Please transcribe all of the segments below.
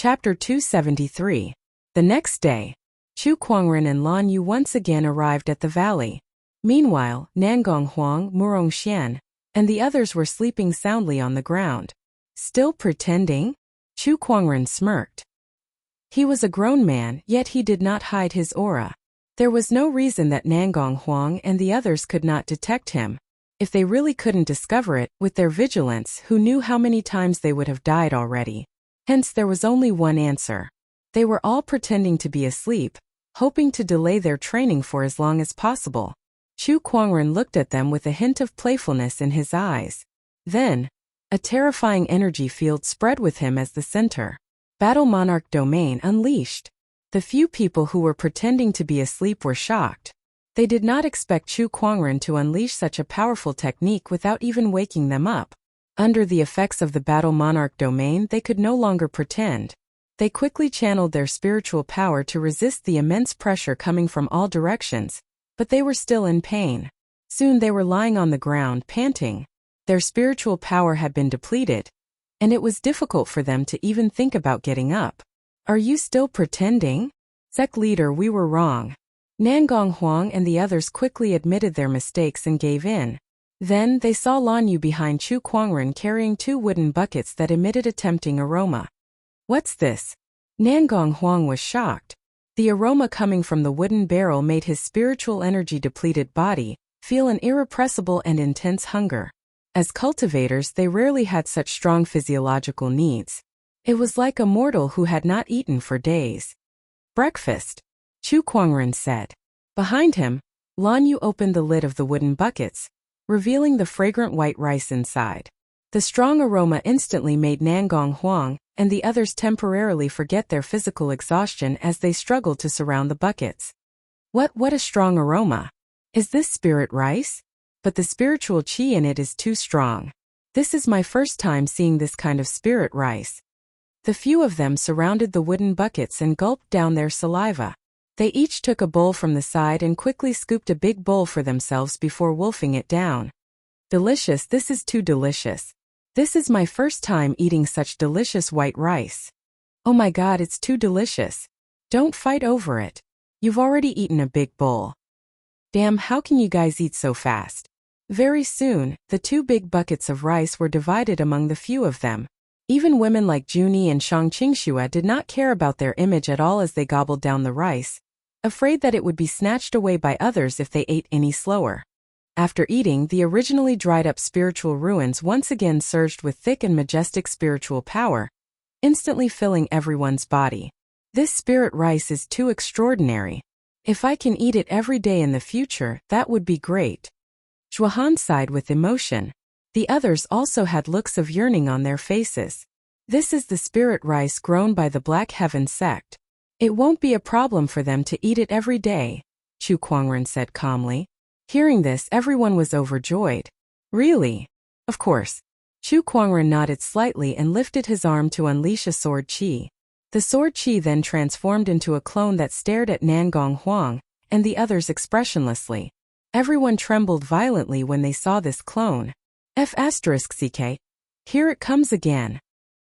Chapter 273. The next day, Chu Kuangren and Lan Yu once again arrived at the valley. Meanwhile, Nangong Huang, Murong Xian, and the others were sleeping soundly on the ground. Still pretending? Chu Kuangren smirked. He was a grown man, yet he did not hide his aura. There was no reason that Nangong Huang and the others could not detect him. If they really couldn't discover it, with their vigilance, who knew how many times they would have died already? Hence there was only one answer. They were all pretending to be asleep, hoping to delay their training for as long as possible. Chu Kuangren looked at them with a hint of playfulness in his eyes. Then, a terrifying energy field spread with him as the center. Battle Monarch Domain unleashed. The few people who were pretending to be asleep were shocked. They did not expect Chu Kuangren to unleash such a powerful technique without even waking them up. Under the effects of the Battle Monarch Domain, they could no longer pretend. They quickly channeled their spiritual power to resist the immense pressure coming from all directions, but they were still in pain. Soon they were lying on the ground, panting. Their spiritual power had been depleted, and it was difficult for them to even think about getting up. Are you still pretending? Sect leader, we were wrong. Nangong Huang and the others quickly admitted their mistakes and gave in. Then they saw Lan Yu behind Chu Kuangren carrying 2 wooden buckets that emitted a tempting aroma. What's this? Nangong Huang was shocked. The aroma coming from the wooden barrel made his spiritual energy-depleted body feel an irrepressible and intense hunger. As cultivators, they rarely had such strong physiological needs. It was like a mortal who had not eaten for days. Breakfast, Chu Kuangren said. Behind him, Lan Yu opened the lid of the wooden buckets, revealing the fragrant white rice inside. The strong aroma instantly made Nangong Huang and the others temporarily forget their physical exhaustion as they struggled to surround the buckets. What a strong aroma! Is this spirit rice? But the spiritual qi in it is too strong. This is my first time seeing this kind of spirit rice. The few of them surrounded the wooden buckets and gulped down their saliva. They each took a bowl from the side and quickly scooped a big bowl for themselves before wolfing it down. Delicious, this is too delicious. This is my first time eating such delicious white rice. Oh my god, it's too delicious. Don't fight over it. You've already eaten a big bowl. Damn, how can you guys eat so fast? Very soon, the 2 big buckets of rice were divided among the few of them. Even women like Junie and Shang Qingxue did not care about their image at all as they gobbled down the rice, afraid that it would be snatched away by others if they ate any slower. After eating, the originally dried-up spiritual ruins once again surged with thick and majestic spiritual power, instantly filling everyone's body. This spirit rice is too extraordinary. If I can eat it every day in the future, that would be great. Zhuohan sighed with emotion. The others also had looks of yearning on their faces. This is the spirit rice grown by the Black Heaven sect. It won't be a problem for them to eat it every day, Chu Kuangren said calmly. Hearing this, everyone was overjoyed. Really? Of course. Chu Kuangren nodded slightly and lifted his arm to unleash a sword qi. The sword qi then transformed into a clone that stared at Nangong Huang and the others expressionlessly. Everyone trembled violently when they saw this clone. F***ck. Here it comes again.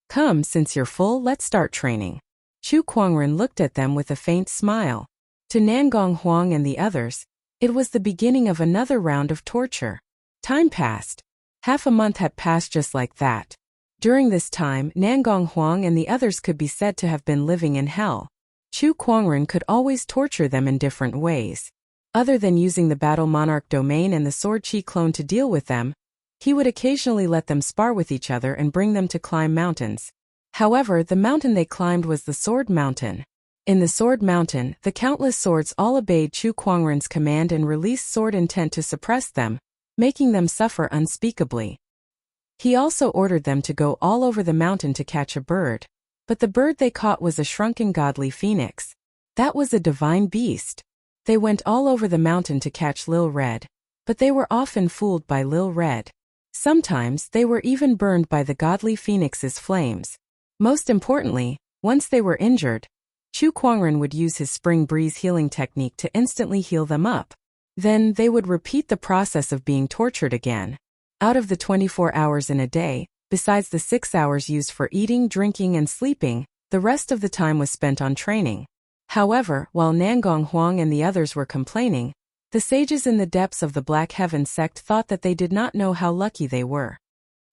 Come, since you're full, let's start training. Chu Kuangren looked at them with a faint smile. To Nangong Huang and the others, it was the beginning of another round of torture. Time passed. Half a month had passed just like that. During this time, Nangong Huang and the others could be said to have been living in hell. Chu Kuangren could always torture them in different ways. Other than using the Battle Monarch Domain and the Sword Qi clone to deal with them, he would occasionally let them spar with each other and bring them to climb mountains. However, the mountain they climbed was the Sword Mountain. In the Sword Mountain, the countless swords all obeyed Chu Kuangren's command and released sword intent to suppress them, making them suffer unspeakably. He also ordered them to go all over the mountain to catch a bird. But the bird they caught was a shrunken godly phoenix. That was a divine beast. They went all over the mountain to catch Lil Red, but they were often fooled by Lil Red. Sometimes they were even burned by the godly phoenix's flames. Most importantly, once they were injured, Chu Kuangren would use his spring breeze healing technique to instantly heal them up. Then they would repeat the process of being tortured again. Out of the 24 hours in a day, besides the 6 hours used for eating, drinking, and sleeping, The rest of the time was spent on training. However, while Nangong Huang and the others were complaining, the sages in the depths of the Black Heaven sect thought that they did not know how lucky they were.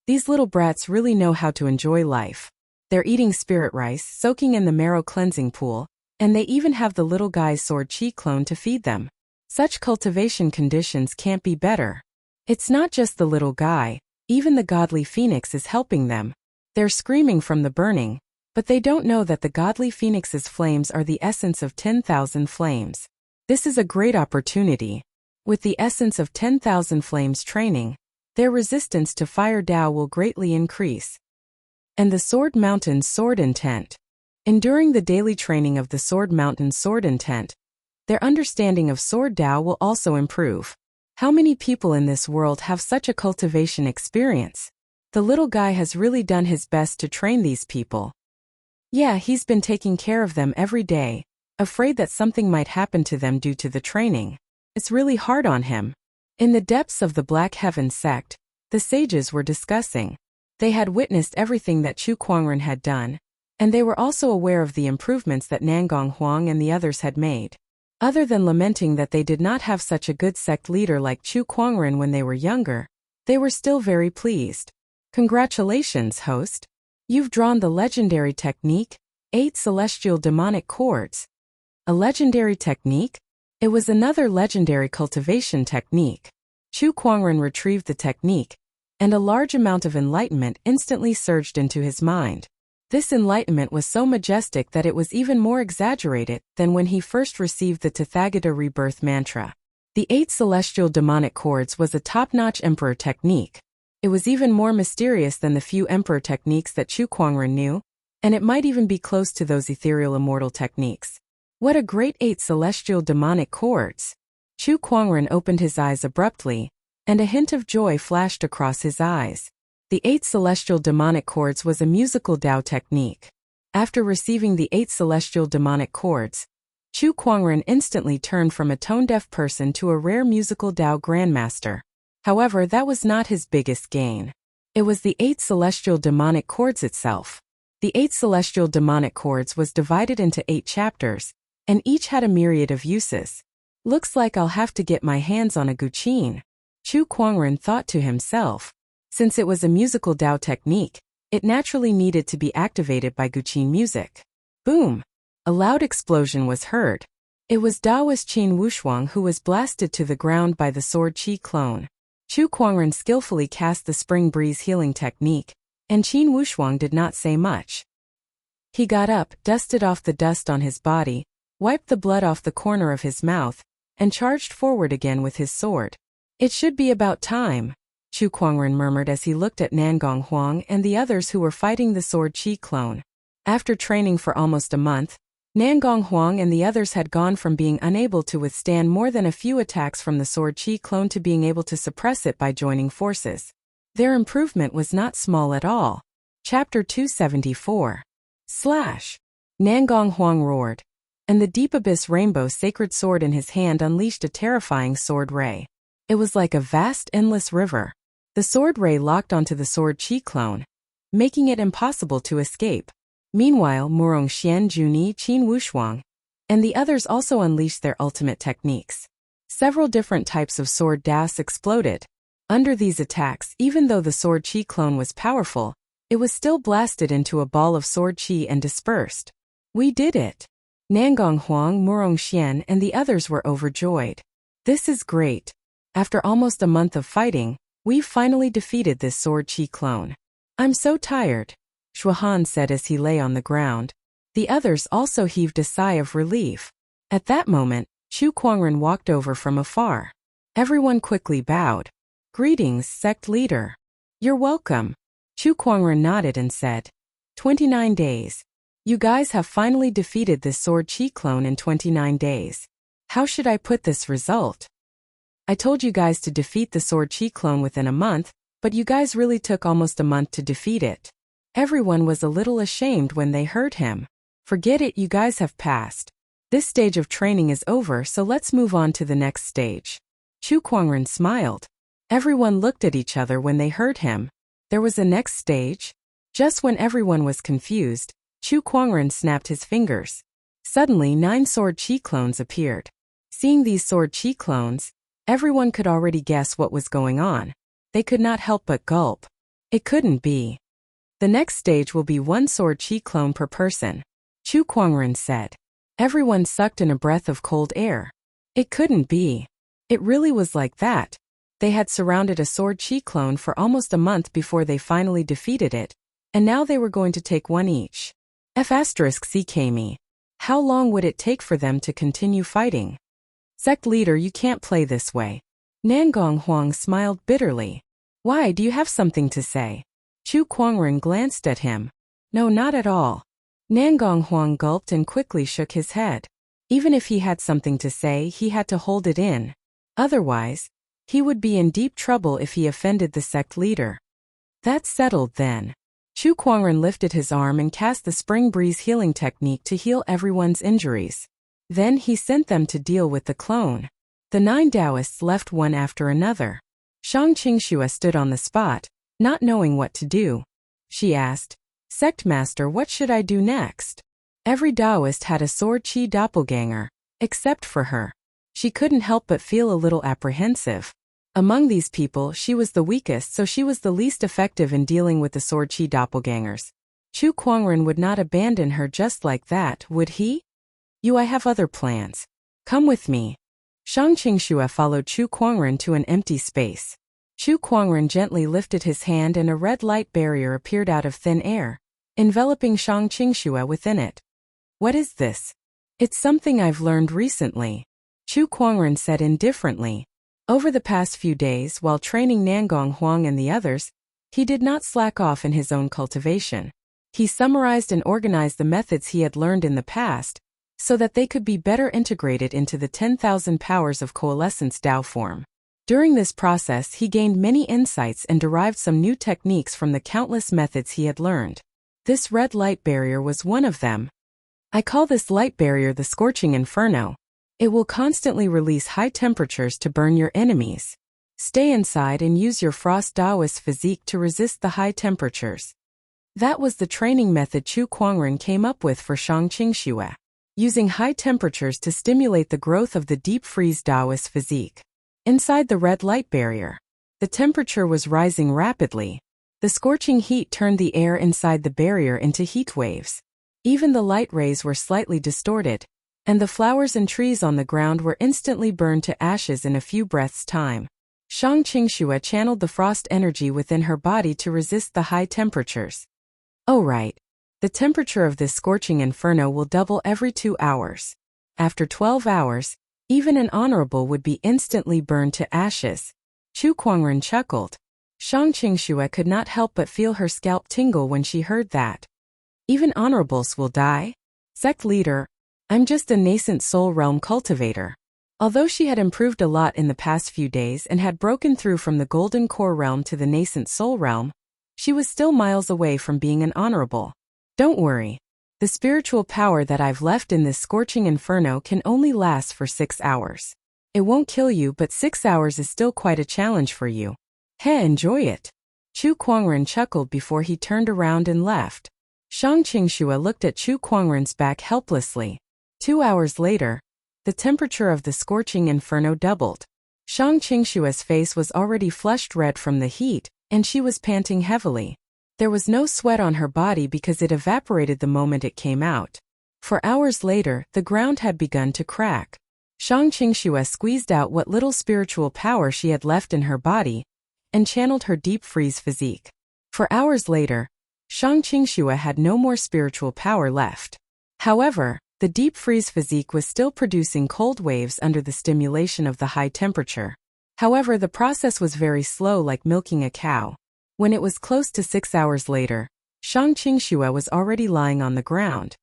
These little brats really know how to enjoy life. They're eating spirit rice, soaking in the marrow cleansing pool, and they even have the little guy's sword chi clone to feed them. Such cultivation conditions can't be better. It's not just the little guy, even the godly phoenix is helping them. They're screaming from the burning, but they don't know that the godly phoenix's flames are the essence of 10,000 flames. This is a great opportunity. With the essence of 10,000 flames training, their resistance to fire Tao will greatly increase. And the Sword Mountain's sword intent. Enduring the daily training of the Sword Mountain's sword intent, their understanding of sword Tao will also improve. How many people in this world have such a cultivation experience? The little guy has really done his best to train these people. Yeah, he's been taking care of them every day, afraid that something might happen to them due to the training. It's really hard on him. In the depths of the Black Heaven sect, the sages were discussing. They had witnessed everything that Chu Kuangren had done, and they were also aware of the improvements that Nangong Huang and the others had made. Other than lamenting that they did not have such a good sect leader like Chu Kuangren when they were younger, they were still very pleased. Congratulations, host. You've drawn the legendary technique, 8 celestial demonic chords. A legendary technique? It was another legendary cultivation technique. Chu Kuangren retrieved the technique, and a large amount of enlightenment instantly surged into his mind. This enlightenment was so majestic that it was even more exaggerated than when he first received the Tathagata rebirth mantra. The 8 celestial demonic chords was a top-notch emperor technique. It was even more mysterious than the few emperor techniques that Chu Kuangren knew, and it might even be close to those ethereal immortal techniques. What a great 8 celestial demonic chords! Chu Kuangren opened his eyes abruptly, and a hint of joy flashed across his eyes. The 8 celestial demonic chords was a musical Tao technique. After receiving the 8 celestial demonic chords, Chu Kuangren instantly turned from a tone-deaf person to a rare musical Tao grandmaster. However, that was not his biggest gain. It was the 8 celestial demonic chords itself. The 8 celestial demonic chords was divided into 8 chapters, and each had a myriad of uses. Looks like I'll have to get my hands on a guqin. Chu Kuangren thought to himself. Since it was a musical Tao technique, it naturally needed to be activated by guqin music. Boom! A loud explosion was heard. It was Daoist Qin Wushuang who was blasted to the ground by the sword Qi clone. Chu Kuangren skillfully cast the spring breeze healing technique, and Qin Wushuang did not say much. He got up, dusted off the dust on his body, wiped the blood off the corner of his mouth, and charged forward again with his sword. It should be about time, Chu Kuangren murmured as he looked at Nangong Huang and the others who were fighting the sword Qi clone. After training for almost a month, Nangong Huang and the others had gone from being unable to withstand more than a few attacks from the sword Qi clone to being able to suppress it by joining forces. Their improvement was not small at all. Chapter 274. Slash! Nangong Huang roared, and the Deep Abyss Rainbow sacred sword in his hand unleashed a terrifying sword ray. It was like a vast, endless river. The sword ray locked onto the sword Qi clone, making it impossible to escape. Meanwhile, Murong Xian Juni Qin Wushuang and the others also unleashed their ultimate techniques. Several different types of sword Daos exploded. Under these attacks, even though the sword Qi clone was powerful, it was still blasted into a ball of sword Qi and dispersed. We did it! Nangong Huang, Murong Xian and the others were overjoyed. This is great. After almost a month of fighting, we've finally defeated this sword Qi clone. I'm so tired, Shuhan said as he lay on the ground. The others also heaved a sigh of relief. At that moment, Chu Kuangren walked over from afar. Everyone quickly bowed. Greetings, sect leader. You're welcome. Chu Kuangren nodded and said, 29 days. You guys have finally defeated this sword Qi clone in 29 days. How should I put this result? I told you guys to defeat the sword Qi clone within a month, but you guys really took almost a month to defeat it. Everyone was a little ashamed when they heard him. Forget it, you guys have passed. This stage of training is over, so let's move on to the next stage. Chu Kuangren smiled. Everyone looked at each other when they heard him. There was a next stage? Just when everyone was confused, Chu Kuangren snapped his fingers. Suddenly 9 sword chi clones appeared. Seeing these sword chi clones, everyone could already guess what was going on. They could not help but gulp. It couldn't be. The next stage will be 1 sword chi clone per person, Chu Kuangren said. Everyone sucked in a breath of cold air. It couldn't be. It really was like that. They had surrounded a sword chi clone for almost a month before they finally defeated it, and now they were going to take 1 each. F***CKme. How long would it take for them to continue fighting? Sect leader, you can't play this way. Nangong Huang smiled bitterly. Why, do you have something to say? Chu Kuangren glanced at him. No, not at all. Nangong Huang gulped and quickly shook his head. Even if he had something to say, he had to hold it in. Otherwise, he would be in deep trouble if he offended the sect leader. That's settled then. Chu Kuangren lifted his arm and cast the Spring Breeze healing technique to heal everyone's injuries. Then he sent them to deal with the clone. The 9 Taoists left one after another. Shang Qingxue stood on the spot, not knowing what to do. She asked, Sect Master, what should I do next? Every Taoist had a sword chi doppelganger, except for her. She couldn't help but feel a little apprehensive. Among these people, she was the weakest, so she was the least effective in dealing with the sword chi doppelgangers. Chu Kuangren would not abandon her just like that, would he? I have other plans. Come with me. Shang Qingxue followed Chu Kuangren to an empty space. Chu Kuangren gently lifted his hand and a red light barrier appeared out of thin air, enveloping Shang Qingxue within it. What is this? It's something I've learned recently, Chu Kuangren said indifferently. Over the past few days, while training Nangong Huang and the others, he did not slack off in his own cultivation. He summarized and organized the methods he had learned in the past, so that they could be better integrated into the 10,000 powers of coalescence Tao form. During this process, he gained many insights and derived some new techniques from the countless methods he had learned. This red light barrier was one of them. I call this light barrier the Scorching Inferno. It will constantly release high temperatures to burn your enemies. Stay inside and use your Frost Taoist physique to resist the high temperatures. That was the training method Chu Kuangren came up with for Shang Qingxue, using high temperatures to stimulate the growth of the deep freeze Taoist physique. Inside the red light barrier, the temperature was rising rapidly. The scorching heat turned the air inside the barrier into heat waves. Even the light rays were slightly distorted, and the flowers and trees on the ground were instantly burned to ashes in a few breaths' time. Shang Qingxue channeled the frost energy within her body to resist the high temperatures. Oh right. The temperature of this scorching inferno will double every 2 hours. After 12 hours, even an honorable would be instantly burned to ashes. Chu Kuangren chuckled. Shang Qingxue could not help but feel her scalp tingle when she heard that. Even honorables will die? Sect leader, I'm just a nascent soul realm cultivator. Although she had improved a lot in the past few days and had broken through from the golden core realm to the nascent soul realm, she was still miles away from being an honorable. Don't worry. The spiritual power that I've left in this scorching inferno can only last for 6 hours. It won't kill you, but 6 hours is still quite a challenge for you. Enjoy it. Chu Kuangren chuckled before he turned around and left. Shang Qingxue looked at Chu Kuangren's back helplessly. 2 hours later, the temperature of the scorching inferno doubled. Shang Qingxue's face was already flushed red from the heat, and she was panting heavily. There was no sweat on her body because it evaporated the moment it came out. For hours later, the ground had begun to crack. Shang Qingxue squeezed out what little spiritual power she had left in her body, and channeled her deep freeze physique. For hours later, Shang Qingxue had no more spiritual power left. However, the deep freeze physique was still producing cold waves under the stimulation of the high temperature. However, the process was very slow, like milking a cow. When it was close to 6 hours later, Shang Qingxue was already lying on the ground.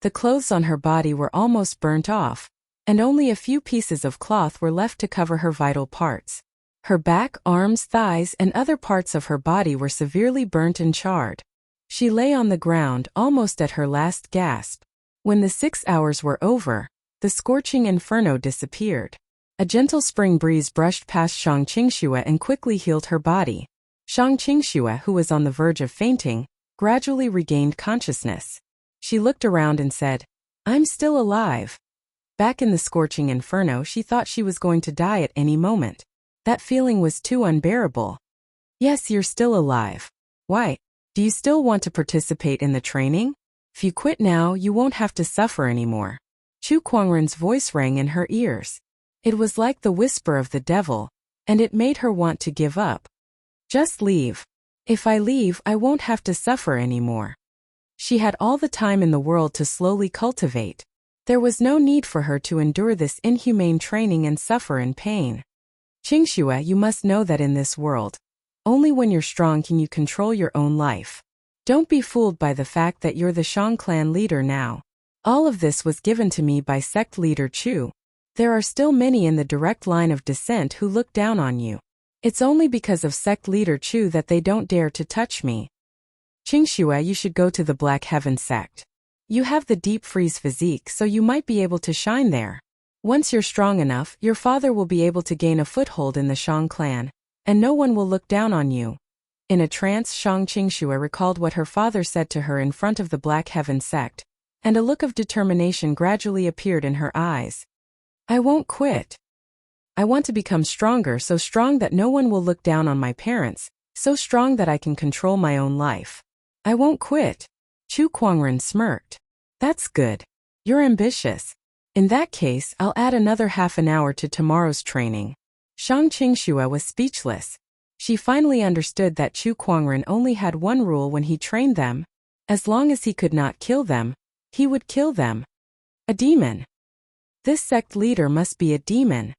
The clothes on her body were almost burnt off, and only a few pieces of cloth were left to cover her vital parts. Her back, arms, thighs, and other parts of her body were severely burnt and charred. She lay on the ground, almost at her last gasp. When the 6 hours were over, the scorching inferno disappeared. A gentle spring breeze brushed past Shang Qingxue and quickly healed her body. Shang Qingxue, who was on the verge of fainting, gradually regained consciousness. She looked around and said, "I'm still alive." Back in the scorching inferno, she thought she was going to die at any moment. That feeling was too unbearable. "Yes, you're still alive. Why? Do you still want to participate in the training? If you quit now, you won't have to suffer anymore." Chu Kuangren's voice rang in her ears. It was like the whisper of the devil, and it made her want to give up. "Just leave. If I leave, I won't have to suffer anymore." She had all the time in the world to slowly cultivate. There was no need for her to endure this inhumane training and suffer in pain. "Qingxue, you must know that in this world, only when you're strong can you control your own life. Don't be fooled by the fact that you're the Shang clan leader now. All of this was given to me by sect leader Chu. There are still many in the direct line of descent who look down on you. It's only because of sect leader Chu that they don't dare to touch me. Qingxue, you should go to the Black Heaven sect. You have the deep freeze physique, so you might be able to shine there. Once you're strong enough, your father will be able to gain a foothold in the Shang clan, and no one will look down on you." In a trance, Shang Qingxue recalled what her father said to her in front of the Black Heaven sect, and a look of determination gradually appeared in her eyes. "I won't quit. I want to become stronger, so strong that no one will look down on my parents, so strong that I can control my own life. I won't quit." Chu Kuangren smirked. "That's good. You're ambitious. In that case, I'll add another half an hour to tomorrow's training." Shang Qingxue was speechless. She finally understood that Chu Kuangren only had one rule when he trained them. As long as he could not kill them, he would kill them. A demon. This sect leader must be a demon.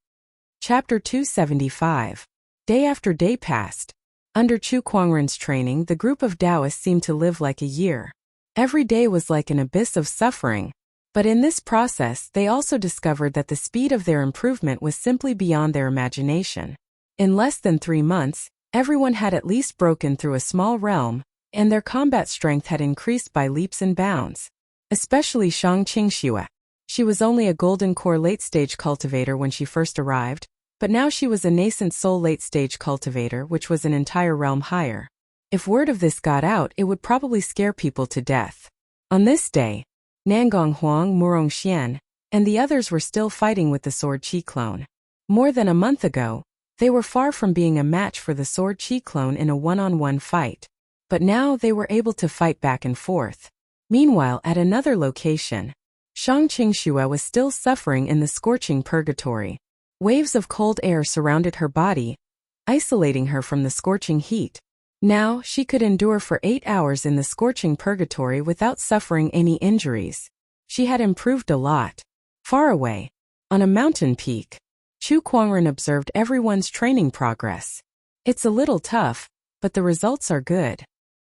Chapter 275. Day after day passed. Under Chu Kuangren's training, the group of Taoists seemed to live like a year. Every day was like an abyss of suffering. But in this process, they also discovered that the speed of their improvement was simply beyond their imagination. In less than 3 months, everyone had at least broken through a small realm, and their combat strength had increased by leaps and bounds. Especially Shang Qingxue. She was only a golden core late-stage cultivator when she first arrived, but now she was a nascent soul late-stage cultivator, which was an entire realm higher. If word of this got out, it would probably scare people to death. On this day, Nangong Huang, Murong Xian, and the others were still fighting with the Sword Qi clone. More than a month ago, they were far from being a match for the Sword Qi clone in a one-on-one fight. But now they were able to fight back and forth. Meanwhile, at another location, Shang Qingxue was still suffering in the scorching purgatory. Waves of cold air surrounded her body, isolating her from the scorching heat. Now, she could endure for 8 hours in the scorching purgatory without suffering any injuries. She had improved a lot. Far away, on a mountain peak, Chu Kuangren observed everyone's training progress. "It's a little tough, but the results are good."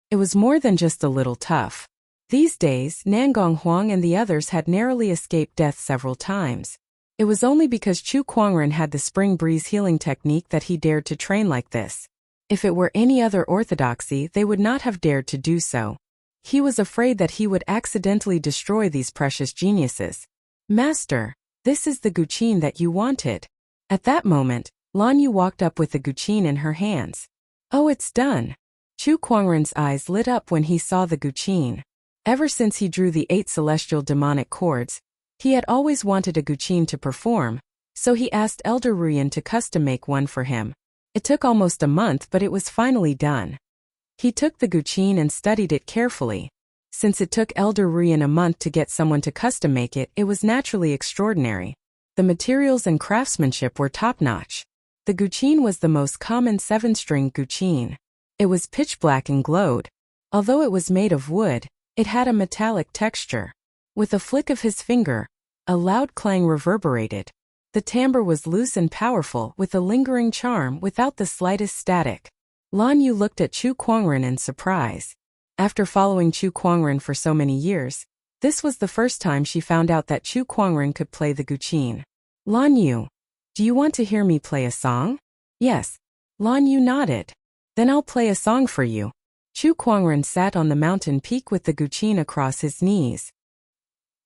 It was more than just a little tough. These days, Nangong Huang and the others had narrowly escaped death several times. It was only because Chu Kuangren had the spring breeze healing technique that he dared to train like this. If it were any other orthodoxy, they would not have dared to do so. He was afraid that he would accidentally destroy these precious geniuses. "Master, this is the guqin that you wanted." At that moment, Lan Yu walked up with the guqin in her hands. "Oh, it's done." Chu Kuangren's eyes lit up when he saw the guqin. Ever since he drew the 8 celestial demonic cords, he had always wanted a guqin to perform, so he asked Elder Ruyan to custom-make one for him. It took almost a month, but it was finally done. He took the guqin and studied it carefully. Since it took Elder Ruyan a month to get someone to custom-make it, it was naturally extraordinary. The materials and craftsmanship were top-notch. The guqin was the most common 7-string guqin. It was pitch black and glowed. Although it was made of wood, it had a metallic texture. With a flick of his finger, a loud clang reverberated. The timbre was loose and powerful, with a lingering charm without the slightest static. Lan Yu looked at Chu Kuangren in surprise. After following Chu Kuangren for so many years, this was the first time she found out that Chu Kuangren could play the guqin. "Lan Yu, do you want to hear me play a song?" "Yes." Lan Yu nodded. "Then I'll play a song for you." Chu Kuangren sat on the mountain peak with the guqin across his knees.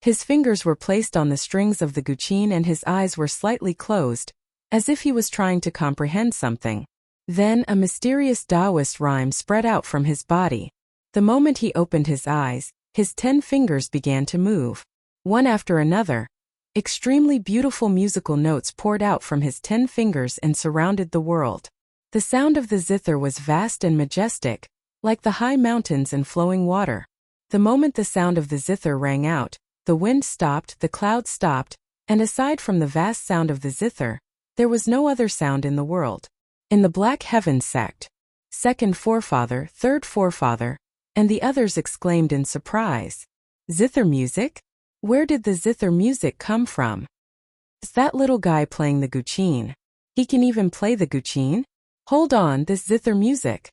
His fingers were placed on the strings of the guqin and his eyes were slightly closed, as if he was trying to comprehend something. Then a mysterious Taoist rhyme spread out from his body. The moment he opened his eyes, His 10 fingers began to move. One after another, extremely beautiful musical notes poured out from his 10 fingers and surrounded the world. The sound of the zither was vast and majestic, like the high mountains and flowing water. The moment the sound of the zither rang out, the wind stopped, the clouds stopped, and aside from the vast sound of the zither, there was no other sound in the world. In the Black Heaven sect, second forefather, third forefather, and the others exclaimed in surprise. Zither music? Where did the zither music come from? Is that little guy playing the guqin? He can even play the guqin? Hold on, this zither music.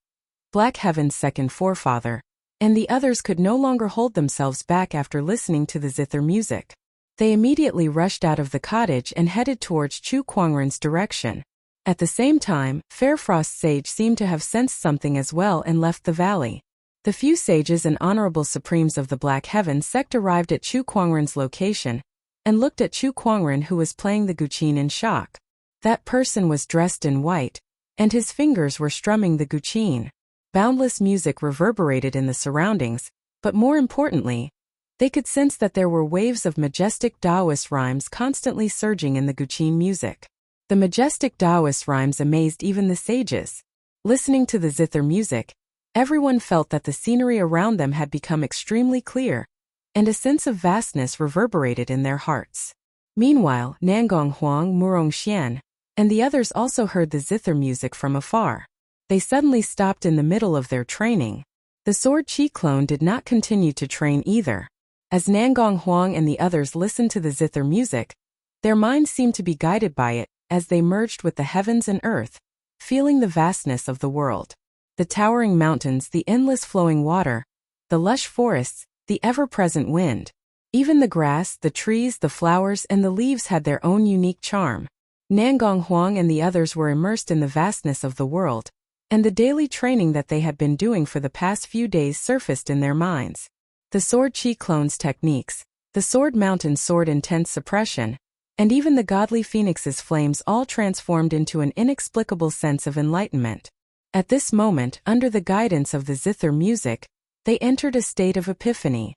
Black Heaven's second forefather, and the others could no longer hold themselves back after listening to the zither music. They immediately rushed out of the cottage and headed towards Chu Kuangren's direction. At the same time, Fairfrost Sage seemed to have sensed something as well and left the valley. The few sages and honorable supremes of the Black Heaven sect arrived at Chu Kuangren's location and looked at Chu Kuangren, who was playing the guqin, in shock. That person was dressed in white, and his fingers were strumming the guqin. Boundless music reverberated in the surroundings, but more importantly, they could sense that there were waves of majestic Taoist rhymes constantly surging in the guqin music. The majestic Taoist rhymes amazed even the sages. Listening to the zither music, everyone felt that the scenery around them had become extremely clear, and a sense of vastness reverberated in their hearts. Meanwhile, Nangong Huang, Murong Xian, and the others also heard the zither music from afar. They suddenly stopped in the middle of their training. The sword chi clone did not continue to train either. As Nangong Huang and the others listened to the zither music, their minds seemed to be guided by it as they merged with the heavens and earth, feeling the vastness of the world. The towering mountains, the endless flowing water, the lush forests, the ever-present wind. Even the grass, the trees, the flowers, and the leaves had their own unique charm. Nangong Huang and the others were immersed in the vastness of the world, and the daily training that they had been doing for the past few days surfaced in their minds. The sword chi clone's techniques, the sword mountain sword intense suppression, and even the godly phoenix's flames all transformed into an inexplicable sense of enlightenment. At this moment, under the guidance of the zither music, they entered a state of epiphany.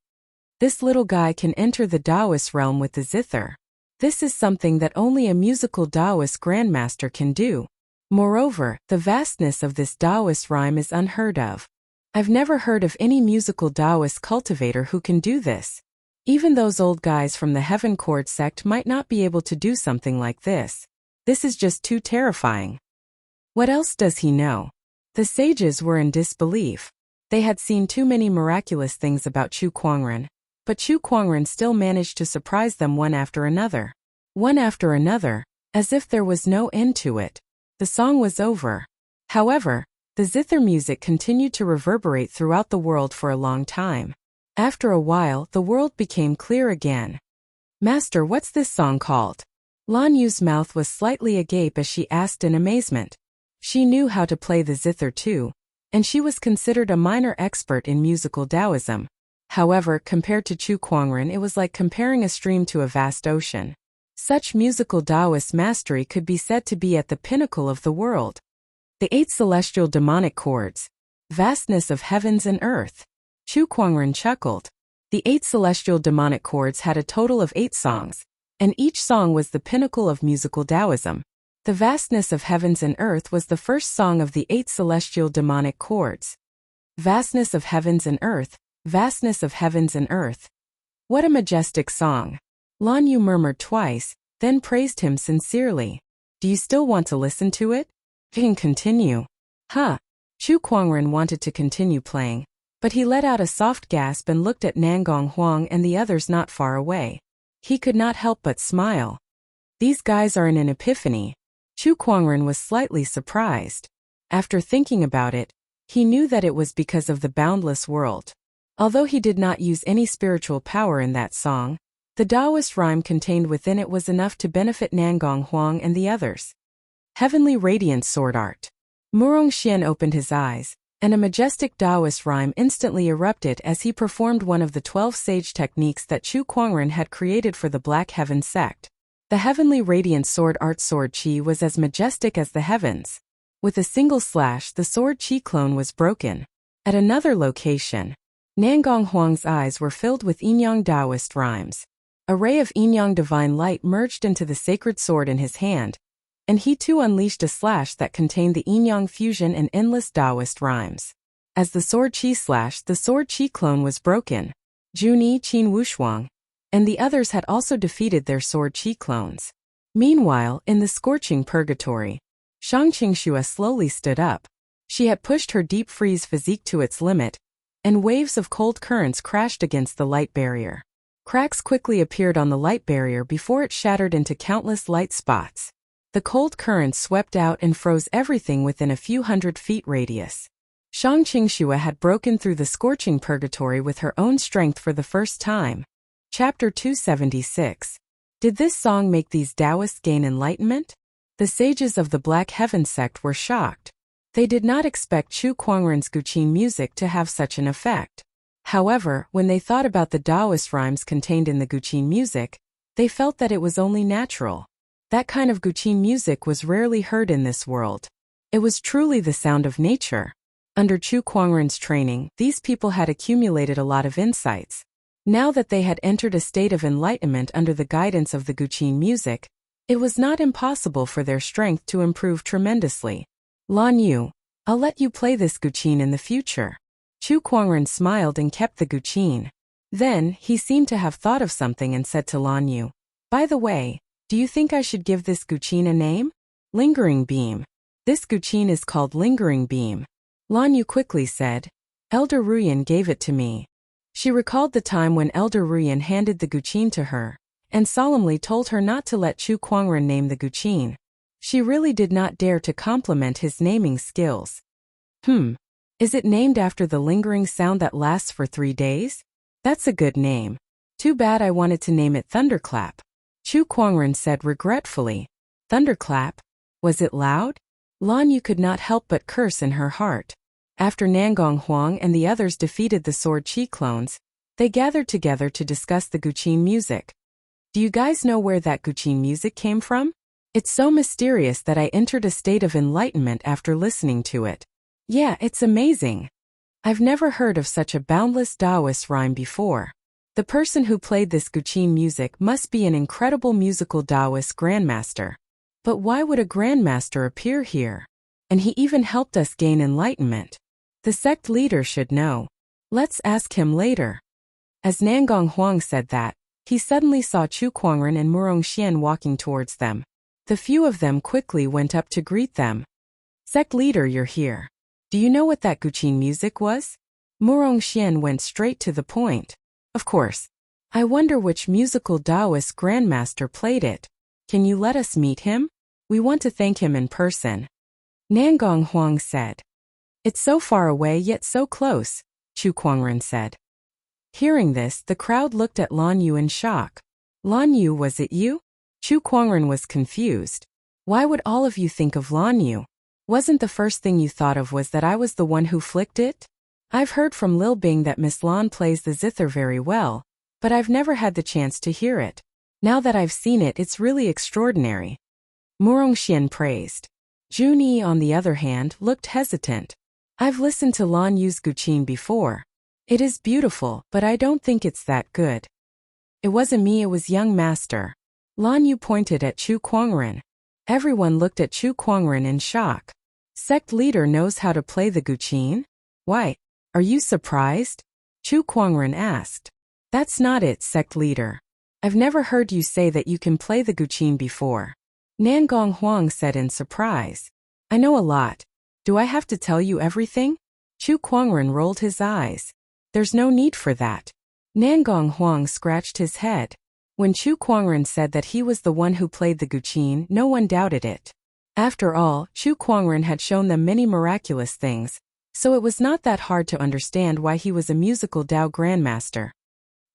This little guy can enter the Taoist realm with the zither. This is something that only a musical Taoist grandmaster can do. Moreover, the vastness of this Taoist rhyme is unheard of. I've never heard of any musical Taoist cultivator who can do this. Even those old guys from the Heaven Chord sect might not be able to do something like this. This is just too terrifying. What else does he know? The sages were in disbelief. They had seen too many miraculous things about Chu Kuangren, but Chu Kuangren still managed to surprise them one after another. One after another, as if there was no end to it. The song was over. However, the zither music continued to reverberate throughout the world for a long time. After a while, the world became clear again. Master, what's this song called? Lan Yu's mouth was slightly agape as she asked in amazement. She knew how to play the zither too, and she was considered a minor expert in musical Taoism. However, compared to Chu Kuangren, it was like comparing a stream to a vast ocean. Such musical Taoist mastery could be said to be at the pinnacle of the world. The 8 celestial demonic chords. Vastness of heavens and earth. Chu Kuangren chuckled. The 8 celestial demonic chords had a total of 8 songs, and each song was the pinnacle of musical Taoism. The vastness of heavens and earth was the first song of the 8 celestial demonic chords. Vastness of heavens and earth, vastness of heavens and earth. What a majestic song. Lan Yu murmured twice, then praised him sincerely. Do you still want to listen to it? You can continue. Huh. Chu Kuangren wanted to continue playing, but he let out a soft gasp and looked at Nangong Huang and the others not far away. He could not help but smile. These guys are in an epiphany. Chu Kuangren was slightly surprised. After thinking about it, he knew that it was because of the boundless world. Although he did not use any spiritual power in that song, the Taoist rhyme contained within it was enough to benefit Nangong Huang and the others. Heavenly Radiant Sword Art. Murong Xian opened his eyes, and a majestic Taoist rhyme instantly erupted as he performed one of the 12 sage techniques that Chu Kuangren had created for the Black Heaven sect. The Heavenly Radiant Sword Art sword chi was as majestic as the heavens. With a single slash, the sword chi clone was broken. At another location, Nangong Huang's eyes were filled with Yinyang Taoist rhymes. A ray of Yinyang divine light merged into the sacred sword in his hand, and he too unleashed a slash that contained the Yinyang fusion and endless Taoist rhymes. As the sword chi slashed, the sword chi clone was broken. Juni Qin Wushuang and the others had also defeated their sword chi clones. Meanwhile, in the scorching purgatory, Shang Qingxue slowly stood up. She had pushed her deep freeze physique to its limit, and waves of cold currents crashed against the light barrier. Cracks quickly appeared on the light barrier before it shattered into countless light spots. The cold currents swept out and froze everything within a few 100 feet radius. Shang Qingxue had broken through the scorching purgatory with her own strength for the first time. Chapter 276. Did this song make these Taoists gain enlightenment? The sages of the Black Heaven sect were shocked. They did not expect Chu Kuangren's Guqin music to have such an effect. However, when they thought about the Taoist rhymes contained in the Guqin music, they felt that it was only natural. That kind of Guqin music was rarely heard in this world. It was truly the sound of nature. Under Chu Kuangren's training, these people had accumulated a lot of insights. Now that they had entered a state of enlightenment under the guidance of the Guqin music, it was not impossible for their strength to improve tremendously. Lan Yu, I'll let you play this Guqin in the future. Chu Kuangren smiled and kept the Guqin. Then, he seemed to have thought of something and said to Lan Yu, by the way, do you think I should give this Guqin a name? Lingering Beam. This Guqin is called Lingering Beam. Lan Yu quickly said, Elder Ruyan gave it to me. She recalled the time when Elder Ruyan handed the Guqin to her, and solemnly told her not to let Chu Kuangren name the Guqin. She really did not dare to compliment his naming skills. Is it named after the lingering sound that lasts for 3 days? That's a good name. Too bad I wanted to name it Thunderclap. Chu Kuangren said regretfully. Thunderclap? Was it loud? Lan Yu could not help but curse in her heart. After Nangong Huang and the others defeated the sword chi clones, they gathered together to discuss the Guqin music. Do you guys know where that Guqin music came from? It's so mysterious that I entered a state of enlightenment after listening to it. Yeah, it's amazing. I've never heard of such a boundless Taoist rhyme before. The person who played this Guqin music must be an incredible musical Taoist grandmaster. But why would a grandmaster appear here? And he even helped us gain enlightenment. The sect leader should know. Let's ask him later. As Nangong Huang said that, he suddenly saw Chu Kuangren and Murong Xian walking towards them. The few of them quickly went up to greet them. Sect leader, you're here. Do you know what that Guqin music was? Murong Xian went straight to the point. Of course. I wonder which musical Taoist grandmaster played it. Can you let us meet him? We want to thank him in person. Nangong Huang said. It's so far away yet so close, Chu Kuangren said. Hearing this, the crowd looked at Lan Yu in shock. Lan Yu, was it you? Chu Kuangren was confused. Why would all of you think of Lan Yu? Wasn't the first thing you thought of was that I was the one who flicked it? I've heard from Lil Bing that Miss Lan plays the zither very well, but I've never had the chance to hear it. Now that I've seen it, it's really extraordinary. Murong Xian praised. Juni, on the other hand, looked hesitant. I've listened to Lan Yu's Guqin before. It is beautiful, but I don't think it's that good. It wasn't me, it was young master. Lan Yu pointed at Chu Kuangren. Everyone looked at Chu Kuangren in shock. Sect leader knows how to play the Guqin? Why, are you surprised? Chu Kuangren asked. That's not it, sect leader. I've never heard you say that you can play the Guqin before. Nangong Huang said in surprise. I know a lot. Do I have to tell you everything? Chu Kuangren rolled his eyes. There's no need for that. Nangong Huang scratched his head. When Chu Kuangren said that he was the one who played the Guqin, no one doubted it. After all, Chu Kuangren had shown them many miraculous things, so it was not that hard to understand why he was a musical Dao grandmaster.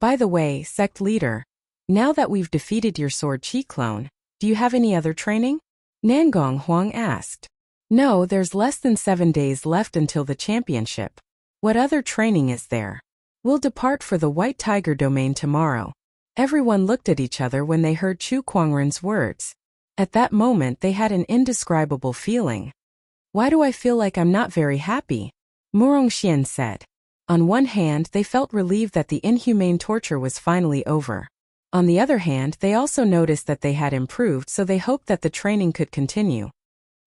By the way, sect leader, now that we've defeated your sword chi clone, do you have any other training? Nangong Huang asked. No, there's less than 7 days left until the championship. What other training is there? We'll depart for the White Tiger domain tomorrow. Everyone looked at each other when they heard Chu Kuangren's words. At that moment they had an indescribable feeling. Why do I feel like I'm not very happy? Murong Xian said. On one hand, they felt relieved that the inhumane torture was finally over. On the other hand, they also noticed that they had improved, so they hoped that the training could continue.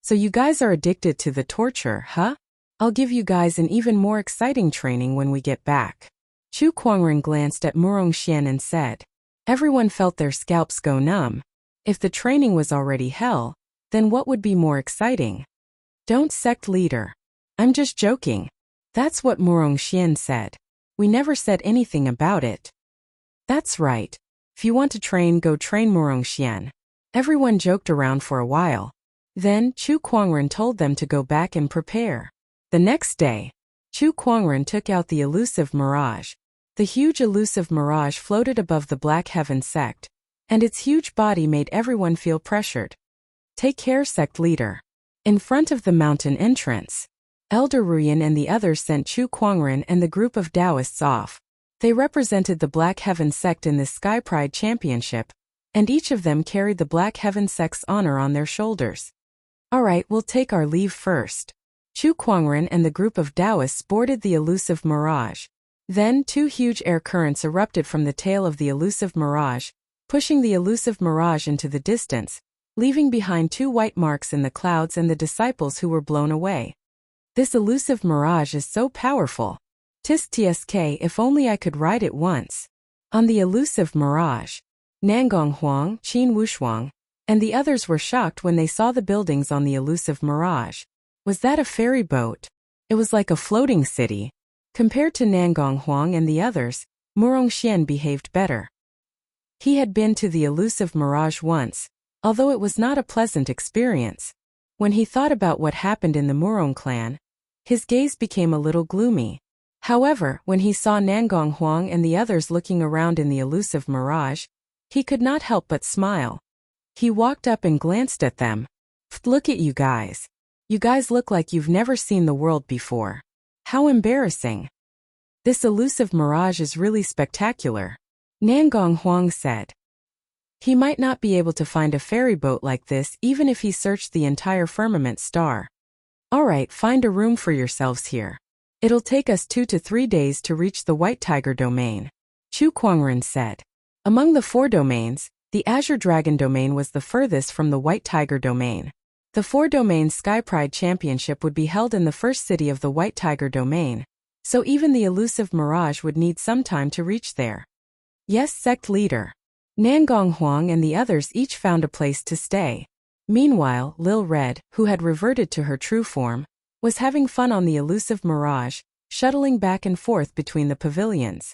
So you guys are addicted to the torture, huh? I'll give you guys an even more exciting training when we get back. Chu Kuangren glanced at Murong Xian and said. Everyone felt their scalps go numb. If the training was already hell, then what would be more exciting? Don't, sect leader. I'm just joking. That's what Murong Xian said. We never said anything about it. That's right. If you want to train, go train, Murong Xian. Everyone joked around for a while. Then, Chu Kuangren told them to go back and prepare. The next day, Chu Kuangren took out the elusive mirage. The huge elusive mirage floated above the Black Heaven sect, and its huge body made everyone feel pressured. Take care, sect leader. In front of the mountain entrance, Elder Ruyan and the others sent Chu Kuangren and the group of Taoists off. They represented the Black Heaven sect in this Sky Pride Championship, and each of them carried the Black Heaven sect's honor on their shoulders. Alright, we'll take our leave first. Chu Kuangren and the group of Taoists boarded the elusive mirage. Then, two huge air currents erupted from the tail of the elusive mirage, pushing the elusive mirage into the distance, leaving behind two white marks in the clouds and the disciples who were blown away. This elusive mirage is so powerful. Tisk tsk, if only I could ride it once. On the elusive mirage, Nangong Huang, Qin Wushuang, and the others were shocked when they saw the buildings on the elusive mirage. Was that a ferry boat? It was like a floating city. Compared to Nangong Huang and the others, Murong Xian behaved better. He had been to the elusive mirage once, although it was not a pleasant experience. When he thought about what happened in the Murong clan, his gaze became a little gloomy. However, when he saw Nangong Huang and the others looking around in the elusive mirage, he could not help but smile. He walked up and glanced at them. Look at you guys. You guys look like you've never seen the world before. How embarrassing. This elusive mirage is really spectacular. Nangong Huang said. He might not be able to find a ferry boat like this even if he searched the entire firmament star. Alright, find a room for yourselves here. It'll take us 2 to 3 days to reach the White Tiger domain. Chu Kuangren said. Among the 4 domains, the Azure Dragon domain was the furthest from the White Tiger domain. The 4 domains Sky Pride Championship would be held in the first city of the White Tiger domain, so even the elusive mirage would need some time to reach there. Yes, sect leader. Nangong Huang and the others each found a place to stay. Meanwhile, Lil Red, who had reverted to her true form, was having fun on the elusive mirage, shuttling back and forth between the pavilions.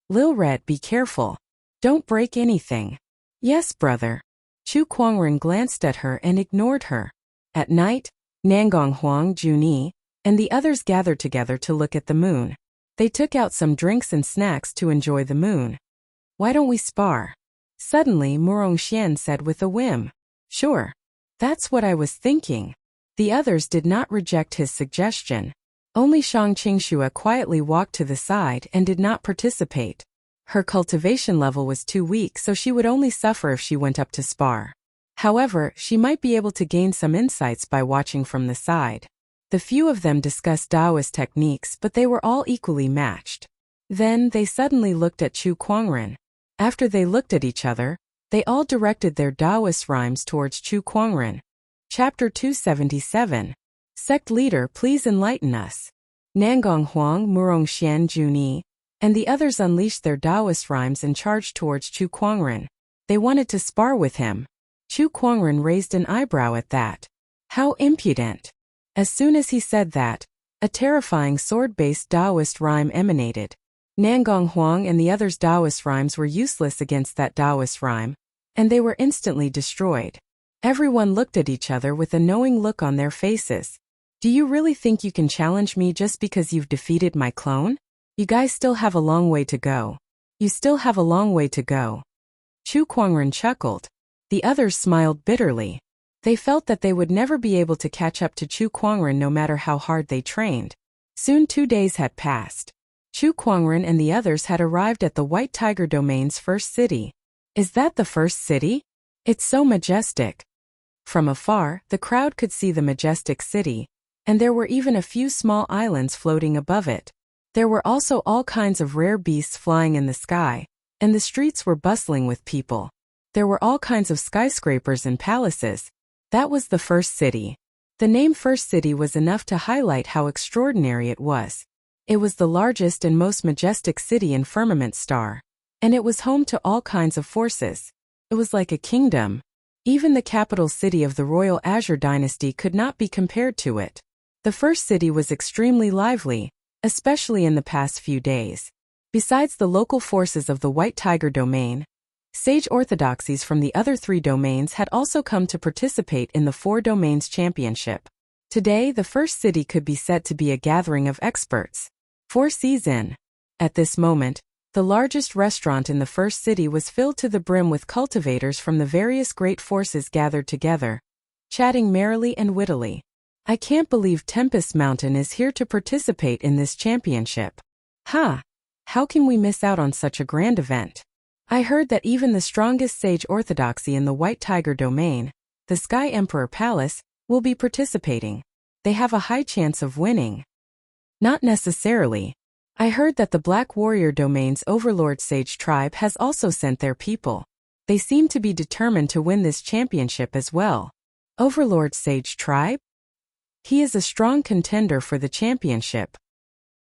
Lil Red, be careful. Don't break anything. Yes, brother. Chu Kuangren glanced at her and ignored her. At night, Nangong Huang, Junyi, and the others gathered together to look at the moon. They took out some drinks and snacks to enjoy the moon. Why don't we spar? Suddenly, Murong Xian said with a whim. Sure. That's what I was thinking. The others did not reject his suggestion. Only Shang Qingxue quietly walked to the side and did not participate. Her cultivation level was too weak, so she would only suffer if she went up to spar. However, she might be able to gain some insights by watching from the side. The few of them discussed Taoist techniques, but they were all equally matched. Then, they suddenly looked at Chu Kuangren. After they looked at each other, they all directed their Taoist rhymes towards Chu Kuangren. Chapter 277. Sect leader, please enlighten us. Nangong Huang, Murong Xian, Junyi, and the others unleashed their Taoist rhymes and charged towards Chu Kuangren. They wanted to spar with him. Chu Kuangren raised an eyebrow at that. How impudent. As soon as he said that, a terrifying sword-based Taoist rhyme emanated. Nangong Huang and the others' Taoist rhymes were useless against that Taoist rhyme, and they were instantly destroyed. Everyone looked at each other with a knowing look on their faces. Do you really think you can challenge me just because you've defeated my clone? You guys still have a long way to go. You still have a long way to go. Chu Kuangren chuckled. The others smiled bitterly. They felt that they would never be able to catch up to Chu Kuangren no matter how hard they trained. Soon 2 days had passed. Chu Kuangren and the others had arrived at the White Tiger Domain's first city. Is that the first city? It's so majestic. From afar, the crowd could see the majestic city, and there were even a few small islands floating above it. There were also all kinds of rare beasts flying in the sky, and the streets were bustling with people. There were all kinds of skyscrapers and palaces. That was the first city. The name First City was enough to highlight how extraordinary it was. It was the largest and most majestic city in Firmament Star. And it was home to all kinds of forces. It was like a kingdom. Even the capital city of the Royal Azure Dynasty could not be compared to it. The first city was extremely lively, especially in the past few days. Besides the local forces of the White Tiger domain, sage orthodoxies from the other 3 domains had also come to participate in the 4 domains championship. Today, the first city could be said to be a gathering of experts. 4 seas in. At this moment, the largest restaurant in the first city was filled to the brim with cultivators from the various great forces gathered together, chatting merrily and wittily. I can't believe Tempest Mountain is here to participate in this championship. Ha! How can we miss out on such a grand event? I heard that even the strongest sage orthodoxy in the White Tiger domain, the Sky Emperor Palace, will be participating. They have a high chance of winning. Not necessarily. I heard that the Black Warrior domain's Overlord Sage tribe has also sent their people. They seem to be determined to win this championship as well. Overlord Sage tribe? He is a strong contender for the championship.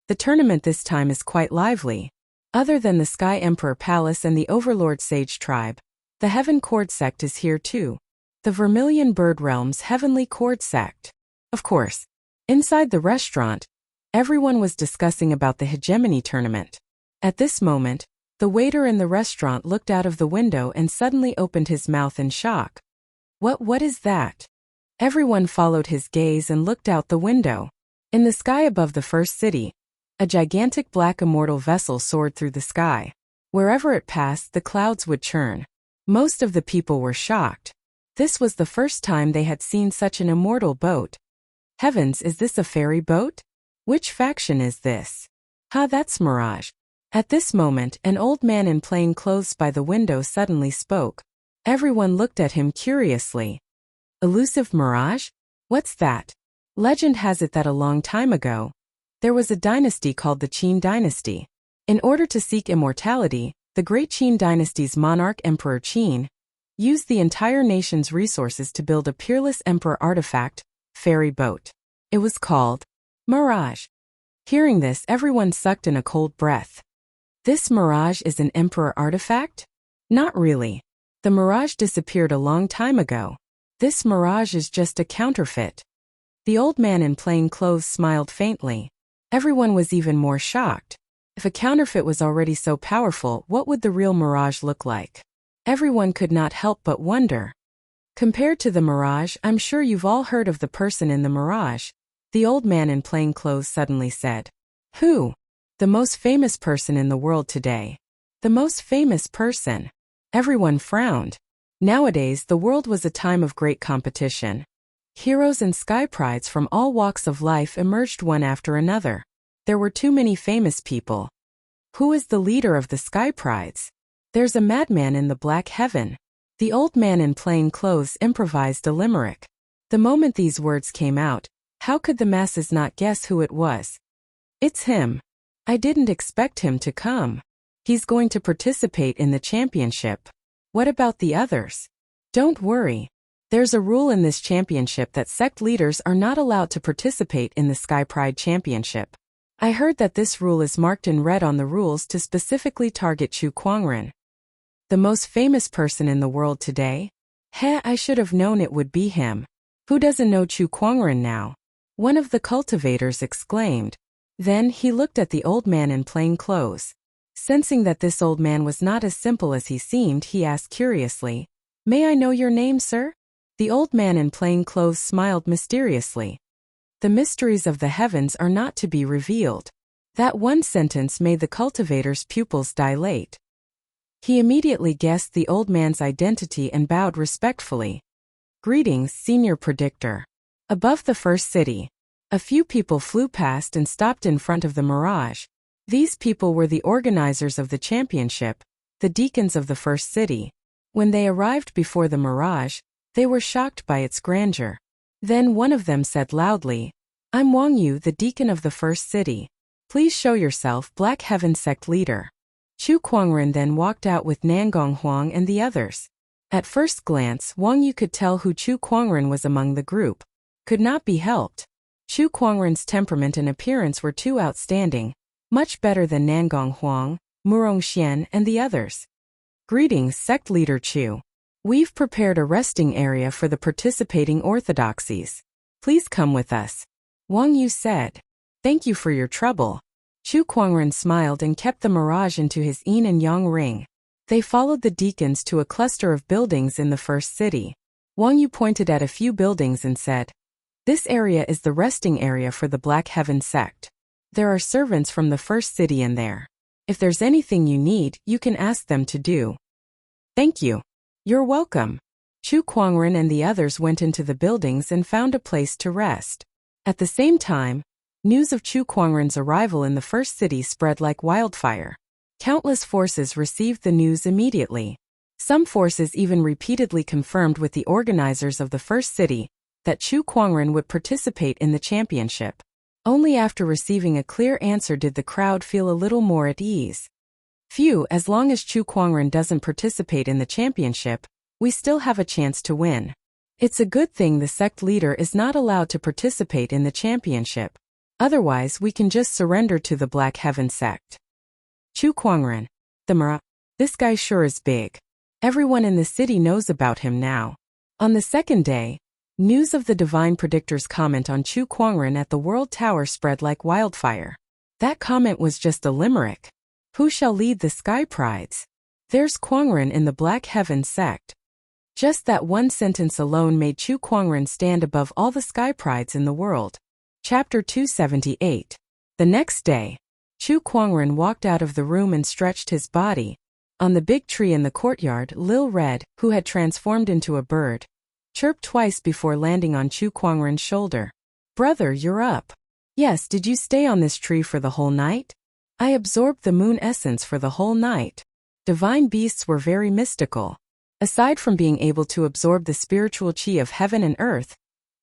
The tournament this time is quite lively. Other than the Sky Emperor Palace and the Overlord Sage tribe, the Heaven Chord sect is here too. The Vermilion Bird Realm's Heavenly Chord sect. Of course, inside the restaurant, everyone was discussing about the hegemony tournament. At this moment, the waiter in the restaurant looked out of the window and suddenly opened his mouth in shock. What is that? Everyone followed his gaze and looked out the window. In the sky above the first city, a gigantic black immortal vessel soared through the sky. Wherever it passed, the clouds would churn. Most of the people were shocked. This was the first time they had seen such an immortal boat. Heavens, is this a fairy boat? Which faction is this? Ha, that's Mirage. At this moment, an old man in plain clothes by the window suddenly spoke. Everyone looked at him curiously. Elusive Mirage? What's that? Legend has it that a long time ago, there was a dynasty called the Qin dynasty. In order to seek immortality, the great Qin dynasty's monarch Emperor Qin used the entire nation's resources to build a peerless emperor artifact, fairy boat. It was called Mirage. Hearing this, everyone sucked in a cold breath. This Mirage is an emperor artifact? Not really. The Mirage disappeared a long time ago. This Mirage is just a counterfeit. The old man in plain clothes smiled faintly. Everyone was even more shocked. If a counterfeit was already so powerful, what would the real Mirage look like? Everyone could not help but wonder. Compared to the Mirage, I'm sure you've all heard of the person in the Mirage. The old man in plain clothes suddenly said. Who? The most famous person in the world today. The most famous person. Everyone frowned. Nowadays, the world was a time of great competition. Heroes and sky prides from all walks of life emerged one after another. There were too many famous people. Who is the leader of the sky prides? There's a madman in the black heaven. The old man in plain clothes improvised a limerick. The moment these words came out, how could the masses not guess who it was? It's him. I didn't expect him to come. He's going to participate in the championship. What about the others? Don't worry. There's a rule in this championship that sect leaders are not allowed to participate in the Sky Pride Championship. I heard that this rule is marked in red on the rules to specifically target Chu Kuangren. The most famous person in the world today? Heh, I should have known it would be him. Who doesn't know Chu Kuangren now? One of the cultivators exclaimed. Then he looked at the old man in plain clothes. Sensing that this old man was not as simple as he seemed, he asked curiously, May I know your name, sir? The old man in plain clothes smiled mysteriously. The mysteries of the heavens are not to be revealed. That one sentence made the cultivator's pupils dilate. He immediately guessed the old man's identity and bowed respectfully. Greetings, Senior Predictor. Above the first city, a few people flew past and stopped in front of the Mirage. These people were the organizers of the championship, the deacons of the first city. When they arrived before the Mirage, they were shocked by its grandeur. Then one of them said loudly, I'm Wang Yu, the deacon of the first city. Please show yourself, Black Heaven Sect leader. Chu Kuangren then walked out with Nangong Huang and the others. At first glance, Wang Yu could tell who Chu Kuangren was among the group. Could not be helped. Chu Kuangren's temperament and appearance were too outstanding, much better than Nangong Huang, Murong Xian, and the others. Greetings, Sect Leader Chu. We've prepared a resting area for the participating orthodoxies. Please come with us. Wang Yu said. Thank you for your trouble. Chu Kuangren smiled and kept the mirage into his yin and yang ring. They followed the deacons to a cluster of buildings in the first city. Wang Yu pointed at a few buildings and said, "This area is the resting area for the Black Heaven Sect. There are servants from the first city in there. If there's anything you need, you can ask them to do." Thank you. You're welcome. Chu Kuangren and the others went into the buildings and found a place to rest. At the same time, news of Chu Kuangren's arrival in the first city spread like wildfire. Countless forces received the news immediately. Some forces even repeatedly confirmed with the organizers of the first city that Chu Kuangren would participate in the championship. Only after receiving a clear answer did the crowd feel a little more at ease. Phew, as long as Chu Kuangren doesn't participate in the championship, we still have a chance to win. It's a good thing the sect leader is not allowed to participate in the championship. Otherwise, we can just surrender to the Black Heaven Sect. Chu Kuangren. This guy sure is big. Everyone in the city knows about him now. On the second day, news of the Divine Predictor's comment on Chu Kuangren at the World Tower spread like wildfire. That comment was just a limerick. Who shall lead the Sky Prides? There's Kuangren in the Black Heaven Sect. Just that one sentence alone made Chu Kuangren stand above all the Sky Prides in the world. Chapter 278. The next day, Chu Kuangren walked out of the room and stretched his body. On the big tree in the courtyard, Lil Red, who had transformed into a bird, chirped twice before landing on Chu Kuangren's shoulder. Brother, you're up. Yes, did you stay on this tree for the whole night? I absorbed the moon essence for the whole night. Divine beasts were very mystical. Aside from being able to absorb the spiritual chi of heaven and earth,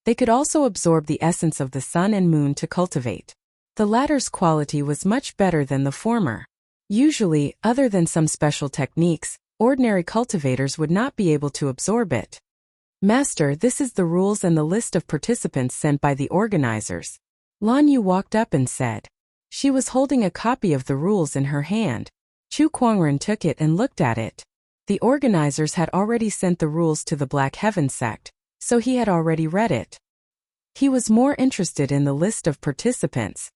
they could also absorb the essence of the sun and moon to cultivate. The latter's quality was much better than the former. Usually, other than some special techniques, ordinary cultivators would not be able to absorb it. Master, this is the rules and the list of participants sent by the organizers. Lan Yu walked up and said. She was holding a copy of the rules in her hand. Chu Kuangren took it and looked at it. The organizers had already sent the rules to the Black Heaven Sect, so he had already read it. He was more interested in the list of participants.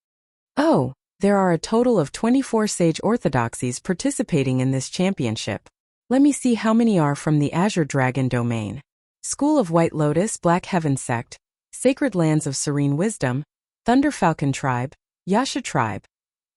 Oh, there are a total of 24 sage orthodoxies participating in this championship. Let me see how many are from the Azure Dragon domain. School of White Lotus, Black Heaven Sect, Sacred Lands of Serene Wisdom, Thunder Falcon Tribe, Yasha Tribe.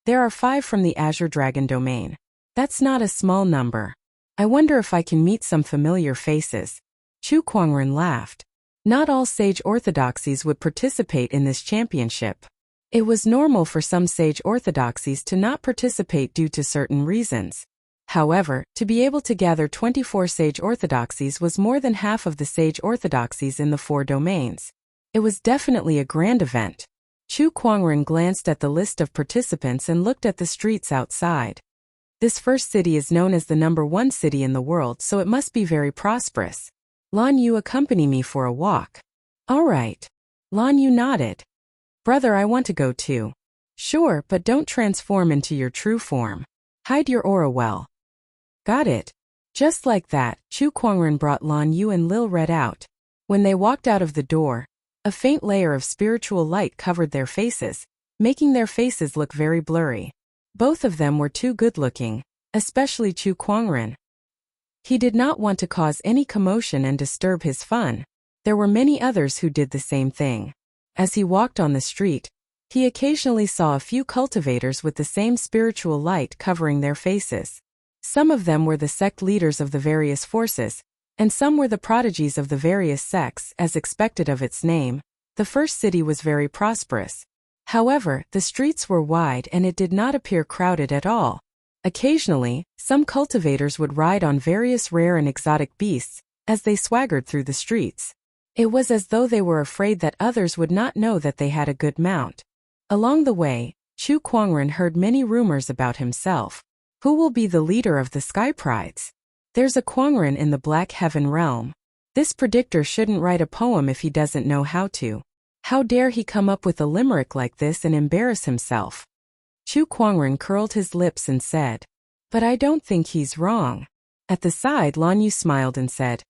There are 5 from the Azure Dragon domain. That's not a small number. I wonder if I can meet some familiar faces. Chu Kuangren laughed. Not all sage orthodoxies would participate in this championship. It was normal for some sage orthodoxies to not participate due to certain reasons. However, to be able to gather 24 sage orthodoxies was more than half of the sage orthodoxies in the 4 domains. It was definitely a grand event. Chu Kuangren glanced at the list of participants and looked at the streets outside. This first city is known as the #1 city in the world, so it must be very prosperous. Lan Yu, accompany me for a walk. All right. Lan Yu nodded. Brother, I want to go too. Sure, but don't transform into your true form. Hide your aura well. Got it. Just like that, Chu Kuangren brought Lan Yu and Lil Red out. When they walked out of the door, a faint layer of spiritual light covered their faces, making their faces look very blurry. Both of them were too good-looking, especially Chu Kuangren. He did not want to cause any commotion and disturb his fun. There were many others who did the same thing. As he walked on the street, he occasionally saw a few cultivators with the same spiritual light covering their faces. Some of them were the sect leaders of the various forces, and some were the prodigies of the various sects, as expected of its name. The first city was very prosperous. However, the streets were wide and it did not appear crowded at all. Occasionally, some cultivators would ride on various rare and exotic beasts as they swaggered through the streets. It was as though they were afraid that others would not know that they had a good mount. Along the way, Chu Kuangren heard many rumors about himself. Who will be the leader of the Sky Prides? There's a Kuangren in the Black Heaven realm. This predictor shouldn't write a poem if he doesn't know how to. How dare he come up with a limerick like this and embarrass himself? Chu Kuangren curled his lips and said, "But I don't think he's wrong." At the side, Lan Yu smiled and said,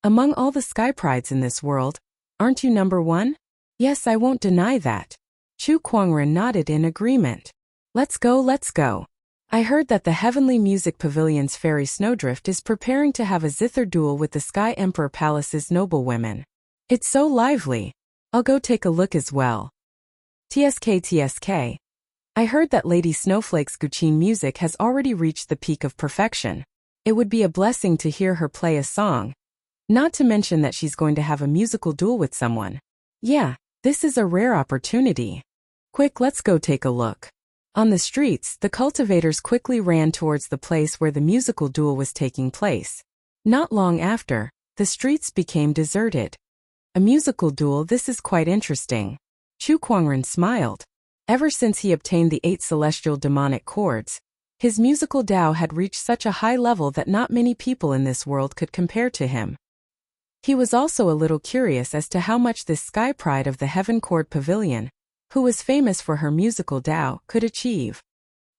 "Among all the Sky Prides in this world, aren't you number one?" "Yes, I won't deny that." Chu Kuangren nodded in agreement. Let's go, let's go. I heard that the Heavenly Music Pavilion's Fairy Snowdrift is preparing to have a zither duel with the Sky Emperor Palace's noblewomen. It's so lively. I'll go take a look as well. TSK. I heard that Lady Snowflake's Guqin music has already reached the peak of perfection. It would be a blessing to hear her play a song. Not to mention that she's going to have a musical duel with someone. Yeah, this is a rare opportunity. Quick, let's go take a look. On the streets, the cultivators quickly ran towards the place where the musical duel was taking place. Not long after, the streets became deserted. A musical duel, this is quite interesting. Chu Kuangren smiled. Ever since he obtained the 8 celestial demonic chords, his musical Tao had reached such a high level that not many people in this world could compare to him. He was also a little curious as to how much this Sky Pride of the Heaven Chord Pavilion, who was famous for her musical Tao, could achieve.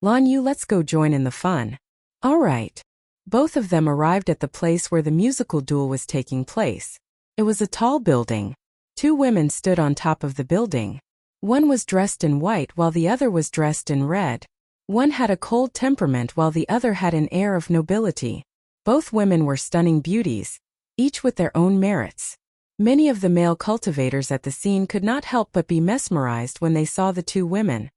Lan Yu, let's go join in the fun. All right. Both of them arrived at the place where the musical duel was taking place. It was a tall building. 2 women stood on top of the building. One was dressed in white while the other was dressed in red. One had a cold temperament while the other had an air of nobility. Both women were stunning beauties, each with their own merits. Many of the male cultivators at the scene could not help but be mesmerized when they saw the 2 women.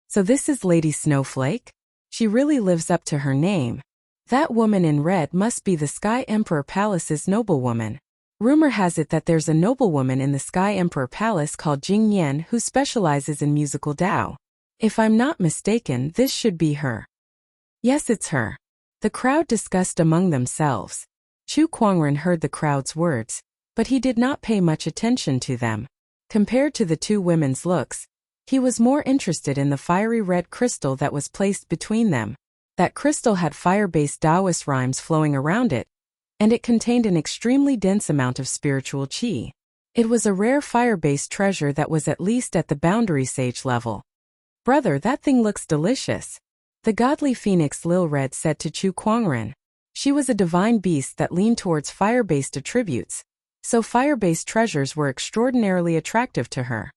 So this is Lady Snowflake? She really lives up to her name. That woman in red must be the Sky Emperor Palace's noblewoman. Rumor has it that there's a noblewoman in the Sky Emperor Palace called Jing Yan who specializes in musical Tao. If I'm not mistaken, this should be her. Yes, it's her. The crowd discussed among themselves. Chu Kuangren heard the crowd's words, but he did not pay much attention to them. Compared to the 2 women's looks, he was more interested in the fiery red crystal that was placed between them. That crystal had fire-based Taoist rhymes flowing around it, and it contained an extremely dense amount of spiritual qi. It was a rare fire-based treasure that was at least at the boundary sage level. Brother, that thing looks delicious. The godly phoenix Lil Red said to Chu Kuangren. She was a divine beast that leaned towards fire-based attributes, so fire-based treasures were extraordinarily attractive to her.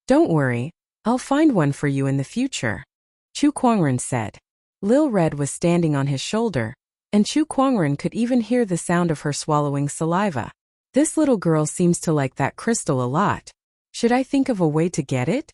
Don't worry, I'll find one for you in the future, Chu Kuangren said. Lil Red was standing on his shoulder, and Chu Kuangren could even hear the sound of her swallowing saliva. This little girl seems to like that crystal a lot. Should I think of a way to get it?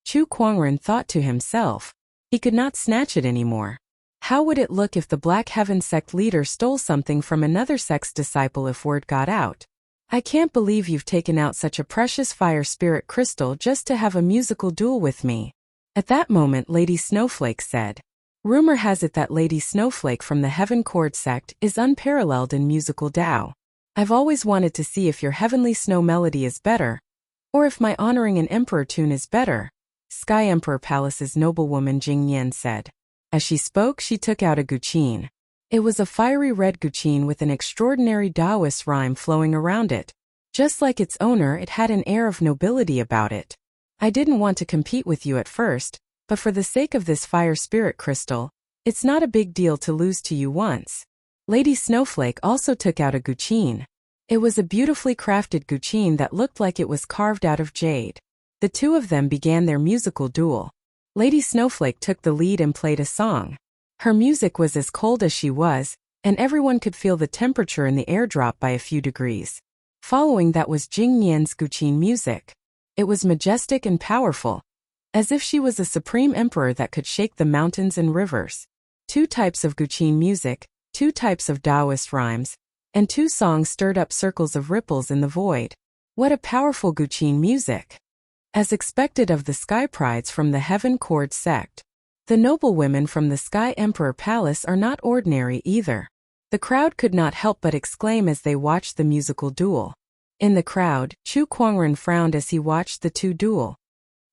Chu Kuangren thought to himself. He could not snatch it anymore. How would it look if the Black Heaven sect leader stole something from another sect's disciple if word got out? I can't believe you've taken out such a precious fire spirit crystal just to have a musical duel with me. At that moment, Lady Snowflake said. Rumor has it that Lady Snowflake from the Heaven Chord sect is unparalleled in musical Tao. I've always wanted to see if your Heavenly Snow melody is better, or if my honoring an emperor tune is better, Sky Emperor Palace's noblewoman Jing Yan said. As she spoke, she took out a guqin. It was a fiery red guqin with an extraordinary Taoist rhyme flowing around it. Just like its owner, it had an air of nobility about it. I didn't want to compete with you at first, but for the sake of this fire spirit crystal, it's not a big deal to lose to you once. Lady Snowflake also took out a guqin. It was a beautifully crafted guqin that looked like it was carved out of jade. The 2 of them began their musical duel. Lady Snowflake took the lead and played a song. Her music was as cold as she was, and everyone could feel the temperature in the air drop by a few degrees. Following that was Jing Yan's guqin music. It was majestic and powerful, as if she was a supreme emperor that could shake the mountains and rivers. 2 types of guqin music, 2 types of Taoist rhymes, and 2 songs stirred up circles of ripples in the void. What a powerful guqin music! As expected of the Sky Prides from the Heaven Chord sect, the noblewomen from the Sky Emperor Palace are not ordinary either. The crowd could not help but exclaim as they watched the musical duel. In the crowd, Chu Kuangren frowned as he watched the 2 duel.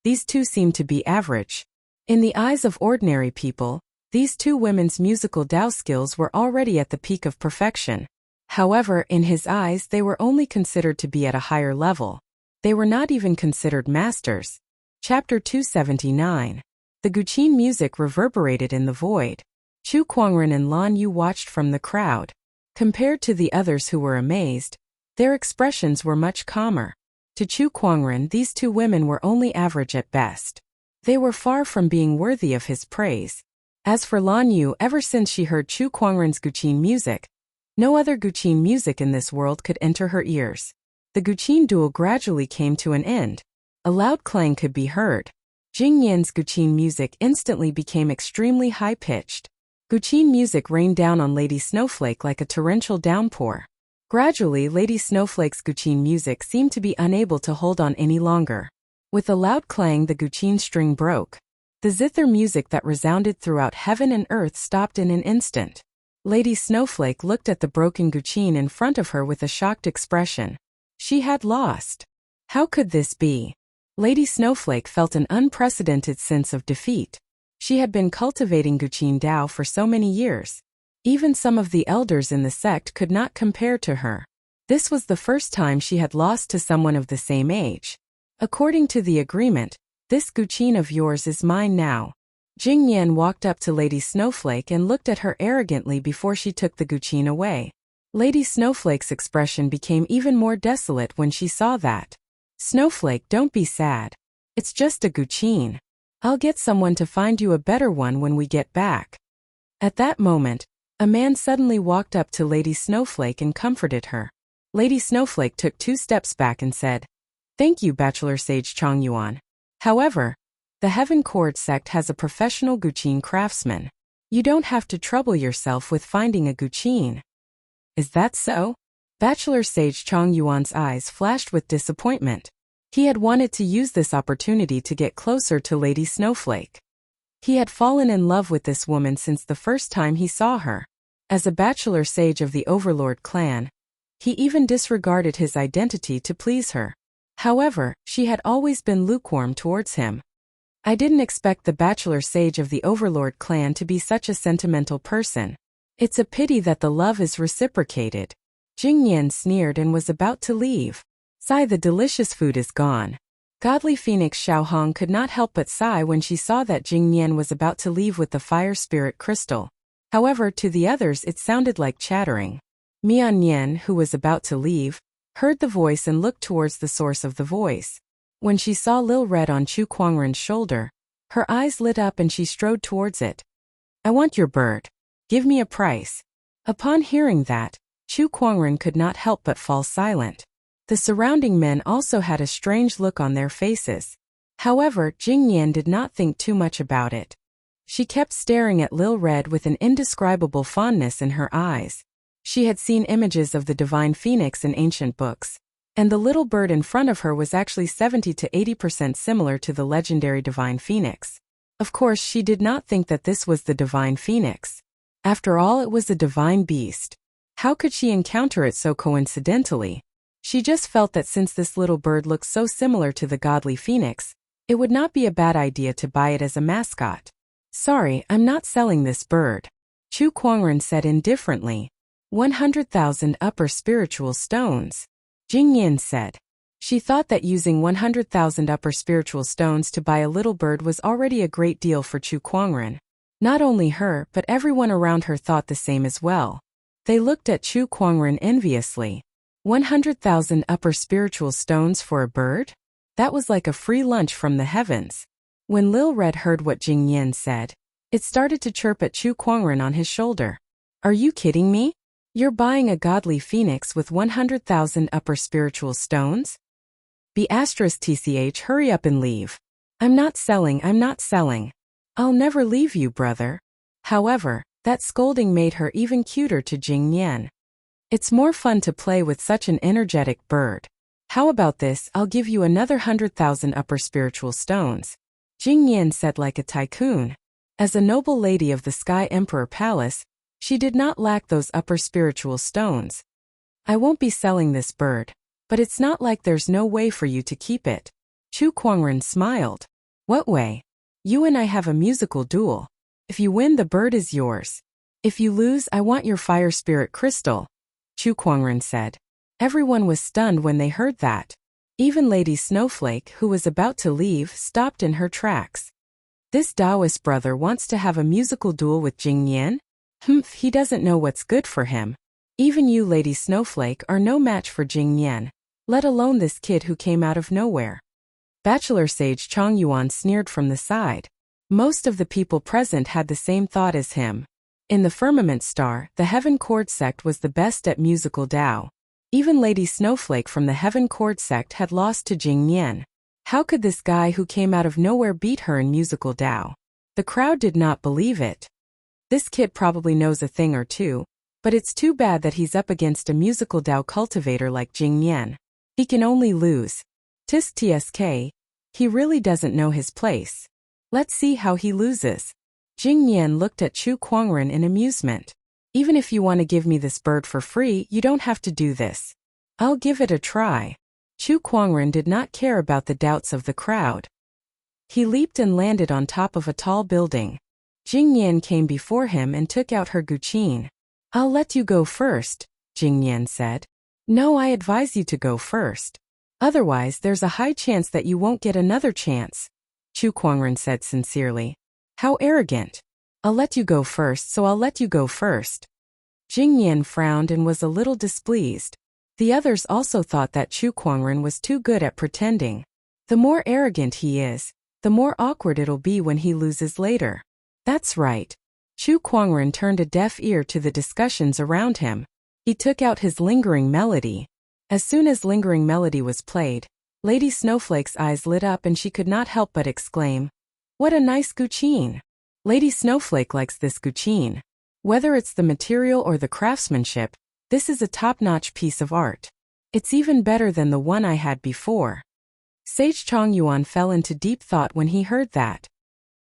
These 2 seemed to be average. In the eyes of ordinary people, these two women's musical Dao skills were already at the peak of perfection. However, in his eyes they were only considered to be at a higher level. They were not even considered masters. Chapter 279. The Guqin music reverberated in the void. Chu Kuangren and Lan Yu watched from the crowd. Compared to the others who were amazed, their expressions were much calmer. To Chu Kuangren, these two women were only average at best. They were far from being worthy of his praise. As for Lan Yu, ever since she heard Chu Kuangren's Guqin music, no other Guqin music in this world could enter her ears. The Guqin duel gradually came to an end. A loud clang could be heard. Jing Yan's Guqin music instantly became extremely high-pitched. Guqin music rained down on Lady Snowflake like a torrential downpour. Gradually, Lady Snowflake's Guqin music seemed to be unable to hold on any longer. With a loud clang, the Guqin string broke. The zither music that resounded throughout heaven and earth stopped in an instant. Lady Snowflake looked at the broken Guqin in front of her with a shocked expression. She had lost. How could this be? Lady Snowflake felt an unprecedented sense of defeat. She had been cultivating Guqin Dao for so many years. Even some of the elders in the sect could not compare to her. This was the first time she had lost to someone of the same age. According to the agreement, this Guqin of yours is mine now. Jing Yan walked up to Lady Snowflake and looked at her arrogantly before she took the Guqin away. Lady Snowflake's expression became even more desolate when she saw that. Snowflake, don't be sad. It's just a Guqin. I'll get someone to find you a better one when we get back. At that moment, a man suddenly walked up to Lady Snowflake and comforted her. Lady Snowflake took 2 steps back and said, "Thank you, Bachelor Sage Chong Yuan. However, the Heaven Court sect has a professional Guqin craftsman. You don't have to trouble yourself with finding a Guqin." Is that so? Bachelor Sage Chong Yuan's eyes flashed with disappointment. He had wanted to use this opportunity to get closer to Lady Snowflake. He had fallen in love with this woman since the first time he saw her. As a bachelor sage of the Overlord clan, he even disregarded his identity to please her. However, she had always been lukewarm towards him. I didn't expect the bachelor sage of the Overlord clan to be such a sentimental person. It's a pity that the love is reciprocated. Jing Yan sneered and was about to leave. Sigh, the delicious food is gone. Godly Phoenix Xiaohong could not help but sigh when she saw that Jing Yan was about to leave with the fire spirit crystal. However, to the others it sounded like chattering. Mian Yan, who was about to leave, heard the voice and looked towards the source of the voice. When she saw Lil Red on Chu Kuangren's shoulder, her eyes lit up and she strode towards it. "I want your bird. Give me a price." Upon hearing that, Chu Kuangren could not help but fall silent. The surrounding men also had a strange look on their faces. However, Jing Yan did not think too much about it. She kept staring at Lil Red with an indescribable fondness in her eyes. She had seen images of the divine phoenix in ancient books, and the little bird in front of her was actually 70 to 80% similar to the legendary divine phoenix. Of course, she did not think that this was the divine phoenix. After all, it was a divine beast. How could she encounter it so coincidentally? She just felt that since this little bird looked so similar to the godly phoenix, it would not be a bad idea to buy it as a mascot. "Sorry, I'm not selling this bird," Chu Kuangren said indifferently. 100,000 upper spiritual stones, Jing Yan said. She thought that using 100,000 upper spiritual stones to buy a little bird was already a great deal for Chu Kuangren. Not only her, but everyone around her thought the same as well. They looked at Chu Kuangren enviously. 100,000 upper spiritual stones for a bird? That was like a free lunch from the heavens. When Lil Red heard what Jing Yan said, it started to chirp at Chu Kuangren on his shoulder. "Are you kidding me? You're buying a godly phoenix with 100,000 upper spiritual stones? *TCH, hurry up and leave. I'm not selling. I'll never leave you, brother." However, that scolding made her even cuter to Jing Yan. "It's more fun to play with such an energetic bird. How about this? I'll give you another 100,000 upper spiritual stones," Jing Yan said like a tycoon. As a noble lady of the Sky Emperor Palace, she did not lack those upper spiritual stones. "I won't be selling this bird, but it's not like there's no way for you to keep it." Chu Kuangren smiled. "What way?" You and I have a musical duel. If you win, the bird is yours. If you lose, I want your fire spirit crystal, Chu Kuangren said. Everyone was stunned when they heard that. Even Lady Snowflake, who was about to leave, stopped in her tracks. This Taoist brother wants to have a musical duel with Jing Yan? He doesn't know what's good for him. Even you, Lady Snowflake, are no match for Jing Yan, let alone this kid who came out of nowhere. Bachelor Sage Chong Yuan sneered from the side. Most of the people present had the same thought as him. In the Firmament Star, the Heaven Chord sect was the best at musical Tao. Even Lady Snowflake from the Heaven Chord sect had lost to Jing Yan. How could this guy who came out of nowhere beat her in musical Tao? The crowd did not believe it. This kid probably knows a thing or two, but it's too bad that he's up against a musical Tao cultivator like Jing Yan. He can only lose. Tisk tsk. He really doesn't know his place. Let's see how he loses. Jing Yan looked at Chu Kuangren in amusement. Even if you want to give me this bird for free, you don't have to do this. I'll give it a try. Chu Kuangren did not care about the doubts of the crowd. He leaped and landed on top of a tall building. Jing Yan came before him and took out her guqin. I'll let you go first, Jing Yan said. No, I advise you to go first. Otherwise, there's a high chance that you won't get another chance, Chu Kuangren said sincerely. How arrogant. I'll let you go first, so I'll let you go first. Jing Yan frowned and was a little displeased. The others also thought that Chu Kuangren was too good at pretending. The more arrogant he is, the more awkward it'll be when he loses later. That's right. Chu Kuangren turned a deaf ear to the discussions around him. He took out his lingering melody. As soon as lingering melody was played, Lady Snowflake's eyes lit up and she could not help but exclaim, "What a nice guqin! Lady Snowflake likes this guqin. Whether it's the material or the craftsmanship, this is a top-notch piece of art. It's even better than the one I had before." Sage Chong Yuan fell into deep thought when he heard that.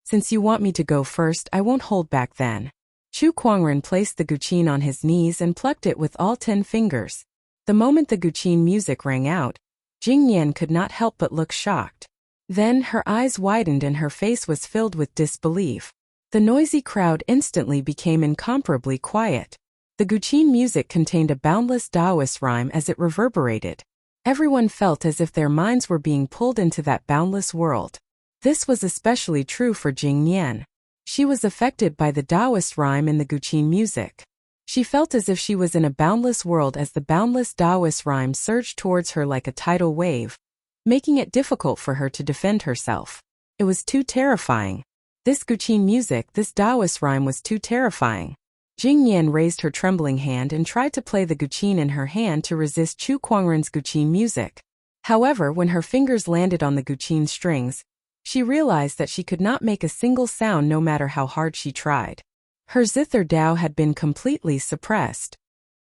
Since you want me to go first, I won't hold back then. Chu Kuangren placed the guqin on his knees and plucked it with all 10 fingers. The moment the guqin music rang out, Jing Yan could not help but look shocked. Then her eyes widened and her face was filled with disbelief. The noisy crowd instantly became incomparably quiet. The guqin music contained a boundless Taoist rhyme as it reverberated. Everyone felt as if their minds were being pulled into that boundless world. This was especially true for Jing Yan. She was affected by the Taoist rhyme in the guqin music. She felt as if she was in a boundless world as the boundless Taoist rhyme surged towards her like a tidal wave, making it difficult for her to defend herself. It was too terrifying. This guqin music, this Taoist rhyme was too terrifying. Jing Yan raised her trembling hand and tried to play the guqin in her hand to resist Chu Kuangren's guqin music. However, when her fingers landed on the guqin strings, she realized that she could not make a single sound no matter how hard she tried. Her zither Tao had been completely suppressed.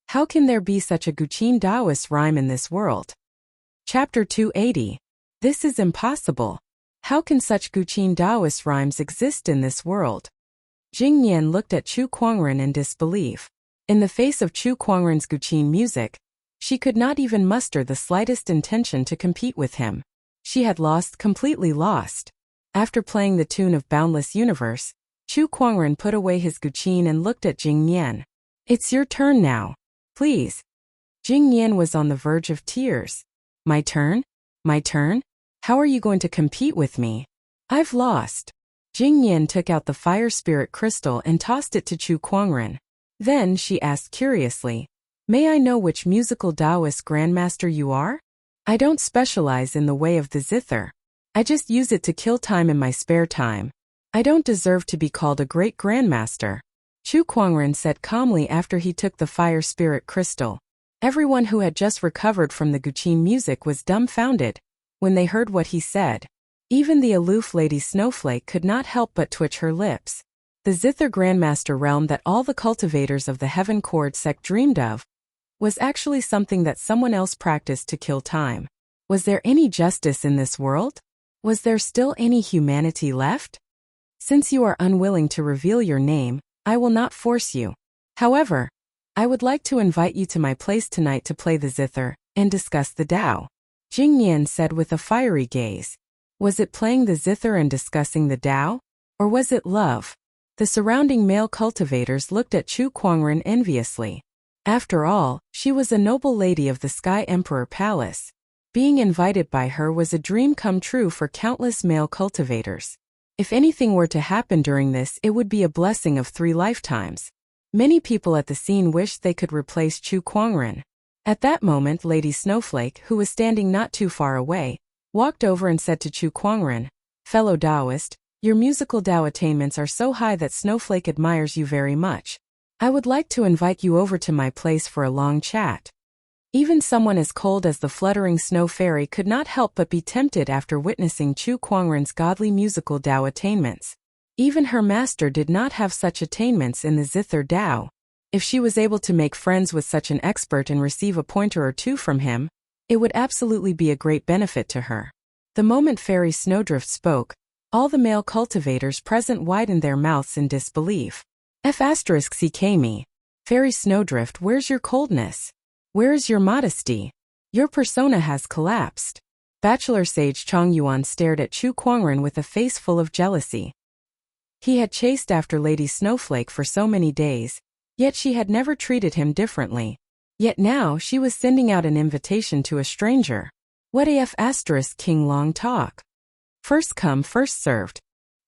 How can there be such a guqin Taoist rhyme in this world? Chapter 280. This is impossible. How can such guqin Taoist rhymes exist in this world? Jing Yan looked at Chu Kuangren in disbelief. In the face of Chu Kuangren's guqin music, she could not even muster the slightest intention to compete with him. She had lost, completely lost. After playing the tune of Boundless Universe, Chu Kuangren put away his guqin and looked at Jing Yan. It's your turn now. Please. Jing Yan was on the verge of tears. My turn? My turn? How are you going to compete with me? I've lost. Jing Yan took out the fire spirit crystal and tossed it to Chu Kuangren. Then she asked curiously, "May I know which musical Taoist grandmaster you are? I don't specialize in the way of the zither. I just use it to kill time in my spare time. I don't deserve to be called a great grandmaster," Chu Kuangren said calmly after he took the fire spirit crystal. Everyone who had just recovered from the guqin music was dumbfounded when they heard what he said. Even the aloof Lady Snowflake could not help but twitch her lips. The zither grandmaster realm that all the cultivators of the Heaven Chord sect dreamed of was actually something that someone else practiced to kill time. Was there any justice in this world? Was there still any humanity left? Since you are unwilling to reveal your name, I will not force you. However, I would like to invite you to my place tonight to play the zither and discuss the Tao, Jing Yan said with a fiery gaze. Was it playing the zither and discussing the Tao? Or was it love? The surrounding male cultivators looked at Chu Kuangren enviously. After all, she was a noble lady of the Sky Emperor Palace. Being invited by her was a dream come true for countless male cultivators. If anything were to happen during this, it would be a blessing of 3 lifetimes. Many people at the scene wished they could replace Chu Kuangren. At that moment, Lady Snowflake, who was standing not too far away, walked over and said to Chu Kuangren, "Fellow Taoist, your musical Tao attainments are so high that Snowflake admires you very much. I would like to invite you over to my place for a long chat." Even someone as cold as the fluttering snow fairy could not help but be tempted after witnessing Chu Kuangren's godly musical Tao attainments. Even her master did not have such attainments in the Zither Tao. If she was able to make friends with such an expert and receive a pointer or two from him, it would absolutely be a great benefit to her. The moment Fairy Snowdrift spoke, all the male cultivators present widened their mouths in disbelief. F***CK. Fairy Snowdrift, where's your coldness? Where is your modesty? Your persona has collapsed. Bachelor Sage Chong Yuan stared at Chu Kuangren with a face full of jealousy. He had chased after Lady Snowflake for so many days, yet she had never treated him differently. Yet now she was sending out an invitation to a stranger. What af** King long talk? First come, first served.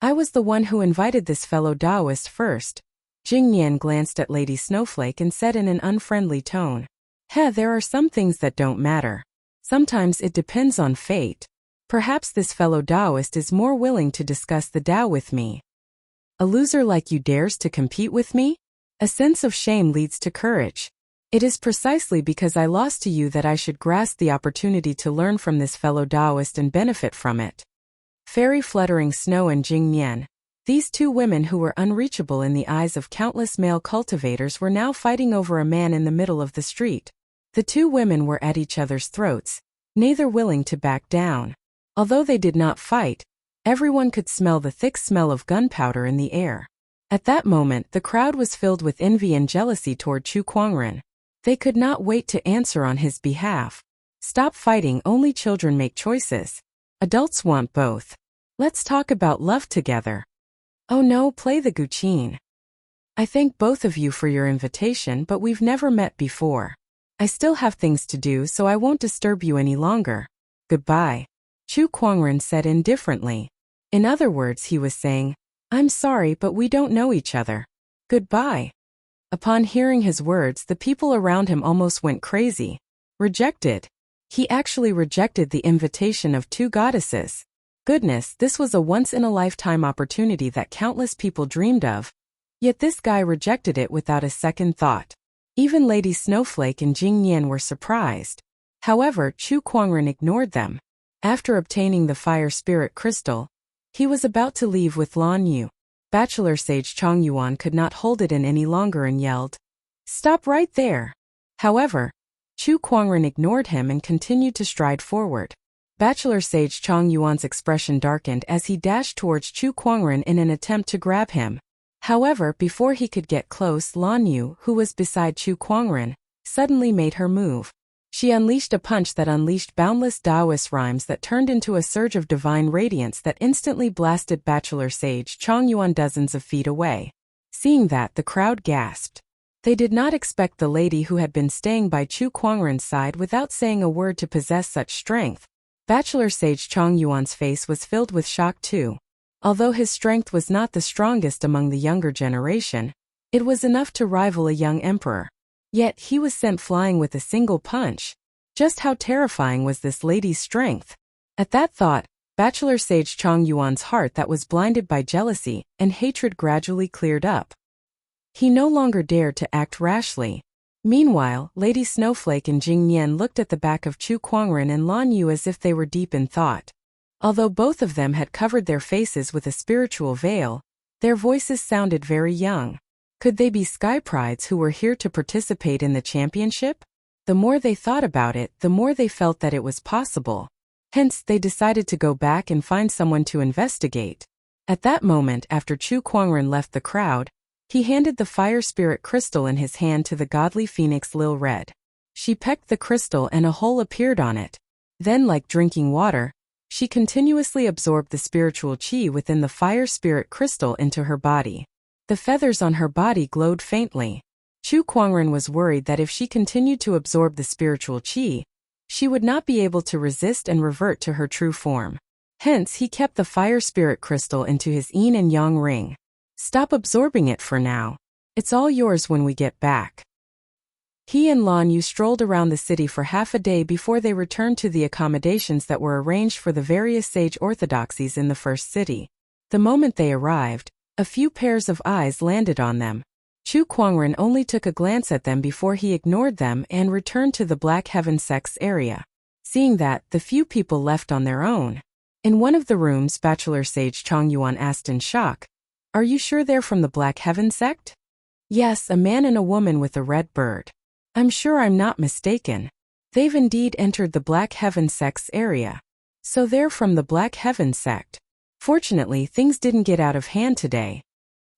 I was the one who invited this fellow Taoist first. Jing Nian glanced at Lady Snowflake and said in an unfriendly tone, there are some things that don't matter. Sometimes it depends on fate. Perhaps this fellow Taoist is more willing to discuss the Tao with me. A loser like you dares to compete with me? A sense of shame leads to courage. It is precisely because I lost to you that I should grasp the opportunity to learn from this fellow Taoist and benefit from it. Fairy Fluttering Snow and Jing Nian, these 2 women who were unreachable in the eyes of countless male cultivators, were now fighting over a man in the middle of the street. The 2 women were at each other's throats, neither willing to back down. Although they did not fight, everyone could smell the thick smell of gunpowder in the air. At that moment, the crowd was filled with envy and jealousy toward Chu Kuangren. They could not wait to answer on his behalf. Stop fighting, only children make choices. Adults want both. Let's talk about love together. Oh no, play the Guqin. I thank both of you for your invitation, but we've never met before. I still have things to do, so I won't disturb you any longer. Goodbye. Chu Kuangren said indifferently. In other words, he was saying, I'm sorry, but we don't know each other. Goodbye. Upon hearing his words, the people around him almost went crazy. Rejected. He actually rejected the invitation of 2 goddesses. Goodness, this was a once-in-a-lifetime opportunity that countless people dreamed of. Yet this guy rejected it without a second thought. Even Lady Snowflake and Jing Nian were surprised. However, Chu Kuangren ignored them. After obtaining the fire spirit crystal, he was about to leave with Lan Yu. Bachelor Sage Chong Yuan could not hold it in any longer and yelled, "Stop right there!" However, Chu Kuangren ignored him and continued to stride forward. Bachelor Sage Chong Yuan's expression darkened as he dashed towards Chu Kuangren in an attempt to grab him. However, before he could get close, Lan Yu, who was beside Chu Kuangren, suddenly made her move. She unleashed a punch that unleashed boundless Taoist rhymes that turned into a surge of divine radiance that instantly blasted Bachelor Sage Chong Yuan dozens of feet away. Seeing that, the crowd gasped. They did not expect the lady who had been staying by Chu Kuangren's side without saying a word to possess such strength. Bachelor Sage Chong Yuan's face was filled with shock too. Although his strength was not the strongest among the younger generation, it was enough to rival a young emperor. Yet he was sent flying with a single punch. Just how terrifying was this lady's strength? At that thought, Bachelor Sage Chong Yuan's heart that was blinded by jealousy and hatred gradually cleared up. He no longer dared to act rashly. Meanwhile, Lady Snowflake and Jing Nian looked at the back of Chu Kuangren and Lan Yu as if they were deep in thought. Although both of them had covered their faces with a spiritual veil, their voices sounded very young. Could they be Sky Prides who were here to participate in the championship? The more they thought about it, the more they felt that it was possible. Hence, they decided to go back and find someone to investigate. At that moment, after Chu Kuangren left the crowd, he handed the fire spirit crystal in his hand to the godly phoenix Lil Red. She pecked the crystal and a hole appeared on it. Then, like drinking water, She continuously absorbed the spiritual qi within the fire spirit crystal into her body. The feathers on her body glowed faintly. Chu Kuangren was worried that if she continued to absorb the spiritual qi, she would not be able to resist and revert to her true form. Hence, he kept the fire spirit crystal into his yin and yang ring. Stop absorbing it for now. It's all yours when we get back. He and Lan Yu strolled around the city for half a day before they returned to the accommodations that were arranged for the various sage orthodoxies in the first city. The moment they arrived, a few pairs of eyes landed on them. Chu Kuangren only took a glance at them before he ignored them and returned to the Black Heaven sect's area. Seeing that, the few people left on their own. In one of the rooms, Bachelor Sage Chong Yuan asked in shock, "Are you sure they're from the Black Heaven sect?" "Yes, a man and a woman with a red bird. I'm sure I'm not mistaken. They've indeed entered the Black Heaven sect's area. So they're from the Black Heaven sect. Fortunately, things didn't get out of hand today."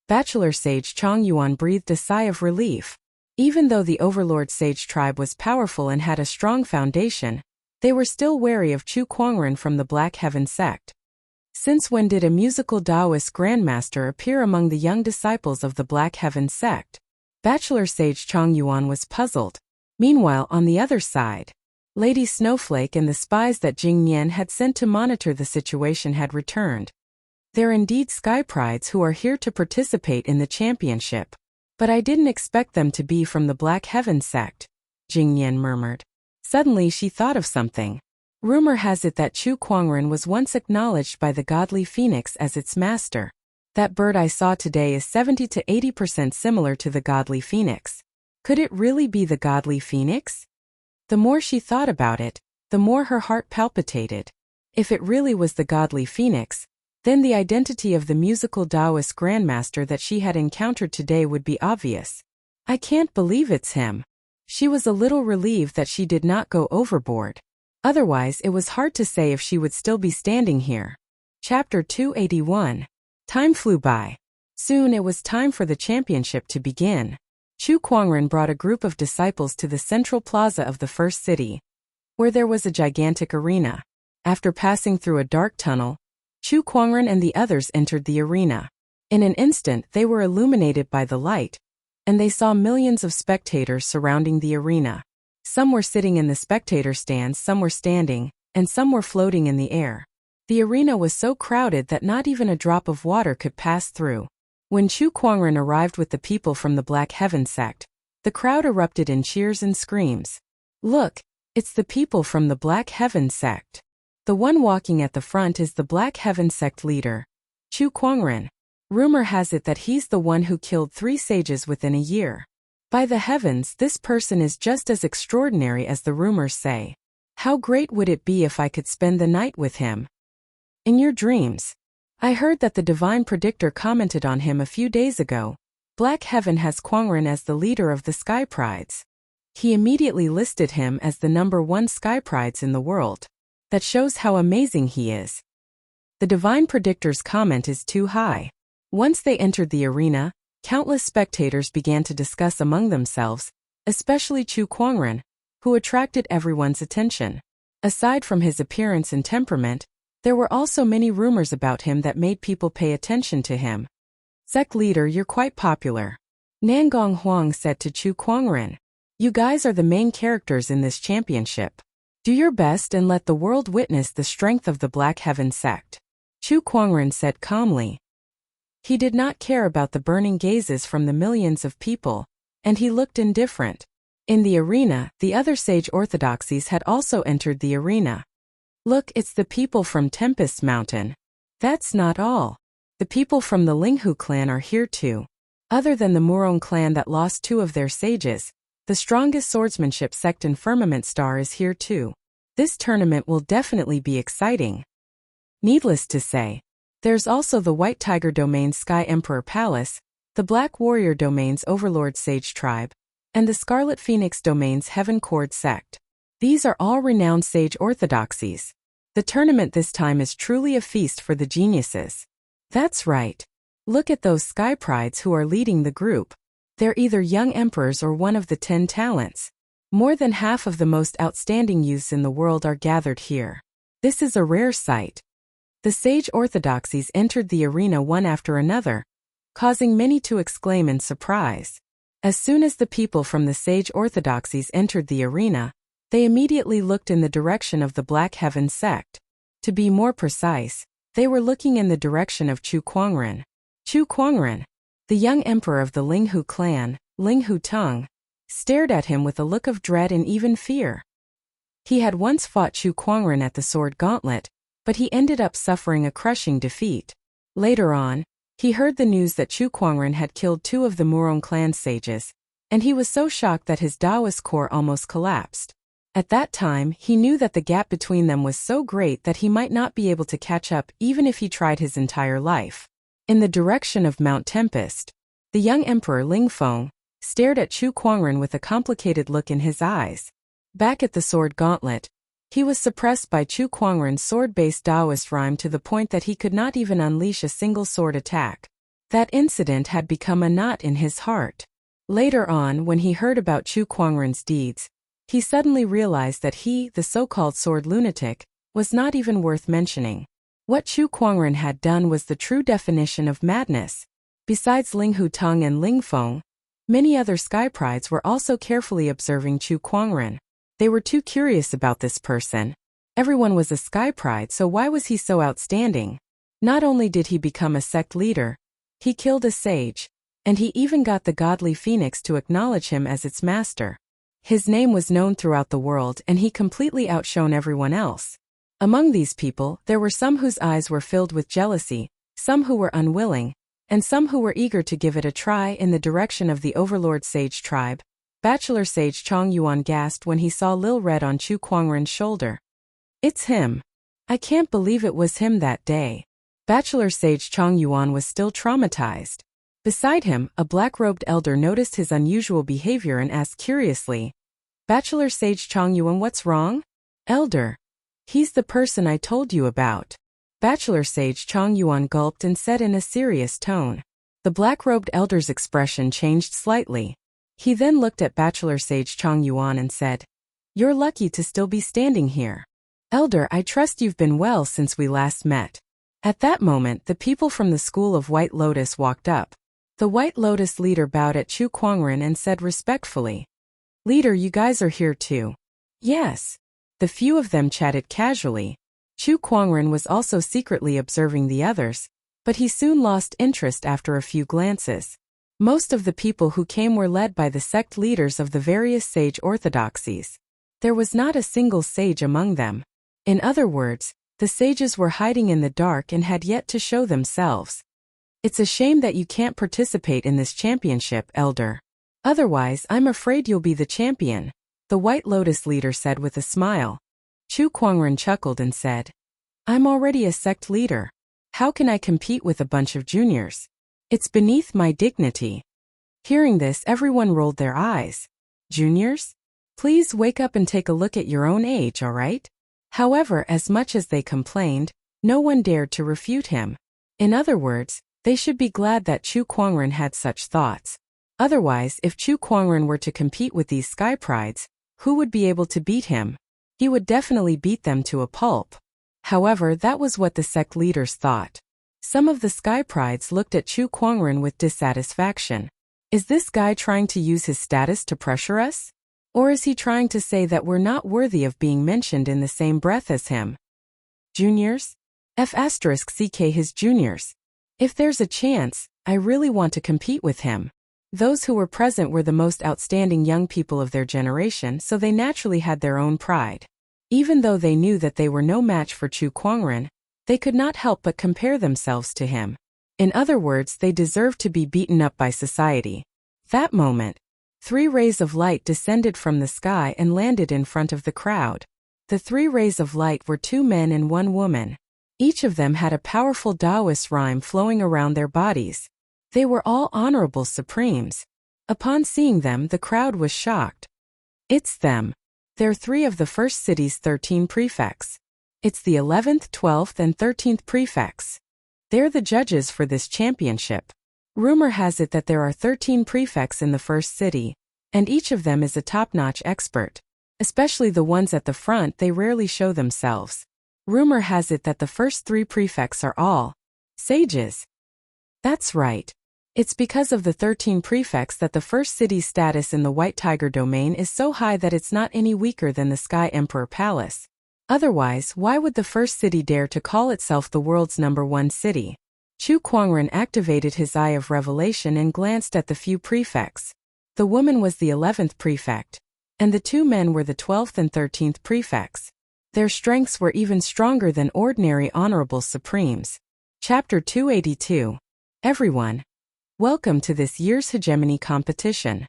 Bachelor Sage Chong Yuan breathed a sigh of relief. Even though the Overlord Sage tribe was powerful and had a strong foundation, they were still wary of Chu Kuangren from the Black Heaven sect. Since when did a musical Taoist grandmaster appear among the young disciples of the Black Heaven sect? Bachelor Sage Chong Yuan was puzzled. Meanwhile, on the other side, Lady Snowflake and the spies that Jing Nian had sent to monitor the situation had returned. "They're indeed Sky Prides who are here to participate in the championship. But I didn't expect them to be from the Black Heaven sect," Jing Nian murmured. Suddenly she thought of something. Rumor has it that Chu Kuangren was once acknowledged by the godly phoenix as its master. That bird I saw today is 70 to 80% similar to the godly phoenix. Could it really be the godly phoenix? The more she thought about it, the more her heart palpitated. If it really was the godly phoenix, then the identity of the musical Taoist grandmaster that she had encountered today would be obvious. "I can't believe it's him." She was a little relieved that she did not go overboard. Otherwise, it was hard to say if she would still be standing here. Chapter 281. Time flew by. Soon it was time for the championship to begin. Chu Kuangren brought a group of disciples to the central plaza of the first city, where there was a gigantic arena. After passing through a dark tunnel, Chu Kuangren and the others entered the arena. In an instant, they were illuminated by the light, and they saw millions of spectators surrounding the arena. Some were sitting in the spectator stands, some were standing, and some were floating in the air. The arena was so crowded that not even a drop of water could pass through. When Chu Kuangren arrived with the people from the Black Heaven sect, the crowd erupted in cheers and screams. "Look, it's the people from the Black Heaven sect. The one walking at the front is the Black Heaven sect leader, Chu Kuangren. Rumor has it that he's the one who killed 3 sages within a year. By the heavens, this person is just as extraordinary as the rumors say. How great would it be if I could spend the night with him? In your dreams. I heard that the divine predictor commented on him a few days ago. Black Heaven has Kuangren as the leader of the Sky Prides. He immediately listed him as the #1 Sky Prides in the world. That shows how amazing he is. The divine predictor's comment is too high." Once they entered the arena, countless spectators began to discuss among themselves, especially Chu Kuangren, who attracted everyone's attention. Aside from his appearance and temperament, there were also many rumors about him that made people pay attention to him. "Sect leader, you're quite popular," Nangong Huang said to Chu Kuangren. "You guys are the main characters in this championship. Do your best and let the world witness the strength of the Black Heaven sect," Chu Kuangren said calmly. He did not care about the burning gazes from the millions of people, and he looked indifferent. In the arena, the other sage orthodoxies had also entered the arena. "Look, it's the people from Tempest Mountain." That's not all. The people from the Linghu clan are here too. Other than the Murong clan that lost 2 of their sages, the strongest swordsmanship sect in Firmament Star is here too. This tournament will definitely be exciting. Needless to say, there's also the White Tiger Domain's Sky Emperor Palace, the Black Warrior Domain's Overlord Sage Tribe, and the Scarlet Phoenix Domain's Heaven Cord sect. These are all renowned sage orthodoxies. The tournament this time is truly a feast for the geniuses. That's right. Look at those Sky Prides who are leading the group. They're either young emperors or one of the 10 talents. More than half of the most outstanding youths in the world are gathered here. This is a rare sight. The sage orthodoxies entered the arena one after another, causing many to exclaim in surprise. As soon as the people from the sage orthodoxies entered the arena, they immediately looked in the direction of the Black Heaven sect. To be more precise, they were looking in the direction of Chu Kuangren. Chu Kuangren, the young emperor of the Linghu clan, Linghu Tong, stared at him with a look of dread and even fear. He had once fought Chu Kuangren at the sword gauntlet, but he ended up suffering a crushing defeat. Later on, he heard the news that Chu Kuangren had killed 2 of the Murong clan sages, and he was so shocked that his Taoist core almost collapsed. At that time, he knew that the gap between them was so great that he might not be able to catch up even if he tried his entire life. In the direction of Mount Tempest, the young emperor Lingfeng stared at Chu Kuangren with a complicated look in his eyes. Back at the sword gauntlet, he was suppressed by Chu Kuangren's sword-based Taoist rhyme to the point that he could not even unleash a single sword attack. That incident had become a knot in his heart. Later on, when he heard about Chu Kuangren's deeds, he suddenly realized that he, the so-called sword lunatic, was not even worth mentioning. What Chu Kuangren had done was the true definition of madness. Besides Linghu Tong and Lingfeng, many other sky prides were also carefully observing Chu Kuangren. They were too curious about this person. Everyone was a sky pride, so why was he so outstanding? Not only did he become a sect leader, he killed a sage, and he even got the godly phoenix to acknowledge him as its master. His name was known throughout the world and he completely outshone everyone else. Among these people, there were some whose eyes were filled with jealousy, some who were unwilling, and some who were eager to give it a try in the direction of the Overlord Sage tribe. Bachelor Sage Chong Yuan gasped when he saw Lil Red on Chu Kuangren's shoulder. It's him. I can't believe it was him that day. Bachelor Sage Chong Yuan was still traumatized. Beside him, a black-robed elder noticed his unusual behavior and asked curiously, Bachelor Sage Chong Yuan, what's wrong? Elder. He's the person I told you about. Bachelor Sage Chong Yuan gulped and said in a serious tone. The black-robed elder's expression changed slightly. He then looked at Bachelor Sage Chong Yuan and said, You're lucky to still be standing here. Elder, I trust you've been well since we last met. At that moment, the people from the school of White Lotus walked up. The White Lotus leader bowed at Chu Kuangren and said respectfully, Leader, you guys are here too. Yes. The few of them chatted casually. Chu Kuangren was also secretly observing the others, but he soon lost interest after a few glances. Most of the people who came were led by the sect leaders of the various sage orthodoxies. There was not a single sage among them. In other words, the sages were hiding in the dark and had yet to show themselves. It's a shame that you can't participate in this championship, Elder. Otherwise, I'm afraid you'll be the champion, the White Lotus leader said with a smile. Chu Kuangren chuckled and said, I'm already a sect leader. How can I compete with a bunch of juniors? It's beneath my dignity. Hearing this, everyone rolled their eyes. Juniors? Please wake up and take a look at your own age, all right? However, as much as they complained, no one dared to refute him. In other words, they should be glad that Chu Kuangren had such thoughts. Otherwise, if Chu Kuangren were to compete with these sky prides, who would be able to beat him? He would definitely beat them to a pulp. However, that was what the sect leaders thought. Some of the sky prides looked at Chu Kuangren with dissatisfaction. Is this guy trying to use his status to pressure us? Or is he trying to say that we're not worthy of being mentioned in the same breath as him? Juniors? F***ck his juniors. If there's a chance, I really want to compete with him. Those who were present were the most outstanding young people of their generation, so they naturally had their own pride. Even though they knew that they were no match for Chu Kuangren, they could not help but compare themselves to him. In other words, they deserved to be beaten up by society. That moment, 3 rays of light descended from the sky and landed in front of the crowd. The 3 rays of light were 2 men and 1 woman. Each of them had a powerful Taoist rhyme flowing around their bodies. They were all honorable supremes. Upon seeing them, the crowd was shocked. It's them. They're 3 of the first city's 13 prefects. It's the 11th, 12th, and 13th prefects. They're the judges for this championship. Rumor has it that there are 13 prefects in the first city, and each of them is a top-notch expert. Especially the ones at the front, they rarely show themselves. Rumor has it that the first 3 prefects are all sages. That's right. It's because of the 13 prefects that the first city's status in the White Tiger domain is so high that it's not any weaker than the Sky Emperor Palace. Otherwise, why would the first city dare to call itself the world's #1 city? Chu Kuangren activated his eye of revelation and glanced at the few prefects. The woman was the 11th prefect, and the 2 men were the 12th and 13th prefects. Their strengths were even stronger than ordinary honorable supremes. Chapter 282. Everyone. Welcome to this year's hegemony competition.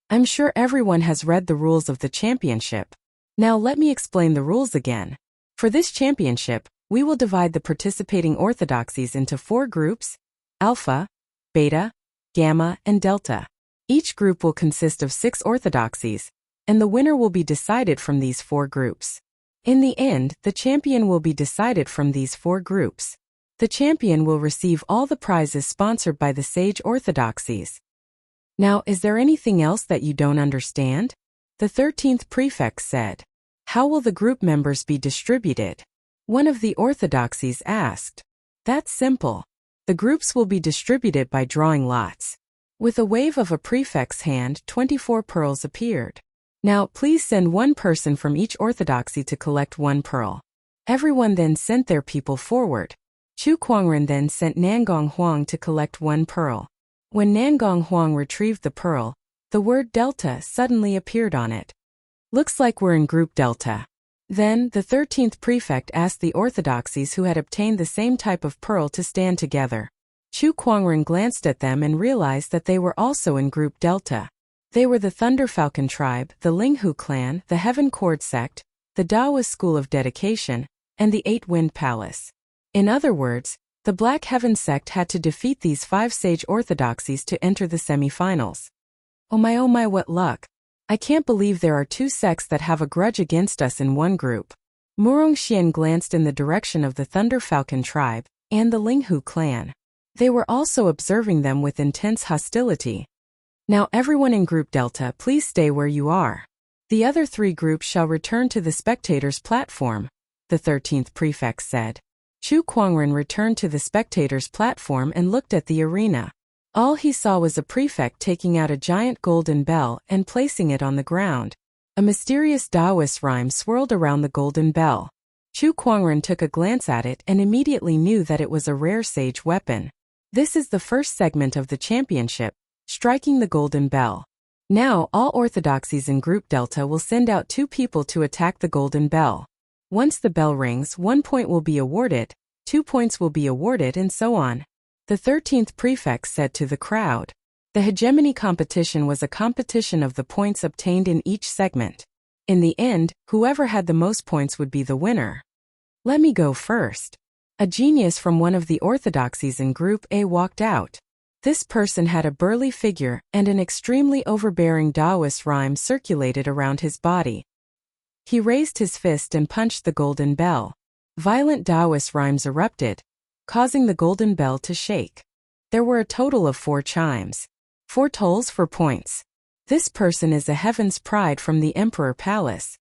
I'm sure everyone has read the rules of the championship. Now let me explain the rules again. For this championship, we will divide the participating orthodoxies into 4 groups: Alpha, Beta, Gamma, and Delta. Each group will consist of 6 orthodoxies, and the winner will be decided from these 4 groups. In the end, the champion will be decided from these 4 groups. The champion will receive all the prizes sponsored by the sage orthodoxies. Now, is there anything else that you don't understand? The 13th prefect said. How will the group members be distributed? One of the orthodoxies asked. That's simple. The groups will be distributed by drawing lots. With a wave of a prefect's hand, 24 pearls appeared. Now, please send 1 person from each orthodoxy to collect 1 pearl. Everyone then sent their people forward. Chu Kuangren then sent Nangong Huang to collect 1 pearl. When Nangong Huang retrieved the pearl, the word Delta suddenly appeared on it. Looks like we're in Group Delta. Then, the 13th prefect asked the orthodoxies who had obtained the same type of pearl to stand together. Chu Kuangren glanced at them and realized that they were also in Group Delta. They were the Thunder Falcon tribe, the Linghu clan, the Heaven Cord sect, the Daoist School of Dedication, and the 8-Wind Palace. In other words, the Black Heaven sect had to defeat these 5 sage orthodoxies to enter the semifinals. Oh my, what luck. I can't believe there are 2 sects that have a grudge against us in one group. Murong Xian glanced in the direction of the Thunder Falcon tribe and the Linghu clan. They were also observing them with intense hostility. Now everyone in Group Delta, please stay where you are. The other 3 groups shall return to the spectators' platform, the 13th prefect said. Chu Kuangren returned to the spectators' platform and looked at the arena. All he saw was a prefect taking out a giant golden bell and placing it on the ground. A mysterious Taoist rhyme swirled around the golden bell. Chu Kuangren took a glance at it and immediately knew that it was a rare sage weapon. This is the first segment of the championship, striking the golden bell. Now, all orthodoxies in Group Delta will send out 2 people to attack the golden bell. Once the bell rings, 1 point will be awarded, 2 points will be awarded, and so on. The 13th prefect said to the crowd. The hegemony competition was a competition of the points obtained in each segment. In the end, whoever had the most points would be the winner. Let me go first. A genius from one of the orthodoxies in Group A walked out. This person had a burly figure and an extremely overbearing Taoist rhyme circulated around his body. He raised his fist and punched the golden bell. Violent Taoist rhymes erupted, causing the golden bell to shake. There were a total of 4 chimes. 4 tolls for points. This person is a heaven's pride from the Emperor Palace.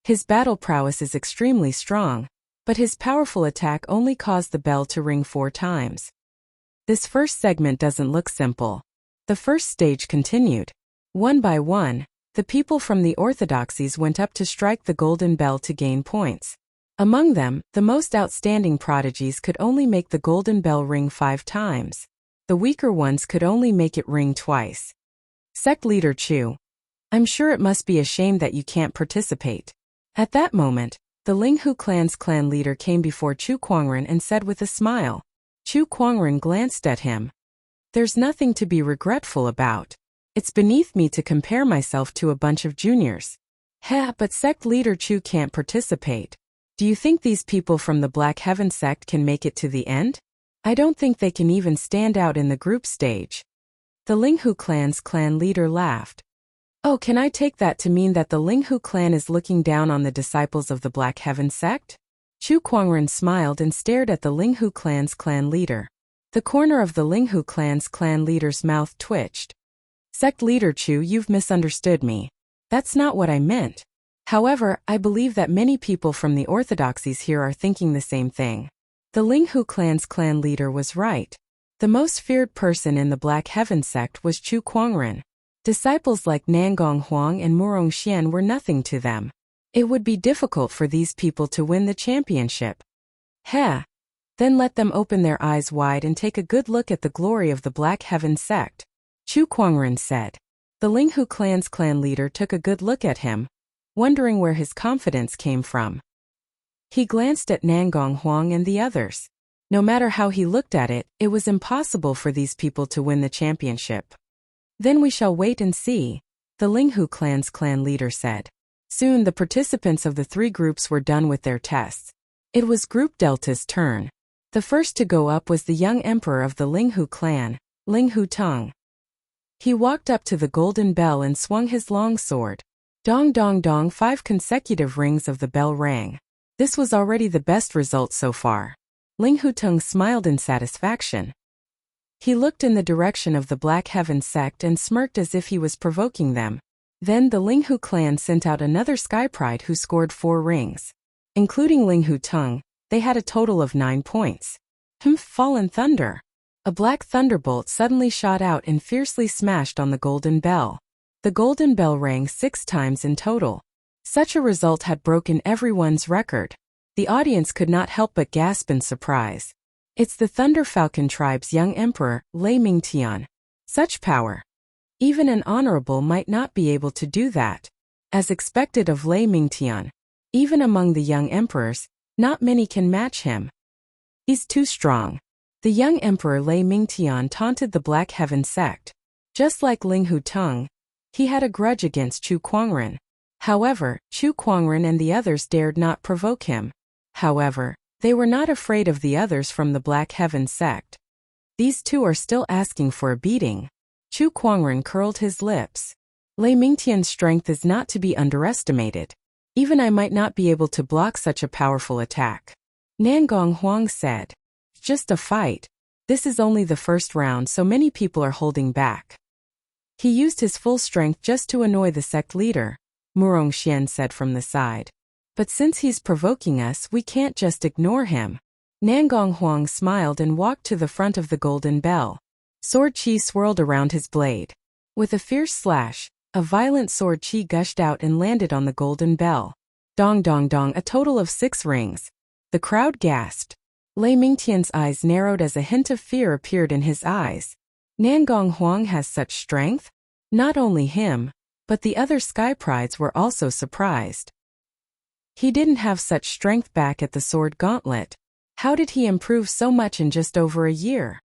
His battle prowess is extremely strong, but his powerful attack only caused the bell to ring 4 times. This first segment doesn't look simple. The first stage continued. One by one, the people from the orthodoxies went up to strike the golden bell to gain points. Among them, the most outstanding prodigies could only make the golden bell ring 5 times. The weaker ones could only make it ring twice. Sect leader Chu. I'm sure it must be a shame that you can't participate. At that moment, the Linghu clan's clan leader came before Chu Kuangren and said with a smile. Chu Kuangren glanced at him. There's nothing to be regretful about. It's beneath me to compare myself to a bunch of juniors. But sect leader Chu can't participate. Do you think these people from the Black Heaven sect can make it to the end? I don't think they can even stand out in the group stage. The Linghu clan's clan leader laughed. Oh, can I take that to mean that the Linghu clan is looking down on the disciples of the Black Heaven sect? Chu Kuangren smiled and stared at the Linghu clan's clan leader. The corner of the Linghu clan's clan leader's mouth twitched. Sect leader Chu, you've misunderstood me. That's not what I meant. However, I believe that many people from the orthodoxies here are thinking the same thing. The Linghu clan's clan leader was right. The most feared person in the Black Heaven sect was Chu Kuangren. Disciples like Nangong Huang and Murong Xian were nothing to them. It would be difficult for these people to win the championship. Heh. Then let them open their eyes wide and take a good look at the glory of the Black Heaven sect, Chu Kuangren said. The Linghu clan's clan leader took a good look at him, wondering where his confidence came from. He glanced at Nangong Huang and the others. No matter how he looked at it, it was impossible for these people to win the championship. Then we shall wait and see, the Linghu clan's clan leader said. Soon the participants of the three groups were done with their tests. It was Group Delta's turn. The first to go up was the young emperor of the Linghu clan, Linghu Teng. He walked up to the golden bell and swung his long sword. Dong dong dong, 5 consecutive rings of the bell rang. This was already the best result so far. Linghu Teng smiled in satisfaction. He looked in the direction of the Black Heaven sect and smirked as if he was provoking them. Then the Linghu clan sent out another Sky Pride who scored 4 rings. Including Linghu Teng, they had a total of 9 points. Fallen thunder. A black thunderbolt suddenly shot out and fiercely smashed on the golden bell. The golden bell rang 6 times in total. Such a result had broken everyone's record. The audience could not help but gasp in surprise. It's the Thunder Falcon tribe's young emperor, Lei Mingtian. Such power. Even an honorable might not be able to do that. As expected of Lei Mingtian. Even among the young emperors, not many can match him. He's too strong. The young emperor Lei Mingtian taunted the Black Heaven sect. Just like Linghu Teng, he had a grudge against Chu Kuangren. However, Chu Kuangren and the others dared not provoke him. However, they were not afraid of the others from the Black Heaven sect. These two are still asking for a beating. Chu Kuangren curled his lips. Lei Mingtian's strength is not to be underestimated. Even I might not be able to block such a powerful attack. Nangong Huang said. Just a fight. This is only the first round, so many people are holding back. He used his full strength just to annoy the sect leader, Murong Xian said from the side. But since he's provoking us, we can't just ignore him. Nangong Huang smiled and walked to the front of the golden bell. Sword chi swirled around his blade. With a fierce slash, a violent sword chi gushed out and landed on the golden bell. Dong dong dong, a total of 6 rings. The crowd gasped. Lei Mingtian's eyes narrowed as a hint of fear appeared in his eyes. Nangong Huang has such strength? Not only him, but the other Sky Prides were also surprised. He didn't have such strength back at the sword gauntlet. How did he improve so much in just over a year?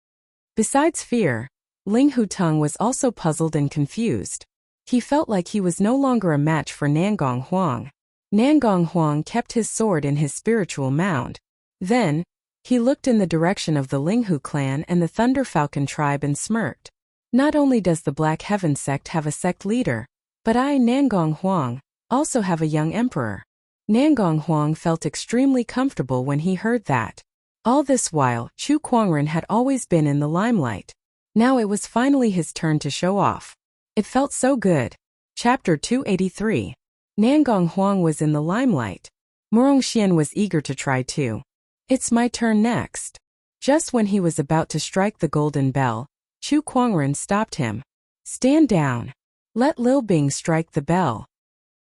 Besides fear, Linghu Teng was also puzzled and confused. He felt like he was no longer a match for Nangong Huang. Nangong Huang kept his sword in his spiritual mound. Then, he looked in the direction of the Linghu clan and the Thunder Falcon tribe and smirked. Not only does the Black Heaven sect have a sect leader, but I, Nangong Huang, also have a young emperor. Nangong Huang felt extremely comfortable when he heard that. All this while, Chu Kuangren had always been in the limelight. Now it was finally his turn to show off. It felt so good. Chapter 283. Nangong Huang was in the limelight. Murong Xian was eager to try too. It's my turn next. Just when he was about to strike the golden bell, Chu Kuangren stopped him. Stand down. Let Liu Bing strike the bell.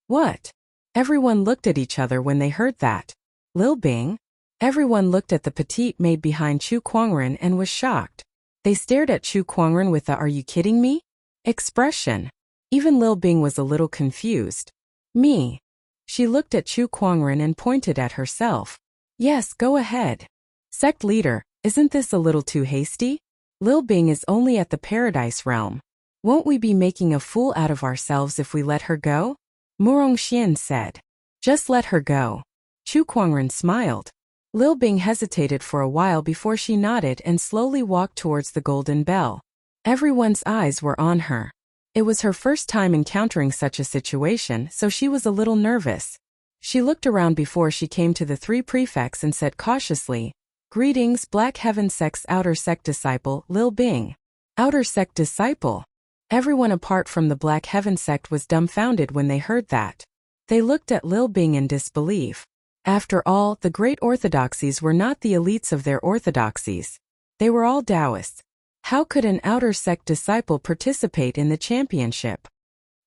What? Everyone looked at each other when they heard that. Liu Bing? Everyone looked at the petite maid behind Chu Kuangren and was shocked. They stared at Chu Kuangren with the "Are you kidding me?" expression. Even Liu Bing was a little confused. Me. She looked at Chu Kuangren and pointed at herself. Yes, go ahead. Sect leader, isn't this a little too hasty? Liu Bing is only at the paradise realm. Won't we be making a fool out of ourselves if we let her go? Murong Xian said. Just let her go. Chu Kuangren smiled. Liu Bing hesitated for a while before she nodded and slowly walked towards the golden bell. Everyone's eyes were on her. It was her first time encountering such a situation, so she was a little nervous. She looked around before she came to the 3 prefects and said cautiously, Greetings, Black Heaven sect's outer sect disciple, Liu Bing. Outer sect disciple? Everyone apart from the Black Heaven sect was dumbfounded when they heard that. They looked at Lil Bing in disbelief. After all, the great orthodoxies were not the elites of their orthodoxies. They were all Taoists. How could an outer sect disciple participate in the championship?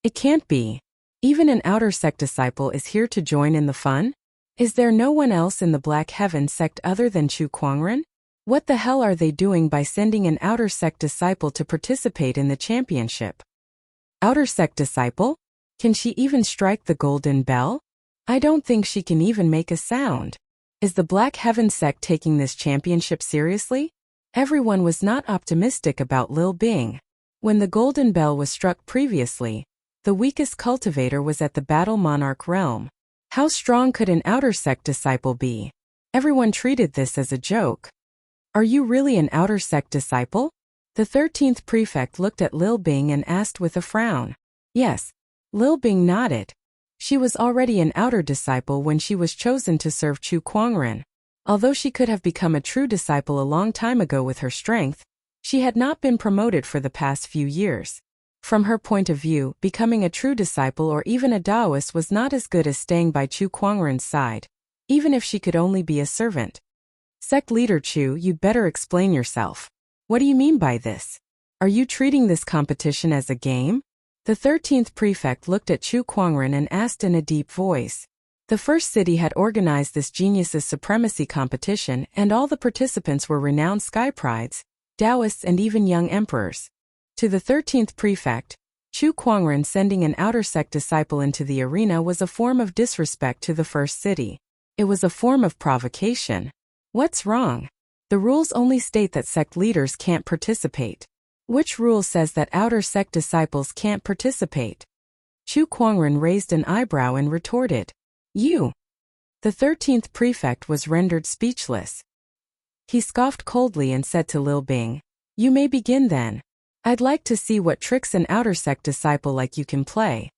It can't be. Even an outer sect disciple is here to join in the fun? Is there no one else in the Black Heaven sect other than Chu Kuangren? What the hell are they doing by sending an outer sect disciple to participate in the championship? Outer sect disciple? Can she even strike the golden bell? I don't think she can even make a sound. Is the Black Heaven sect taking this championship seriously? Everyone was not optimistic about Lil Bing. When the golden bell was struck previously, the weakest cultivator was at the Battle Monarch realm. How strong could an outer sect disciple be? Everyone treated this as a joke. Are you really an outer sect disciple? The 13th prefect looked at Lil Bing and asked with a frown. Yes. Lil Bing nodded. She was already an outer disciple when she was chosen to serve Chu Kuangren. Although she could have become a true disciple a long time ago with her strength, she had not been promoted for the past few years. From her point of view, becoming a true disciple or even a Taoist was not as good as staying by Chu Kuangren's side, even if she could only be a servant. Sect leader Chu, you'd better explain yourself. What do you mean by this? Are you treating this competition as a game? The 13th prefect looked at Chu Kuangren and asked in a deep voice. The first city had organized this genius's supremacy competition, and all the participants were renowned sky prides, Taoists and even young emperors. To the 13th prefect, Chu Kuangren sending an outer sect disciple into the arena was a form of disrespect to the first city. It was a form of provocation. What's wrong? The rules only state that sect leaders can't participate. Which rule says that outer sect disciples can't participate? Chu Kuangren raised an eyebrow and retorted. You. The 13th prefect was rendered speechless. He scoffed coldly and said to Lil Bing, "You may begin then. I'd like to see what tricks an outer sect disciple like you can play."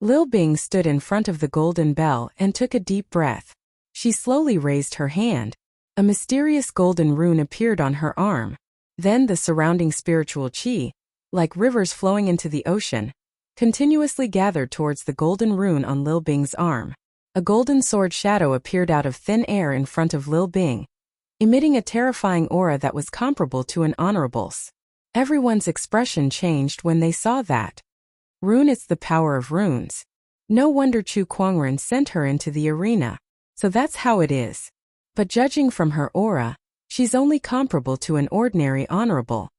Lil Bing stood in front of the golden bell and took a deep breath. She slowly raised her hand. A mysterious golden rune appeared on her arm. Then the surrounding spiritual qi, like rivers flowing into the ocean, continuously gathered towards the golden rune on Lil Bing's arm. A golden sword shadow appeared out of thin air in front of Lil Bing, emitting a terrifying aura that was comparable to an honorable's. Everyone's expression changed when they saw that. Rune is the power of runes. No wonder Chu Kuangren sent her into the arena. So that's how it is. But judging from her aura, she's only comparable to an ordinary honorable.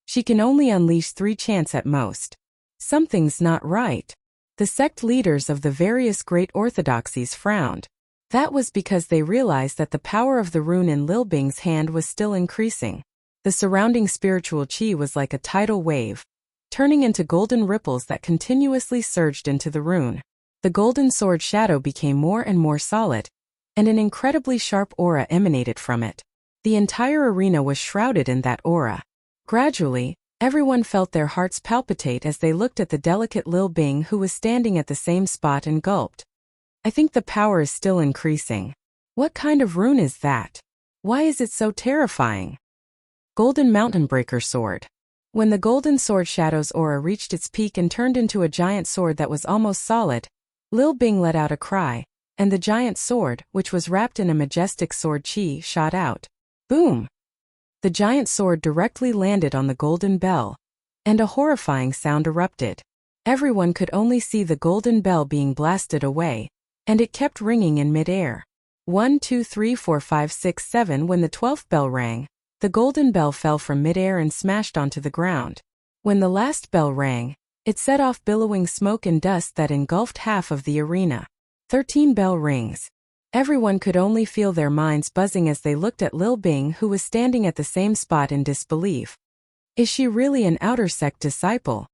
She can only unleash 3 chants at most. Something's not right. The sect leaders of the various great orthodoxies frowned. That was because they realized that the power of the rune in Lil Bing's hand was still increasing. The surrounding spiritual qi was like a tidal wave, turning into golden ripples that continuously surged into the rune. The golden sword shadow became more and more solid, and an incredibly sharp aura emanated from it. The entire arena was shrouded in that aura. Gradually, everyone felt their hearts palpitate as they looked at the delicate Lil Bing who was standing at the same spot and gulped. I think the power is still increasing. What kind of rune is that? Why is it so terrifying? Golden Mountain Breaker Sword. When the golden sword shadow's aura reached its peak and turned into a giant sword that was almost solid, Lil Bing let out a cry, and the giant sword, which was wrapped in a majestic sword qi, shot out. Boom! The giant sword directly landed on the golden bell, and a horrifying sound erupted. Everyone could only see the golden bell being blasted away, and it kept ringing in midair. 1, 2, 3, 4, 5, 6, 7. When the 12th bell rang, the golden bell fell from midair and smashed onto the ground. When the last bell rang, it set off billowing smoke and dust that engulfed half of the arena. 13 bell rings. Everyone could only feel their minds buzzing as they looked at Lil Bing, who was standing at the same spot in disbelief. Is she really an outer sect disciple?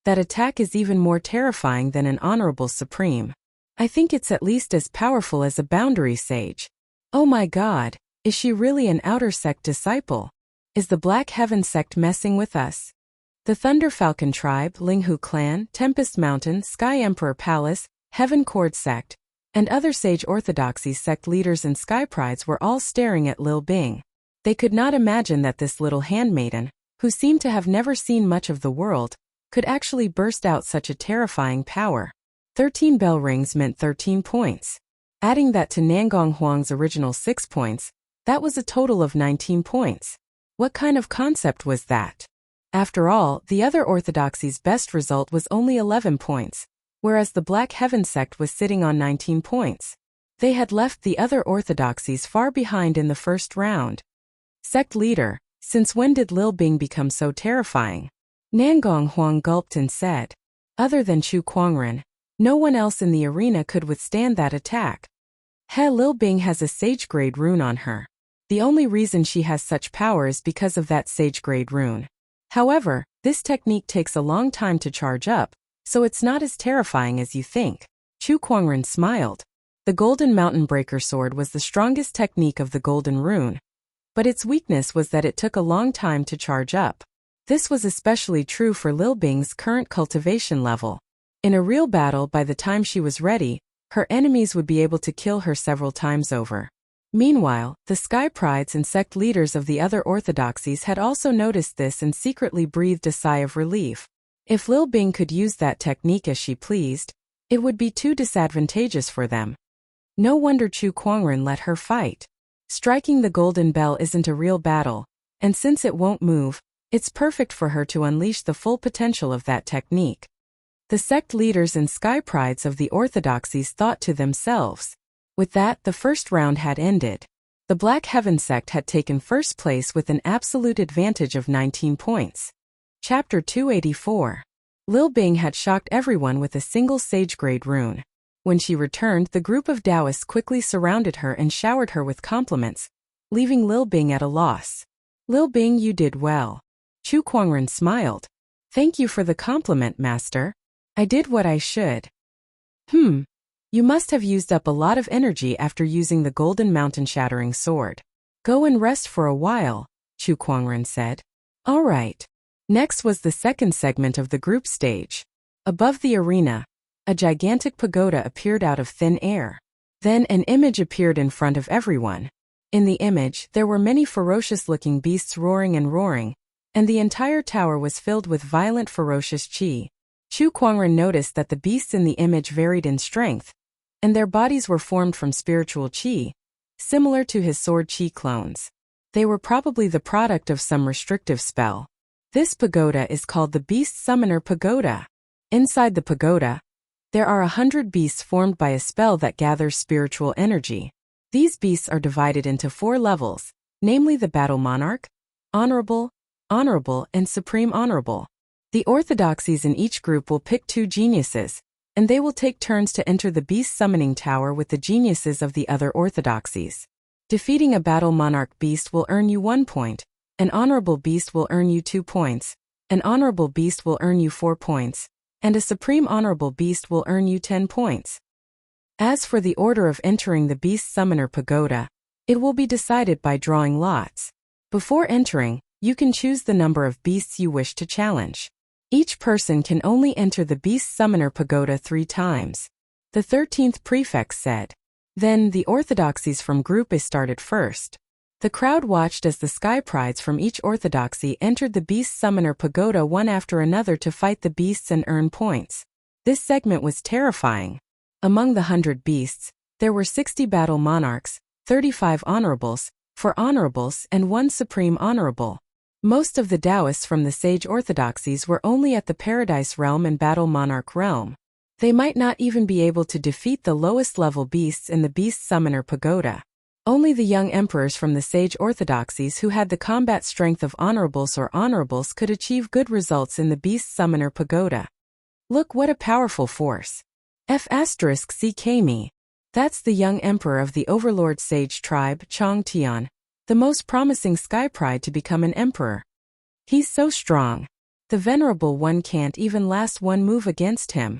That attack is even more terrifying than an honorable supreme. I think it's at least as powerful as a boundary sage. Oh my god, is she really an outer sect disciple? Is the Black Heaven sect messing with us? The Thunder Falcon tribe, Linghu clan, Tempest Mountain, Sky Emperor Palace, Heaven Cord sect, and other sage orthodoxy sect leaders and sky prides were all staring at Lil Bing. They could not imagine that this little handmaiden, who seemed to have never seen much of the world, could actually burst out such a terrifying power. 13 bell rings meant 13 points. Adding that to Nangong Huang's original 6 points, that was a total of 19 points. What kind of concept was that? After all, the other orthodoxy's best result was only 11 points, whereas the Black Heaven sect was sitting on 19 points. They had left the other orthodoxies far behind in the first round. Sect leader, since when did Lil Bing become so terrifying? Nangong Huang gulped and said. Other than Chu Kuangren, no one else in the arena could withstand that attack. Lil Bing has a Sage Grade rune on her. The only reason she has such power is because of that Sage Grade rune. However, this technique takes a long time to charge up, so it's not as terrifying as you think. Chu Kuangren smiled. The Golden Mountain Breaker Sword was the strongest technique of the Golden Rune, but its weakness was that it took a long time to charge up. This was especially true for Lil Bing's current cultivation level. In a real battle, by the time she was ready, her enemies would be able to kill her several times over. Meanwhile, the Sky Prides and sect leaders of the other orthodoxies had also noticed this and secretly breathed a sigh of relief. If Lil Bing could use that technique as she pleased, it would be too disadvantageous for them. No wonder Chu Kuangren let her fight. Striking the golden bell isn't a real battle, and since it won't move, it's perfect for her to unleash the full potential of that technique. The sect leaders and Sky Prides of the orthodoxies thought to themselves. With that, the first round had ended. The Black Heaven sect had taken first place with an absolute advantage of 19 points. Chapter 284. Lil Bing had shocked everyone with a single Sage Grade rune. When she returned, the group of Taoists quickly surrounded her and showered her with compliments, leaving Lil Bing at a loss. Lil Bing, you did well. Chu Kuangren smiled. Thank you for the compliment, master. I did what I should. You must have used up a lot of energy after using the Golden Mountain Shattering Sword. Go and rest for a while, Chu Kuangren said. All right. Next was the second segment of the group stage. Above the arena, a gigantic pagoda appeared out of thin air. Then an image appeared in front of everyone. In the image, there were many ferocious-looking beasts roaring, and the entire tower was filled with violent ferocious qi. Chu Kuangren noticed that the beasts in the image varied in strength, and their bodies were formed from spiritual qi, similar to his sword qi clones. They were probably the product of some restrictive spell. This pagoda is called the Beast Summoner Pagoda. Inside the pagoda, there are 100 beasts formed by a spell that gathers spiritual energy. These beasts are divided into 4 levels, namely the Battle Monarch, Honorable, and Supreme Honorable. The orthodoxies in each group will pick 2 geniuses, and they will take turns to enter the beast summoning tower with the geniuses of the other orthodoxies. Defeating a Battle Monarch beast will earn you 1 point, an Honorable beast will earn you 2 points, an Honorable beast will earn you 4 points, and a Supreme Honorable beast will earn you 10 points. As for the order of entering the Beast Summoner Pagoda, it will be decided by drawing lots. Before entering, you can choose the number of beasts you wish to challenge. Each person can only enter the Beast Summoner Pagoda 3 times. The 13th prefect said. Then the orthodoxies from Group A started first. The crowd watched as the Sky Prides from each orthodoxy entered the Beast Summoner Pagoda one after another to fight the beasts and earn points. This segment was terrifying. Among the 100 beasts, there were 60 Battle Monarchs, 35 Honorables, 4 Honorables and 1 Supreme Honorable. Most of the Taoists from the Sage Orthodoxies were only at the Paradise Realm and Battle Monarch Realm. They might not even be able to defeat the lowest level beasts in the Beast Summoner Pagoda. Only the young emperors from the Sage Orthodoxies who had the combat strength of Honorables or Honorables could achieve good results in the Beast Summoner Pagoda. Look what a powerful force. F***ck me. That's the young emperor of the Overlord Sage tribe, Chong Tian, the most promising Sky Pride to become an emperor. He's so strong. The Venerable One can't even last one move against him.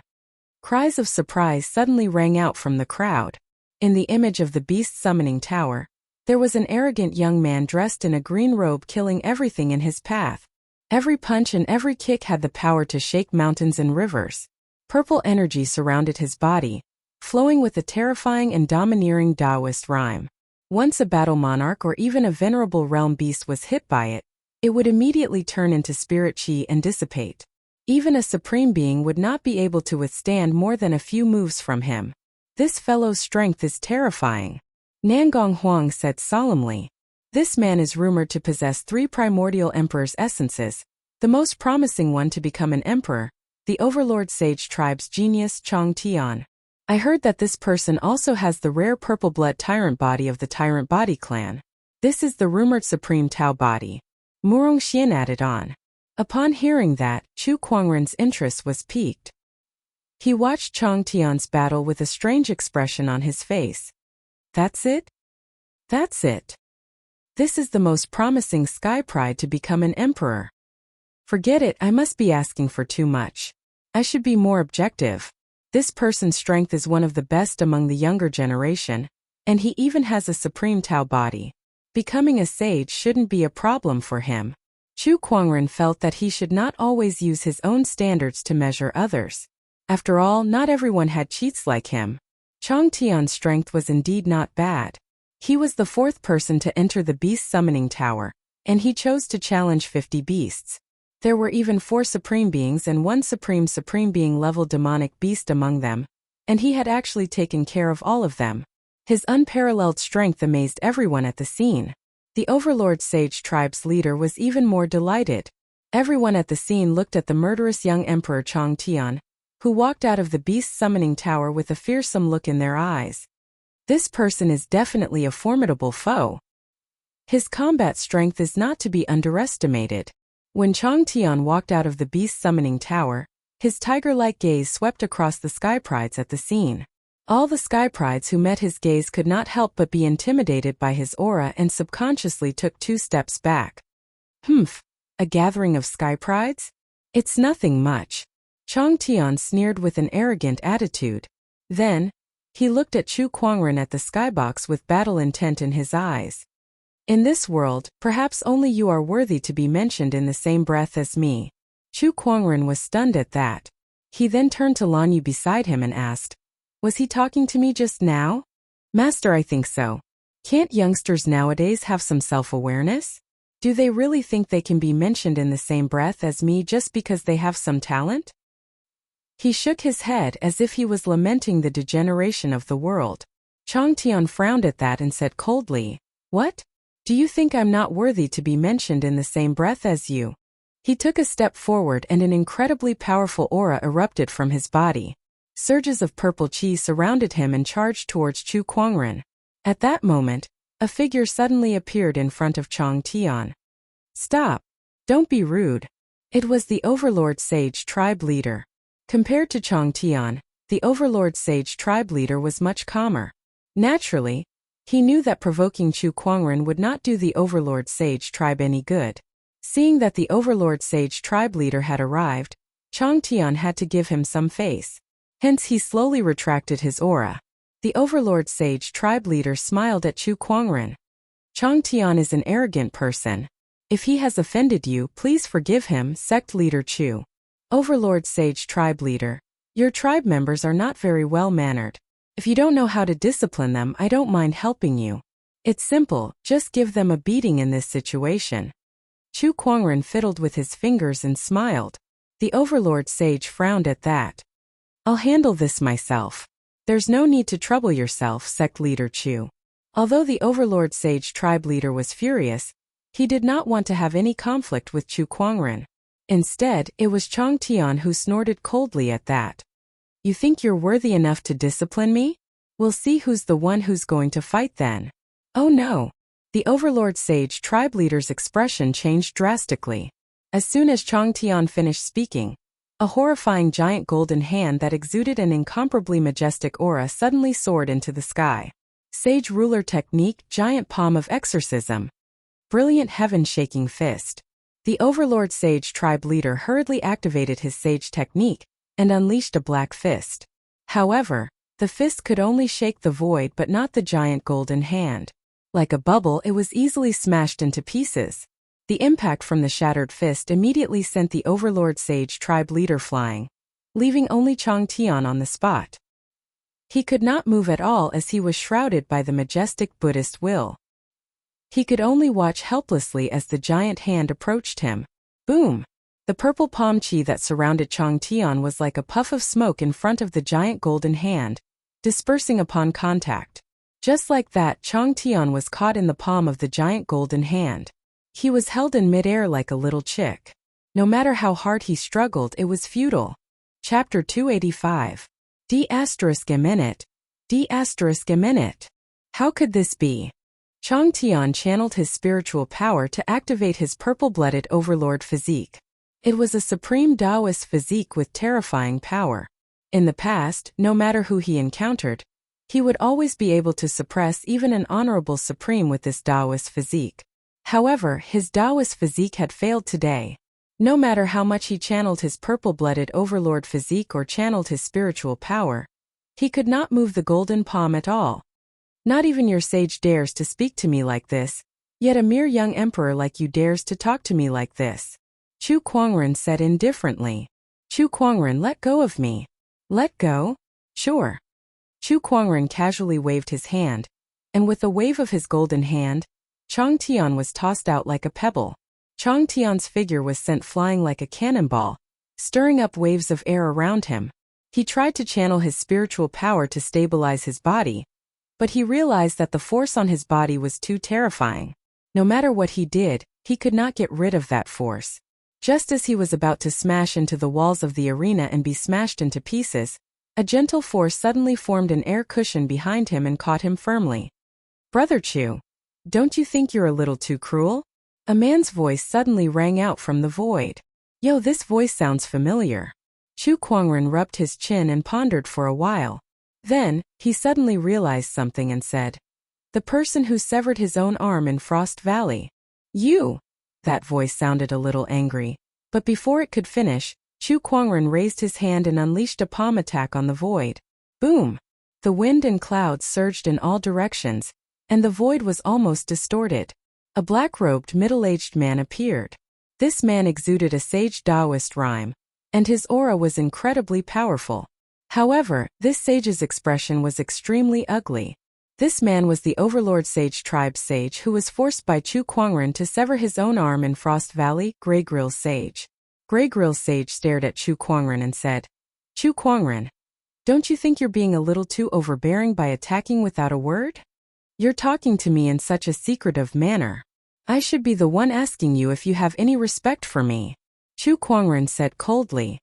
Cries of surprise suddenly rang out from the crowd. In the image of the Beast Summoning Tower, there was an arrogant young man dressed in a green robe killing everything in his path. Every punch and every kick had the power to shake mountains and rivers. Purple energy surrounded his body, flowing with a terrifying and domineering Taoist rhyme. Once a Battle Monarch or even a Venerable Realm beast was hit by it, it would immediately turn into spirit qi and dissipate. Even a supreme being would not be able to withstand more than a few moves from him. This fellow's strength is terrifying. Nangong Huang said solemnly. This man is rumored to possess 3 primordial emperor's essences, the most promising one to become an emperor, the overlord sage tribe's genius Chong Tian. I heard that this person also has the rare purple blood tyrant body of the tyrant body clan. This is the rumored supreme Tao body. Murong Xian added on. Upon hearing that, Chu Kuangren's interest was piqued. He watched Chong Tian's battle with a strange expression on his face. That's it? That's it. This is the most promising sky pride to become an emperor. Forget it, I must be asking for too much. I should be more objective. This person's strength is one of the best among the younger generation, and he even has a supreme Tao body. Becoming a sage shouldn't be a problem for him. Chu Kuangren felt that he should not always use his own standards to measure others. After all, not everyone had cheats like him. Chong Tian's strength was indeed not bad. He was the 4th person to enter the beast summoning tower, and he chose to challenge 50 beasts. There were even 4 supreme beings and 1 supreme being level demonic beast among them, and he had actually taken care of all of them. His unparalleled strength amazed everyone at the scene. The overlord sage tribe's leader was even more delighted. Everyone at the scene looked at the murderous young emperor Chong Tian, who walked out of the beast summoning tower with a fearsome look in their eyes. This person is definitely a formidable foe. His combat strength is not to be underestimated. When Chong Tian walked out of the beast summoning tower, his tiger-like gaze swept across the sky prides at the scene. All the sky prides who met his gaze could not help but be intimidated by his aura and subconsciously took 2 steps back. A gathering of sky prides? It's nothing much. Chong Tian sneered with an arrogant attitude. Then, he looked at Chu Kuangren at the skybox with battle intent in his eyes. In this world, perhaps only you are worthy to be mentioned in the same breath as me. Chu Kuangren was stunned at that. He then turned to Lan Yu beside him and asked, was he talking to me just now? Master, I think so. Can't youngsters nowadays have some self-awareness? Do they really think they can be mentioned in the same breath as me just because they have some talent? He shook his head as if he was lamenting the degeneration of the world. Chong Tian frowned at that and said coldly, what? Do you think I'm not worthy to be mentioned in the same breath as you? He took a step forward and an incredibly powerful aura erupted from his body. Surges of purple chi surrounded him and charged towards Chu Kuangren. At that moment, a figure suddenly appeared in front of Chong Tian. Stop! Don't be rude. It was the Overlord Sage tribe leader. Compared to Chong Tian, the Overlord Sage tribe leader was much calmer. Naturally, he knew that provoking Chu Kuangren would not do the Overlord Sage tribe any good. Seeing that the Overlord Sage tribe leader had arrived, Chong Tian had to give him some face. Hence he slowly retracted his aura. The Overlord Sage tribe leader smiled at Chu Kuangren. Chong Tian is an arrogant person. If he has offended you, please forgive him, sect leader Chu. Overlord Sage tribe leader, your tribe members are not very well mannered. If you don't know how to discipline them, I don't mind helping you. It's simple, just give them a beating in this situation. Chu Kuangren fiddled with his fingers and smiled. The Overlord Sage frowned at that. I'll handle this myself. There's no need to trouble yourself, sect leader Chu. Although the Overlord Sage tribe leader was furious, he did not want to have any conflict with Chu Kuangren. Instead, it was Chong Tian who snorted coldly at that. You think you're worthy enough to discipline me? We'll see who's the one who's going to fight then. Oh no! The Overlord Sage tribe leader's expression changed drastically. As soon as Chong Tian finished speaking, a horrifying giant golden hand that exuded an incomparably majestic aura suddenly soared into the sky. Sage ruler technique, giant palm of exorcism. Brilliant heaven-shaking fist. The Overlord Sage tribe leader hurriedly activated his sage technique and unleashed a black fist. However, the fist could only shake the void but not the giant golden hand. Like a bubble, it was easily smashed into pieces. The impact from the shattered fist immediately sent the Overlord Sage tribe leader flying, leaving only Chong Tian on the spot. He could not move at all as he was shrouded by the majestic Buddhist will. He could only watch helplessly as the giant hand approached him. Boom! The purple palm chi that surrounded Chang Tian was like a puff of smoke in front of the giant golden hand, dispersing upon contact. Just like that, Chang Tian was caught in the palm of the giant golden hand. He was held in midair like a little chick. No matter how hard he struggled, it was futile. Chapter 285. D****. How could this be? Chang Tian channeled his spiritual power to activate his purple-blooded overlord physique. It was a supreme Taoist physique with terrifying power. In the past, no matter who he encountered, he would always be able to suppress even an honorable supreme with this Taoist physique. However, his Taoist physique had failed today. No matter how much he channeled his purple-blooded overlord physique or channeled his spiritual power, he could not move the golden palm at all. Not even your sage dares to speak to me like this, yet a mere young emperor like you dares to talk to me like this. Chu Kuangren said indifferently. Chu Kuangren, let go of me. Let go? Sure. Chu Kuangren casually waved his hand, and with a wave of his golden hand, Chang Tian was tossed out like a pebble. Chang Tian's figure was sent flying like a cannonball, stirring up waves of air around him. He tried to channel his spiritual power to stabilize his body, but he realized that the force on his body was too terrifying. No matter what he did, he could not get rid of that force. Just as he was about to smash into the walls of the arena and be smashed into pieces, a gentle force suddenly formed an air cushion behind him and caught him firmly. Brother Chu, don't you think you're a little too cruel? A man's voice suddenly rang out from the void. Yo, this voice sounds familiar. Chu Kuangren rubbed his chin and pondered for a while. Then, he suddenly realized something and said, the person who severed his own arm in Frost Valley. You! That voice sounded a little angry, but before it could finish, Chu Kuangren raised his hand and unleashed a palm attack on the void. Boom! The wind and clouds surged in all directions, and the void was almost distorted. A black-robed middle-aged man appeared. This man exuded a sage Taoist rhyme, and his aura was incredibly powerful. However, this sage's expression was extremely ugly. This man was the Overlord Sage tribe sage who was forced by Chu Kuangren to sever his own arm in Frost Valley, Grey Grill Sage. Grey Grill Sage stared at Chu Kuangren and said, Chu Kuangren, don't you think you're being a little too overbearing by attacking without a word? You're talking to me in such a secretive manner. I should be the one asking you if you have any respect for me. Chu Kuangren said coldly.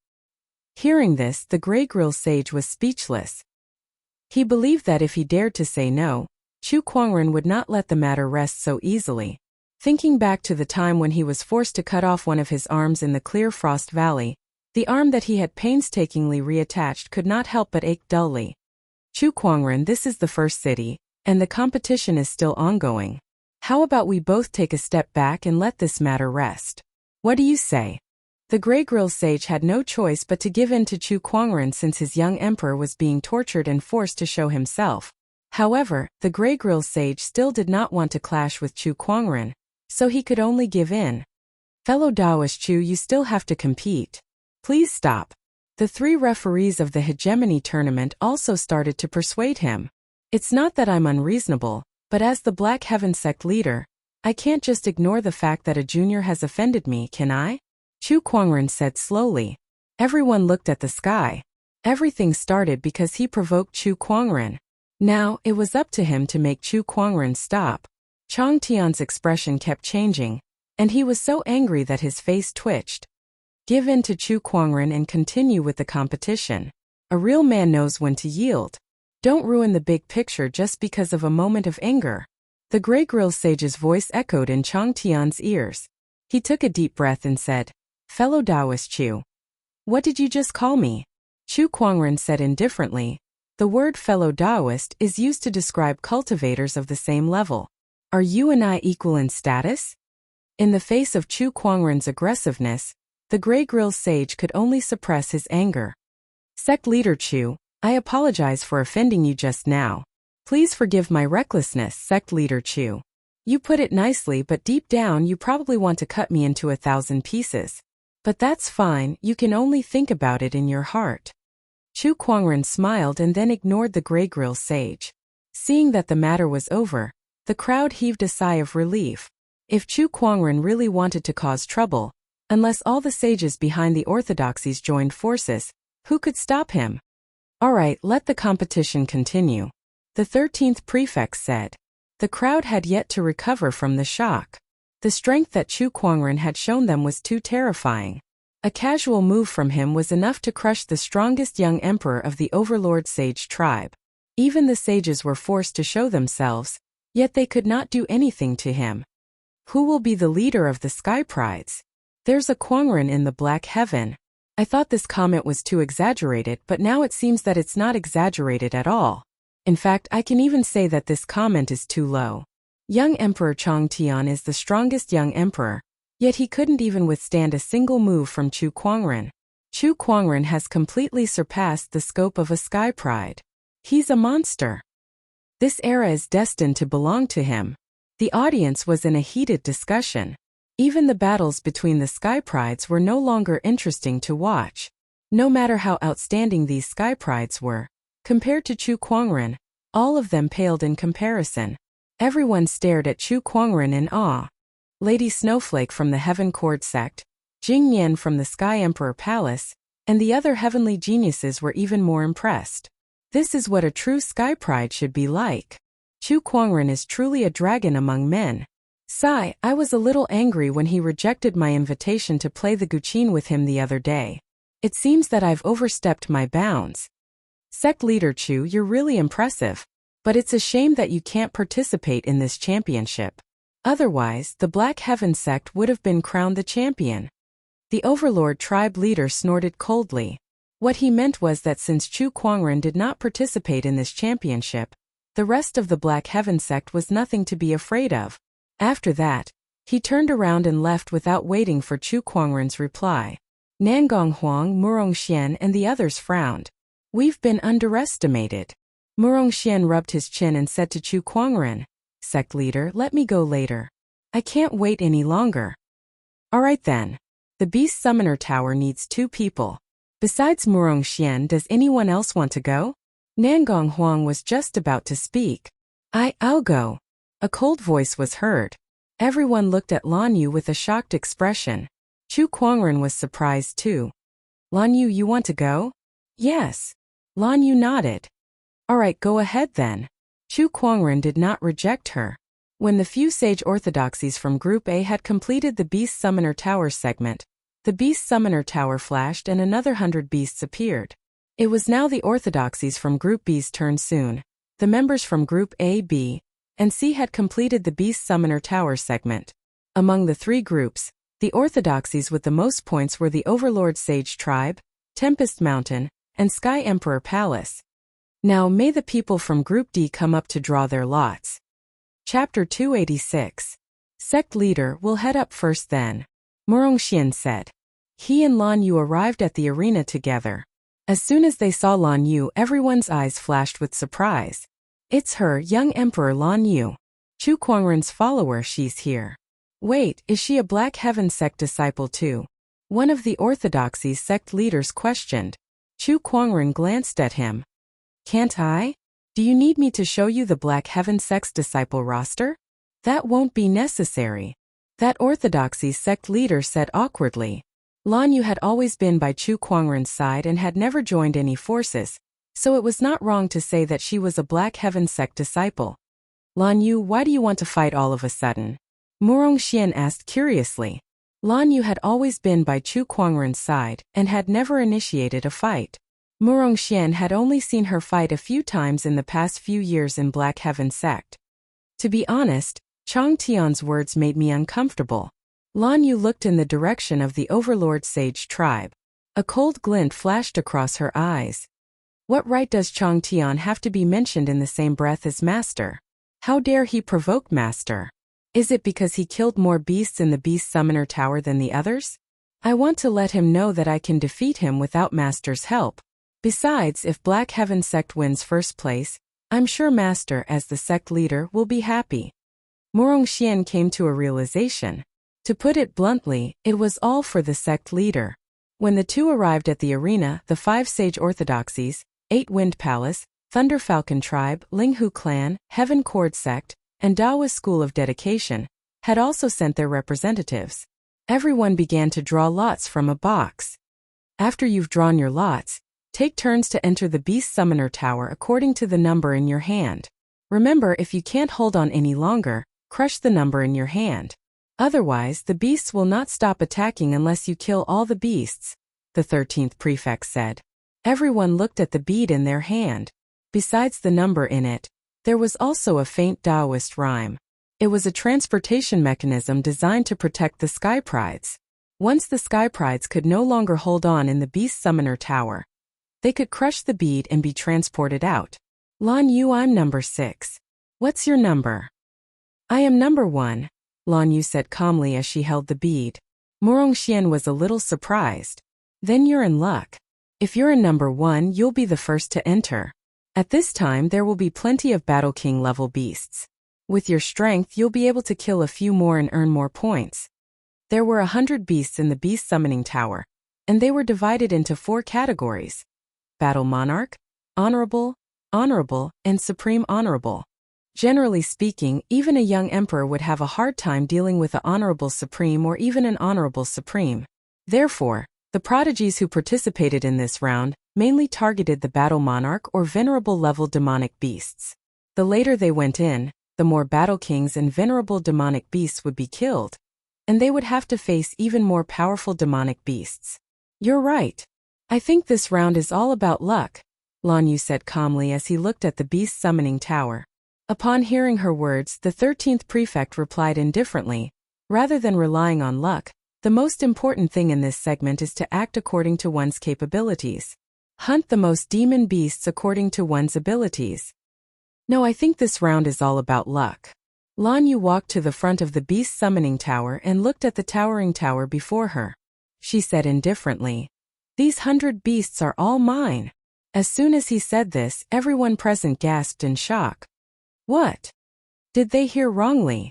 Hearing this, the Grey Grill Sage was speechless. He believed that if he dared to say no, Chu Kuangren would not let the matter rest so easily. Thinking back to the time when he was forced to cut off one of his arms in the clear Frost Valley, the arm that he had painstakingly reattached could not help but ache dully. Chu Kuangren, this is the first city, and the competition is still ongoing. How about we both take a step back and let this matter rest? What do you say? The Grey Grill Sage had no choice but to give in to Chu Kuangren since his young emperor was being tortured and forced to show himself. However, the Grey Grill Sage still did not want to clash with Chu Kuangren, so he could only give in. Fellow Taoist Chu, you still have to compete. Please stop. The 3 referees of the hegemony tournament also started to persuade him. It's not that I'm unreasonable, but as the Black Heaven sect leader, I can't just ignore the fact that a junior has offended me, can I? Chu Kuangren said slowly. Everyone looked at the sky. Everything started because he provoked Chu Kuangren. Now, it was up to him to make Chu Kuangren stop. Chang Tian's expression kept changing, and he was so angry that his face twitched. Give in to Chu Kuangren and continue with the competition. A real man knows when to yield. Don't ruin the big picture just because of a moment of anger. The Grey Grill Sage's voice echoed in Chang Tian's ears. He took a deep breath and said, Fellow Taoist Chu. What did you just call me? Chu Kuangren said indifferently. The word fellow Taoist is used to describe cultivators of the same level. Are you and I equal in status? In the face of Chu Kuangren's aggressiveness, the Grey Grill Sage could only suppress his anger. Sect leader Chu, I apologize for offending you just now. Please forgive my recklessness, Sect leader Chu. You put it nicely, but deep down you probably want to cut me into 1,000 pieces. But that's fine, you can only think about it in your heart. Chu Kuangren smiled and then ignored the Grey Grill Sage. Seeing that the matter was over, the crowd heaved a sigh of relief. If Chu Kuangren really wanted to cause trouble, Unless all the sages behind the orthodoxies joined forces, who could stop him? Alright, let the competition continue. The 13th prefect said. The crowd had yet to recover from the shock. The strength that Chu Kuangren had shown them was too terrifying. A casual move from him was enough to crush the strongest young emperor of the overlord sage tribe. Even the sages were forced to show themselves, yet they could not do anything to him. Who will be the leader of the Sky Prides? There's a Kuangren in the black heaven. I thought this comment was too exaggerated, but now it seems that it's not exaggerated at all. In fact, I can even say that this comment is too low. Young Emperor Chang Tian is the strongest young emperor, yet he couldn't even withstand a single move from Chu Kuangren. Chu Kuangren has completely surpassed the scope of a Sky Pride. He's a monster. This era is destined to belong to him. The audience was in a heated discussion. Even the battles between the Sky Prides were no longer interesting to watch. No matter how outstanding these Sky Prides were, compared to Chu Kuangren, all of them paled in comparison. Everyone stared at Chu Kuangren in awe. Lady Snowflake from the Heaven Court sect, Jing Yan from the Sky Emperor Palace, and the other heavenly geniuses were even more impressed. This is what a true Sky Pride should be like. Chu Kuangren is truly a dragon among men. Sigh, I was a little angry when he rejected my invitation to play the guqin with him the other day. It seems that I've overstepped my bounds. Sect leader Chu, you're really impressive. But it's a shame that you can't participate in this championship. Otherwise, the Black Heaven sect would have been crowned the champion. The Overlord tribe leader snorted coldly. What he meant was that since Chu Kuangren did not participate in this championship, the rest of the Black Heaven sect was nothing to be afraid of. After that, he turned around and left without waiting for Chu Kuangren's reply. Nangong Huang, Murong Xian and the others frowned. We've been underestimated. Murong Xian rubbed his chin and said to Chu Kuangren, Sect leader, let me go later. I can't wait any longer. Alright then. The Beast Summoner Tower needs 2 people. Besides Murong Xian, does anyone else want to go? Nangong Huang was just about to speak. I'll go. A cold voice was heard. Everyone looked at Lan Yu with a shocked expression. Chu Kuangren was surprised too. Lan Yu, you want to go? Yes. Lan Yu nodded. Alright, go ahead then. Chu Kuangren did not reject her. When the few sage orthodoxies from Group A had completed the Beast Summoner Tower segment, the Beast Summoner Tower flashed and another 100 beasts appeared. It was now the orthodoxies from Group B's turn soon. The members from Group A, B, and C had completed the Beast Summoner Tower segment. Among the 3 groups, the orthodoxies with the most points were the Overlord Sage Tribe, Tempest Mountain, and Sky Emperor Palace. Now may the people from Group D come up to draw their lots. Chapter 286. Sect leader will head up first then. Murong Xian said. He and Lan Yu arrived at the arena together. As soon as they saw Lan Yu, everyone's eyes flashed with surprise. It's her, young Emperor Lan Yu. Chu Kuangren's follower, she's here. Wait, is she a Black Heaven sect disciple too? One of the orthodoxy sect leaders questioned. Chu Kuangren glanced at him. Can't I? Do you need me to show you the Black Heaven sect's disciple roster? That won't be necessary. That orthodoxy sect leader said awkwardly. Lan Yu had always been by Chu Kuangren's side and had never joined any forces, so it was not wrong to say that she was a Black Heaven sect disciple. Lan Yu, why do you want to fight all of a sudden? Murong Xian asked curiously. Lan Yu had always been by Chu Kuangren's side and had never initiated a fight. Murong Xian had only seen her fight a few times in the past few years in Black Heaven sect. To be honest, Chang Tian's words made me uncomfortable. Lan Yu looked in the direction of the Overlord Sage tribe. A cold glint flashed across her eyes. What right does Chang Tian have to be mentioned in the same breath as Master? How dare he provoke Master? Is it because he killed more beasts in the Beast Summoner Tower than the others? I want to let him know that I can defeat him without Master's help. Besides, if Black Heaven sect wins first place, I'm sure Master, as the sect leader, will be happy. Murong Xian came to a realization. To put it bluntly, it was all for the sect leader. When the 2 arrived at the arena, the 5 sage orthodoxies, 8 Wind Palace, Thunder Falcon Tribe, Linghu Clan, Heaven Cord Sect, and Dawa School of Dedication, had also sent their representatives. Everyone began to draw lots from a box. After you've drawn your lots, take turns to enter the Beast Summoner Tower according to the number in your hand. Remember, if you can't hold on any longer, crush the number in your hand. Otherwise, the beasts will not stop attacking unless you kill all the beasts, the 13th prefect said. Everyone looked at the bead in their hand. Besides the number in it, there was also a faint Taoist rhyme. It was a transportation mechanism designed to protect the Sky Prides. Once the Sky Prides could no longer hold on in the Beast Summoner Tower, they could crush the bead and be transported out. Lan Yu, I'm number 6. What's your number? I am number 1, Lan Yu said calmly as she held the bead. Murong Xian was a little surprised. Then you're in luck. If you're in number 1, you'll be the first to enter. At this time there will be plenty of Battle King level beasts. With your strength you'll be able to kill a few more and earn more points. There were 100 beasts in the Beast Summoning Tower, and they were divided into 4 categories: Battle Monarch, Honorable, Honorable, and Supreme Honorable. Generally speaking, even a young emperor would have a hard time dealing with an Honorable Supreme or even an Honorable Supreme. Therefore, the prodigies who participated in this round mainly targeted the Battle Monarch or Venerable level demonic beasts. The later they went in, the more Battle Kings and Venerable demonic beasts would be killed, and they would have to face even more powerful demonic beasts. You're right. I think this round is all about luck, Lan Yu said calmly as he looked at the Beast Summoning Tower. Upon hearing her words, the 13th prefect replied indifferently, rather than relying on luck, the most important thing in this segment is to act according to one's capabilities. Hunt the most demon beasts according to one's abilities. No, I think this round is all about luck. Lan Yu walked to the front of the Beast Summoning Tower and looked at the towering tower before her. She said indifferently, "These 100 beasts are all mine." As soon as he said this, everyone present gasped in shock. What? Did they hear wrongly?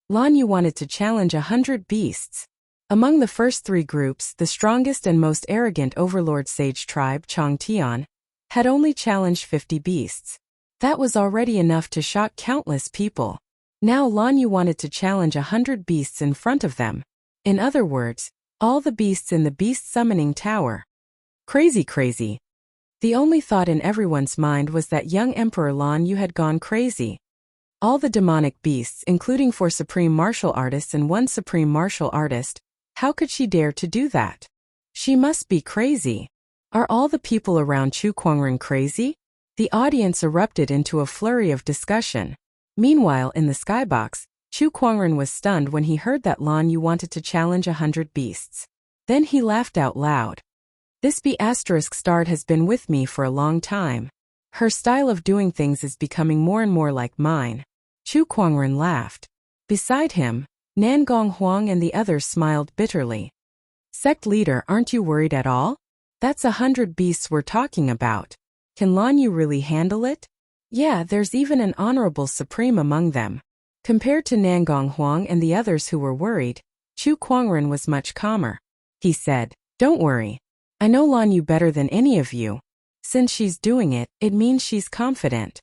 Lan Yu wanted to challenge 100 beasts. Among the first 3 groups, the strongest and most arrogant overlord sage tribe, Changtian, had only challenged 50 beasts. That was already enough to shock countless people. Now Lan Yu wanted to challenge 100 beasts in front of them. In other words, all the beasts in the Beast Summoning Tower. Crazy. The only thought in everyone's mind was that young Emperor Lan Yu had gone crazy. All the demonic beasts, including 4 supreme martial artists and 1 supreme martial artist, how could she dare to do that? She must be crazy. Are all the people around Chu Kuangren crazy? The audience erupted into a flurry of discussion. Meanwhile, in the skybox, Chu Kuangren was stunned when he heard that Lan Yu wanted to challenge 100 beasts. Then he laughed out loud. This B***starred has been with me for a long time. Her style of doing things is becoming more and more like mine. Chu Kuangren laughed. Beside him, Nangong Huang and the others smiled bitterly. Sect leader, aren't you worried at all? That's 100 beasts we're talking about. Can Lan Yu really handle it? Yeah, there's even an honorable supreme among them. Compared to Nangong Huang and the others who were worried, Chu Kuangren was much calmer. He said, "Don't worry. I know Lan Yu better than any of you. Since she's doing it, it means she's confident.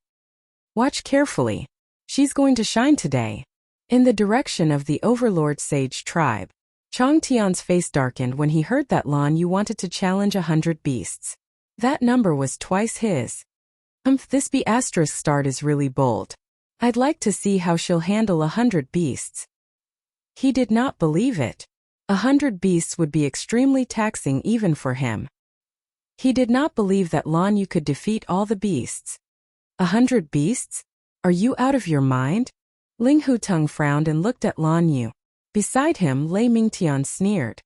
Watch carefully. She's going to shine today." In the direction of the Overlord Sage tribe, Changtian's face darkened when he heard that Lan Yu wanted to challenge 100 beasts. That number was twice his. This B***starred is really bold. I'd like to see how she'll handle 100 beasts. He did not believe it. 100 beasts would be extremely taxing even for him. He did not believe that Lan Yu could defeat all the beasts. 100 beasts? Are you out of your mind? Ling Huteng frowned and looked at Lan Yu. Beside him, Lei Mingtian sneered.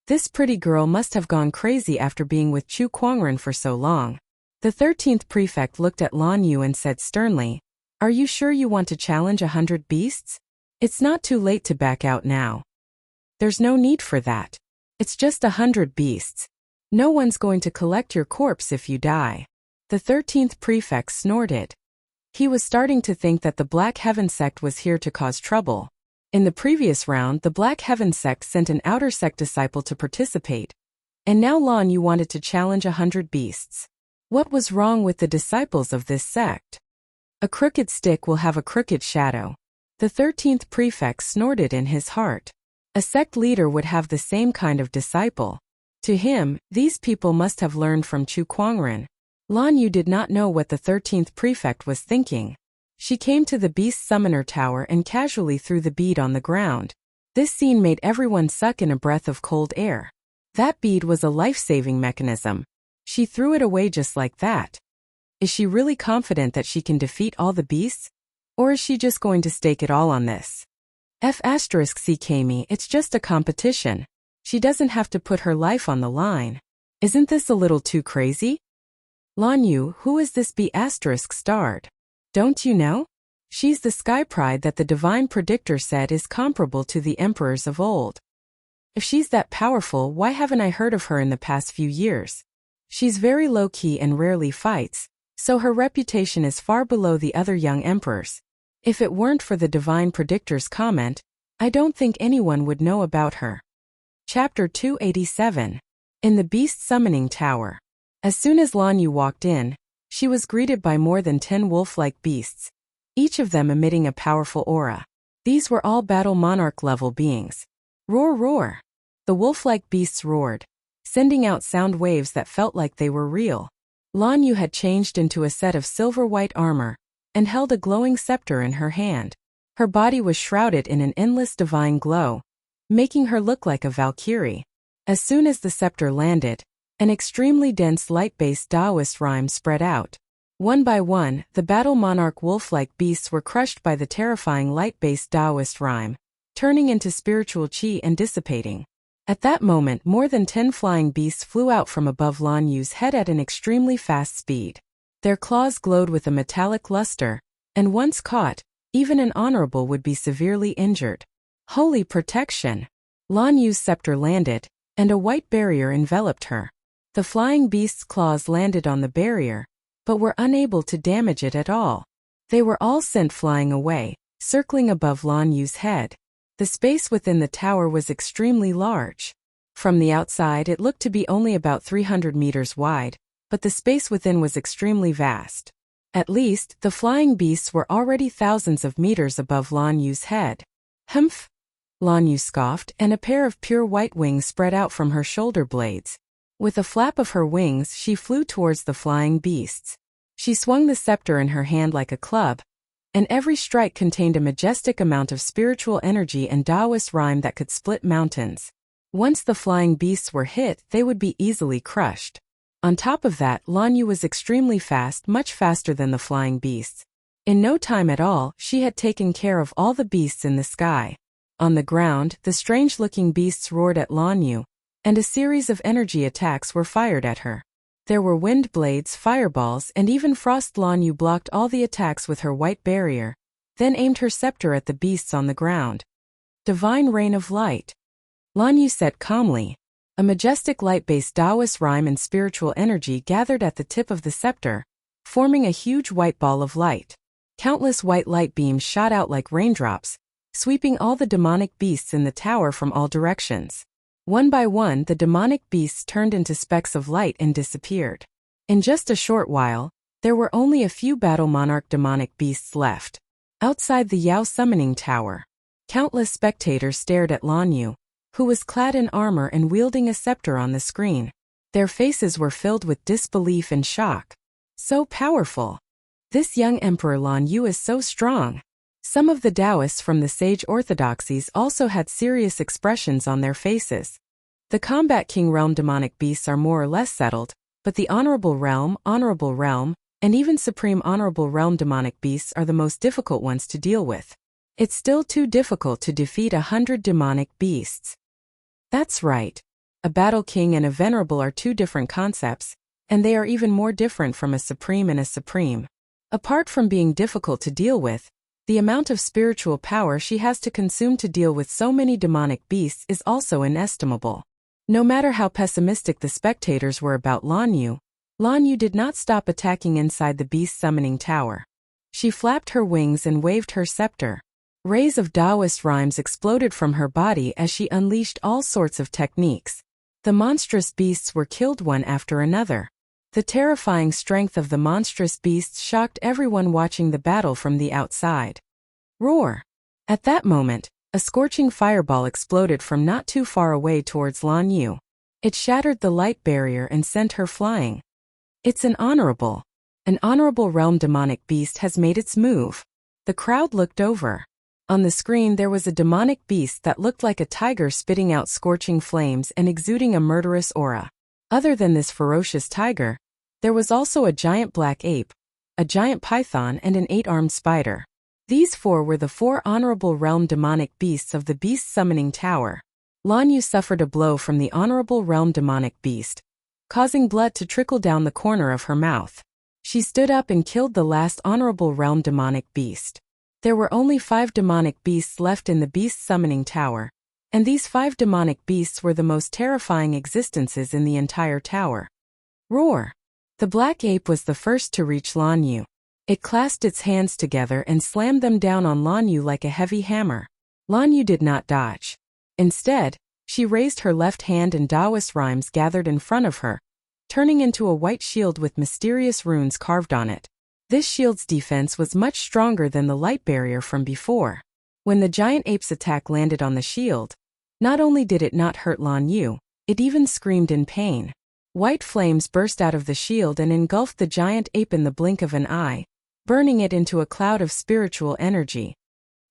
This pretty girl must have gone crazy after being with Chu Kuangren for so long. The 13th prefect looked at Lan Yu and said sternly, "Are you sure you want to challenge 100 beasts? It's not too late to back out now. There's no need for that. It's just 100 beasts. No one's going to collect your corpse if you die." The 13th prefect snorted. He was starting to think that the Black Heaven sect was here to cause trouble. In the previous round, the Black Heaven sect sent an outer sect disciple to participate, and now Lan Yu wanted to challenge 100 beasts. What was wrong with the disciples of this sect? A crooked stick will have a crooked shadow. The 13th prefect snorted in his heart. A sect leader would have the same kind of disciple. To him, these people must have learned from Chu Kuangren. Lan Yu did not know what the 13th prefect was thinking. She came to the beast summoner tower and casually threw the bead on the ground. This scene made everyone suck in a breath of cold air. That bead was a life-saving mechanism. She threw it away just like that. Is she really confident that she can defeat all the beasts? Or is she just going to stake it all on this? C Kami, it's just a competition. She doesn't have to put her life on the line. Isn't this a little too crazy? Lan Yu, who is this B*** starred? Don't you know? She's the sky pride that the divine predictor said is comparable to the emperors of old. If she's that powerful, why haven't I heard of her in the past few years? She's very low-key and rarely fights, so her reputation is far below the other young emperors. If it weren't for the divine predictor's comment, I don't think anyone would know about her. Chapter 287. In the Beast Summoning Tower. As soon as Lan Yu walked in, she was greeted by more than 10 wolf-like beasts, each of them emitting a powerful aura. These were all battle monarch-level beings. Roar, roar! The wolf-like beasts roared, sending out sound waves that felt like they were real. Lan Yu had changed into a set of silver-white armor and held a glowing scepter in her hand. Her body was shrouded in an endless divine glow, making her look like a Valkyrie. As soon as the scepter landed, an extremely dense light-based Taoist rhyme spread out. One by one, the battle monarch wolf-like beasts were crushed by the terrifying light-based Taoist rhyme, turning into spiritual qi and dissipating. At that moment, more than 10 flying beasts flew out from above Lan Yu's head at an extremely fast speed. Their claws glowed with a metallic luster, and once caught, even an honorable would be severely injured. Holy protection! Lan Yu's scepter landed, and a white barrier enveloped her. The flying beast's claws landed on the barrier, but were unable to damage it at all. They were all sent flying away, circling above Lan Yu's head. The space within the tower was extremely large. From the outside it looked to be only about 300 meters wide, but the space within was extremely vast. At least, the flying beasts were already thousands of meters above Lan Yu's head. Humph! Lan Yu scoffed, and a pair of pure white wings spread out from her shoulder blades. With a flap of her wings, she flew towards the flying beasts. She swung the scepter in her hand like a club, and every strike contained a majestic amount of spiritual energy and Taoist rhyme that could split mountains. Once the flying beasts were hit, they would be easily crushed. On top of that, Lan Yu was extremely fast, much faster than the flying beasts. In no time at all, she had taken care of all the beasts in the sky. On the ground, the strange-looking beasts roared at Lan Yu, and a series of energy attacks were fired at her. There were wind blades, fireballs, and even frost. Lan Yu blocked all the attacks with her white barrier, then aimed her scepter at the beasts on the ground. Divine Rain of Light. Lan Yu said calmly. A majestic light-based Taoist rhyme and spiritual energy gathered at the tip of the scepter, forming a huge white ball of light. Countless white light beams shot out like raindrops, sweeping all the demonic beasts in the tower from all directions. One by one, the demonic beasts turned into specks of light and disappeared. In just a short while, there were only a few battle monarch demonic beasts left. Outside the Yao summoning tower, countless spectators stared at Lan Yu, who was clad in armor and wielding a scepter on the screen. Their faces were filled with disbelief and shock. So powerful! This young Emperor Lan Yu is so strong. Some of the Taoists from the sage orthodoxies also had serious expressions on their faces. The Combat King Realm demonic beasts are more or less settled, but the Honorable Realm, and even Supreme Honorable Realm demonic beasts are the most difficult ones to deal with. It's still too difficult to defeat 100 demonic beasts. That's right. A Battle King and a Venerable are two different concepts, and they are even more different from a Supreme and a Supreme. Apart from being difficult to deal with, the amount of spiritual power she has to consume to deal with so many demonic beasts is also inestimable. No matter how pessimistic the spectators were about Lan Yu did not stop attacking inside the beast summoning tower. She flapped her wings and waved her scepter. Rays of Taoist rhymes exploded from her body as she unleashed all sorts of techniques. The monstrous beasts were killed one after another. The terrifying strength of the monstrous beasts shocked everyone watching the battle from the outside. Roar! At that moment, A scorching fireball exploded from not too far away towards Lan Yu. It shattered the light barrier and sent her flying. It's an honorable realm demonic beast has made its move. The crowd looked over. On the screen there was a demonic beast that looked like a tiger spitting out scorching flames and exuding a murderous aura. Other than this ferocious tiger, there was also a giant black ape, a giant python and an 8-armed spider. These 4 were the 4 honorable realm demonic beasts of the beast summoning tower. Lan Yu suffered a blow from the honorable realm demonic beast, causing blood to trickle down the corner of her mouth. She stood up and killed the last honorable realm demonic beast. There were only 5 demonic beasts left in the beast summoning tower, and these 5 demonic beasts were the most terrifying existences in the entire tower. Roar! The black ape was the first to reach Lan Yu. It clasped its hands together and slammed them down on Lan Yu like a heavy hammer. Lan Yu did not dodge. Instead, she raised her left hand and Taoist rhymes gathered in front of her, turning into a white shield with mysterious runes carved on it. This shield's defense was much stronger than the light barrier from before. When the giant ape's attack landed on the shield, not only did it not hurt Lan Yu, it even screamed in pain. White flames burst out of the shield and engulfed the giant ape in the blink of an eye, burning it into a cloud of spiritual energy.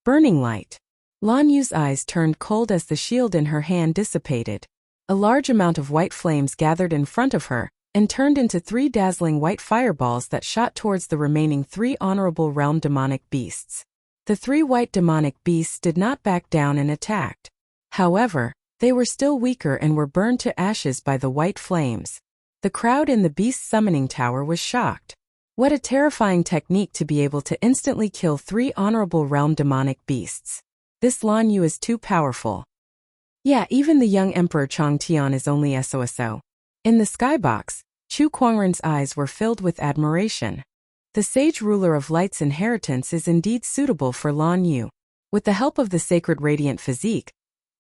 Burning light. Lan Yu's eyes turned cold as the shield in her hand dissipated. A large amount of white flames gathered in front of her, and turned into 3 dazzling white fireballs that shot towards the remaining 3 honorable realm demonic beasts. The 3 white demonic beasts did not back down and attacked. However, they were still weaker and were burned to ashes by the white flames. The crowd in the beast summoning tower was shocked. What a terrifying technique to be able to instantly kill 3 honorable realm demonic beasts. This Lan Yu is too powerful. Yeah, even the young Emperor Chang Tian is only SOSO. In the skybox, Chu Kuangren's eyes were filled with admiration. The sage ruler of light's inheritance is indeed suitable for Lan Yu. With the help of the sacred radiant physique,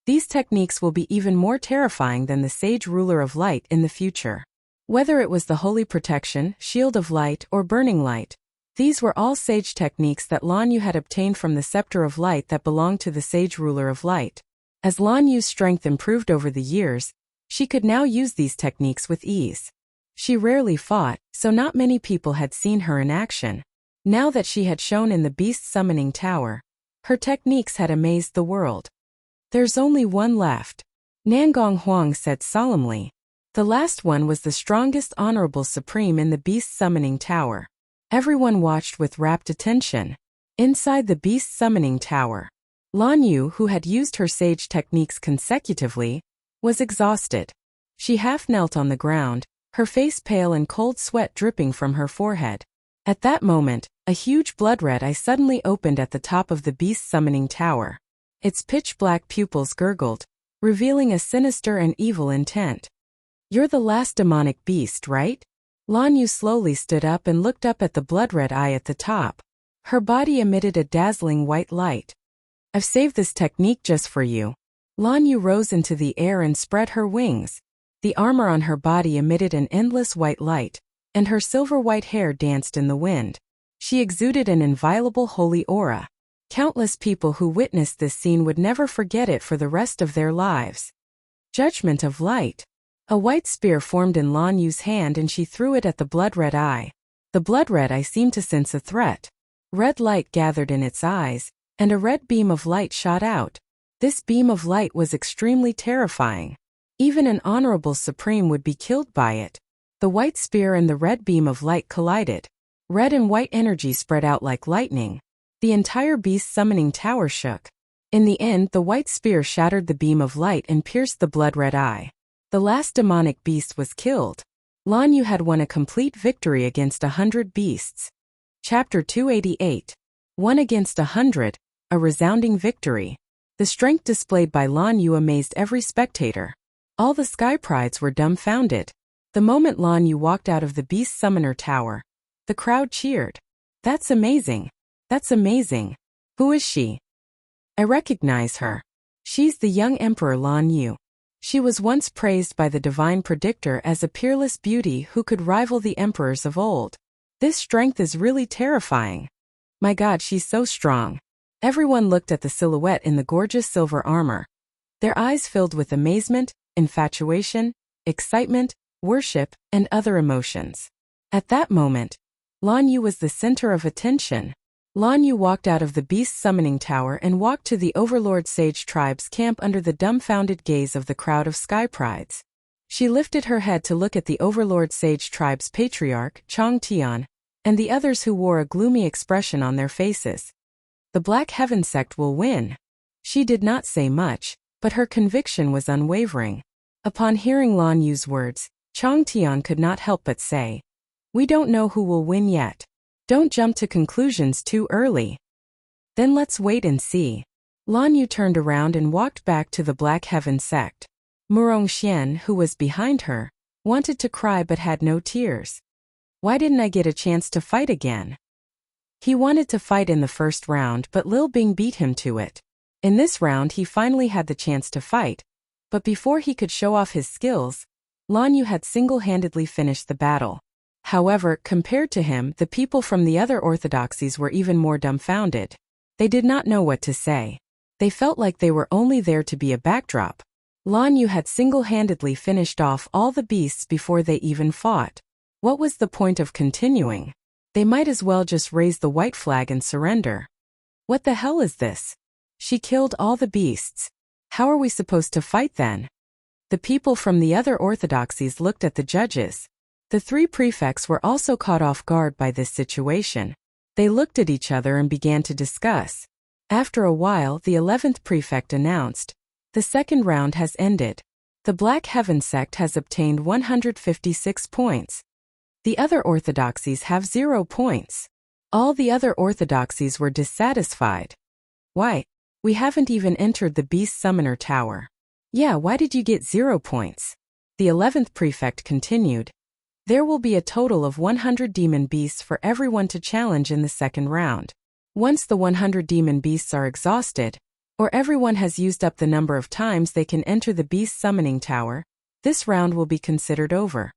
these techniques will be even more terrifying than the sage ruler of light in the future. Whether it was the holy protection, shield of light, or burning light, these were all sage techniques that Lan Yu had obtained from the scepter of light that belonged to the sage ruler of light. As Lan Yu's strength improved over the years, she could now use these techniques with ease. She rarely fought, so not many people had seen her in action. Now that she had shown in the beast summoning tower, her techniques had amazed the world. There's only one left, Nangong Huang said solemnly. The last one was the strongest honorable supreme in the beast summoning tower. Everyone watched with rapt attention. Inside the beast summoning tower, Lan Yu, who had used her sage techniques consecutively, was exhausted. She half knelt on the ground, her face pale and cold sweat dripping from her forehead. At that moment, a huge blood-red eye suddenly opened at the top of the beast summoning tower. Its pitch-black pupils gurgled, revealing a sinister and evil intent. You're the last demonic beast, right? Lan Yu slowly stood up and looked up at the blood-red eye at the top. Her body emitted a dazzling white light. I've saved this technique just for you. Lan Yu rose into the air and spread her wings. The armor on her body emitted an endless white light, and her silver-white hair danced in the wind. She exuded an inviolable holy aura. Countless people who witnessed this scene would never forget it for the rest of their lives. Judgment of light. A white spear formed in Lan Yu's hand and she threw it at the blood-red eye. The blood-red eye seemed to sense a threat. Red light gathered in its eyes, and a red beam of light shot out. This beam of light was extremely terrifying. Even an honorable supreme would be killed by it. The white spear and the red beam of light collided. Red and white energy spread out like lightning. The entire beast summoning tower shook. In the end, the white spear shattered the beam of light and pierced the blood-red eye. The last demonic beast was killed. Lan Yu had won a complete victory against 100 beasts. Chapter 288. 1 against 100, a resounding victory. The strength displayed by Lan Yu amazed every spectator. All the sky prides were dumbfounded. The moment Lan Yu walked out of the beast summoner tower, the crowd cheered. That's amazing. That's amazing. Who is she? I recognize her. She's the young Emperor Lan Yu. She was once praised by the divine predictor as a peerless beauty who could rival the emperors of old. This strength is really terrifying. My God, she's so strong. Everyone looked at the silhouette in the gorgeous silver armor. Their eyes filled with amazement, infatuation, excitement, worship, and other emotions. At that moment, Lan Yu was the center of attention. Lan Yu walked out of the beast summoning tower and walked to the Overlord Sage tribe's camp under the dumbfounded gaze of the crowd of sky prides. She lifted her head to look at the Overlord Sage tribe's patriarch, Chang Tian, and the others who wore a gloomy expression on their faces. The Black Heaven sect will win. She did not say much, but her conviction was unwavering. Upon hearing Lan Yu's words, Chang Tian could not help but say, "We don't know who will win yet. Don't jump to conclusions too early. Then let's wait and see." Lan Yu turned around and walked back to the Black Heaven sect. Murong Xian, who was behind her, wanted to cry but had no tears. Why didn't I get a chance to fight again? He wanted to fight in the first round, but Lil Bing beat him to it. In this round he finally had the chance to fight, but before he could show off his skills, Lan Yu had single-handedly finished the battle. However, compared to him, the people from the other orthodoxies were even more dumbfounded. They did not know what to say. They felt like they were only there to be a backdrop. Lan Yu had single-handedly finished off all the beasts before they even fought. What was the point of continuing? They might as well just raise the white flag and surrender. What the hell is this? She killed all the beasts. How are we supposed to fight then? The people from the other orthodoxies looked at the judges. The three prefects were also caught off guard by this situation. They looked at each other and began to discuss. After a while, the 11th prefect announced, "The second round has ended. The Black Heaven sect has obtained 156 points. The other orthodoxies have 0 points. All the other orthodoxies were dissatisfied. Why? We haven't even entered the Beast Summoner Tower. Yeah, why did you get 0 points? The 11th prefect continued. There will be a total of 100 demon beasts for everyone to challenge in the second round. Once the 100 demon beasts are exhausted, or everyone has used up the number of times they can enter the Beast Summoning Tower, this round will be considered over.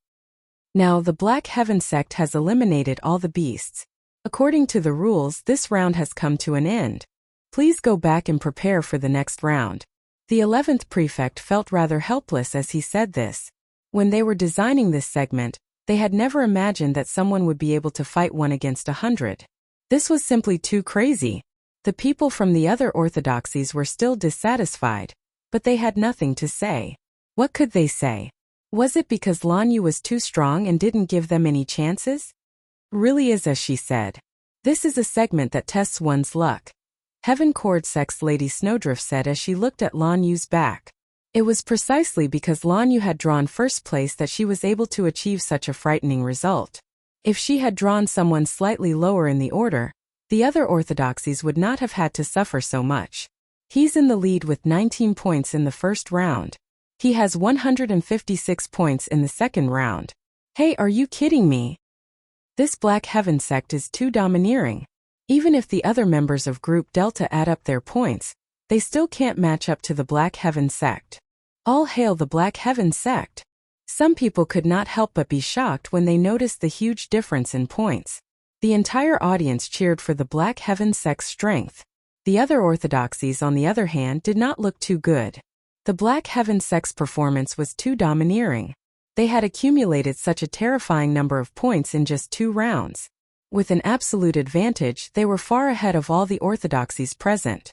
Now the Black Heaven sect has eliminated all the beasts. According to the rules, this round has come to an end. Please go back and prepare for the next round." The 11th prefect felt rather helpless as he said this. When they were designing this segment, they had never imagined that someone would be able to fight 1 against 100. This was simply too crazy. The people from the other orthodoxies were still dissatisfied, but they had nothing to say. What could they say? Was it because Lan Yu was too strong and didn't give them any chances? Really is as she said. This is a segment that tests one's luck. Heaven Cord Sex Lady Snowdrift said as she looked at Lan Yu's back. It was precisely because Lan Yu had drawn first place that she was able to achieve such a frightening result. If she had drawn someone slightly lower in the order, the other orthodoxies would not have had to suffer so much. He's in the lead with 19 points in the first round. He has 156 points in the second round. Hey, are you kidding me? This Black Heaven sect is too domineering. Even if the other members of Group Delta add up their points, they still can't match up to the Black Heaven sect. All hail the Black Heaven sect. Some people could not help but be shocked when they noticed the huge difference in points. The entire audience cheered for the Black Heaven sect's strength. The other orthodoxies, on the other hand, did not look too good. The Black Heaven sect's performance was too domineering. They had accumulated such a terrifying number of points in just 2 rounds. With an absolute advantage, they were far ahead of all the orthodoxies present.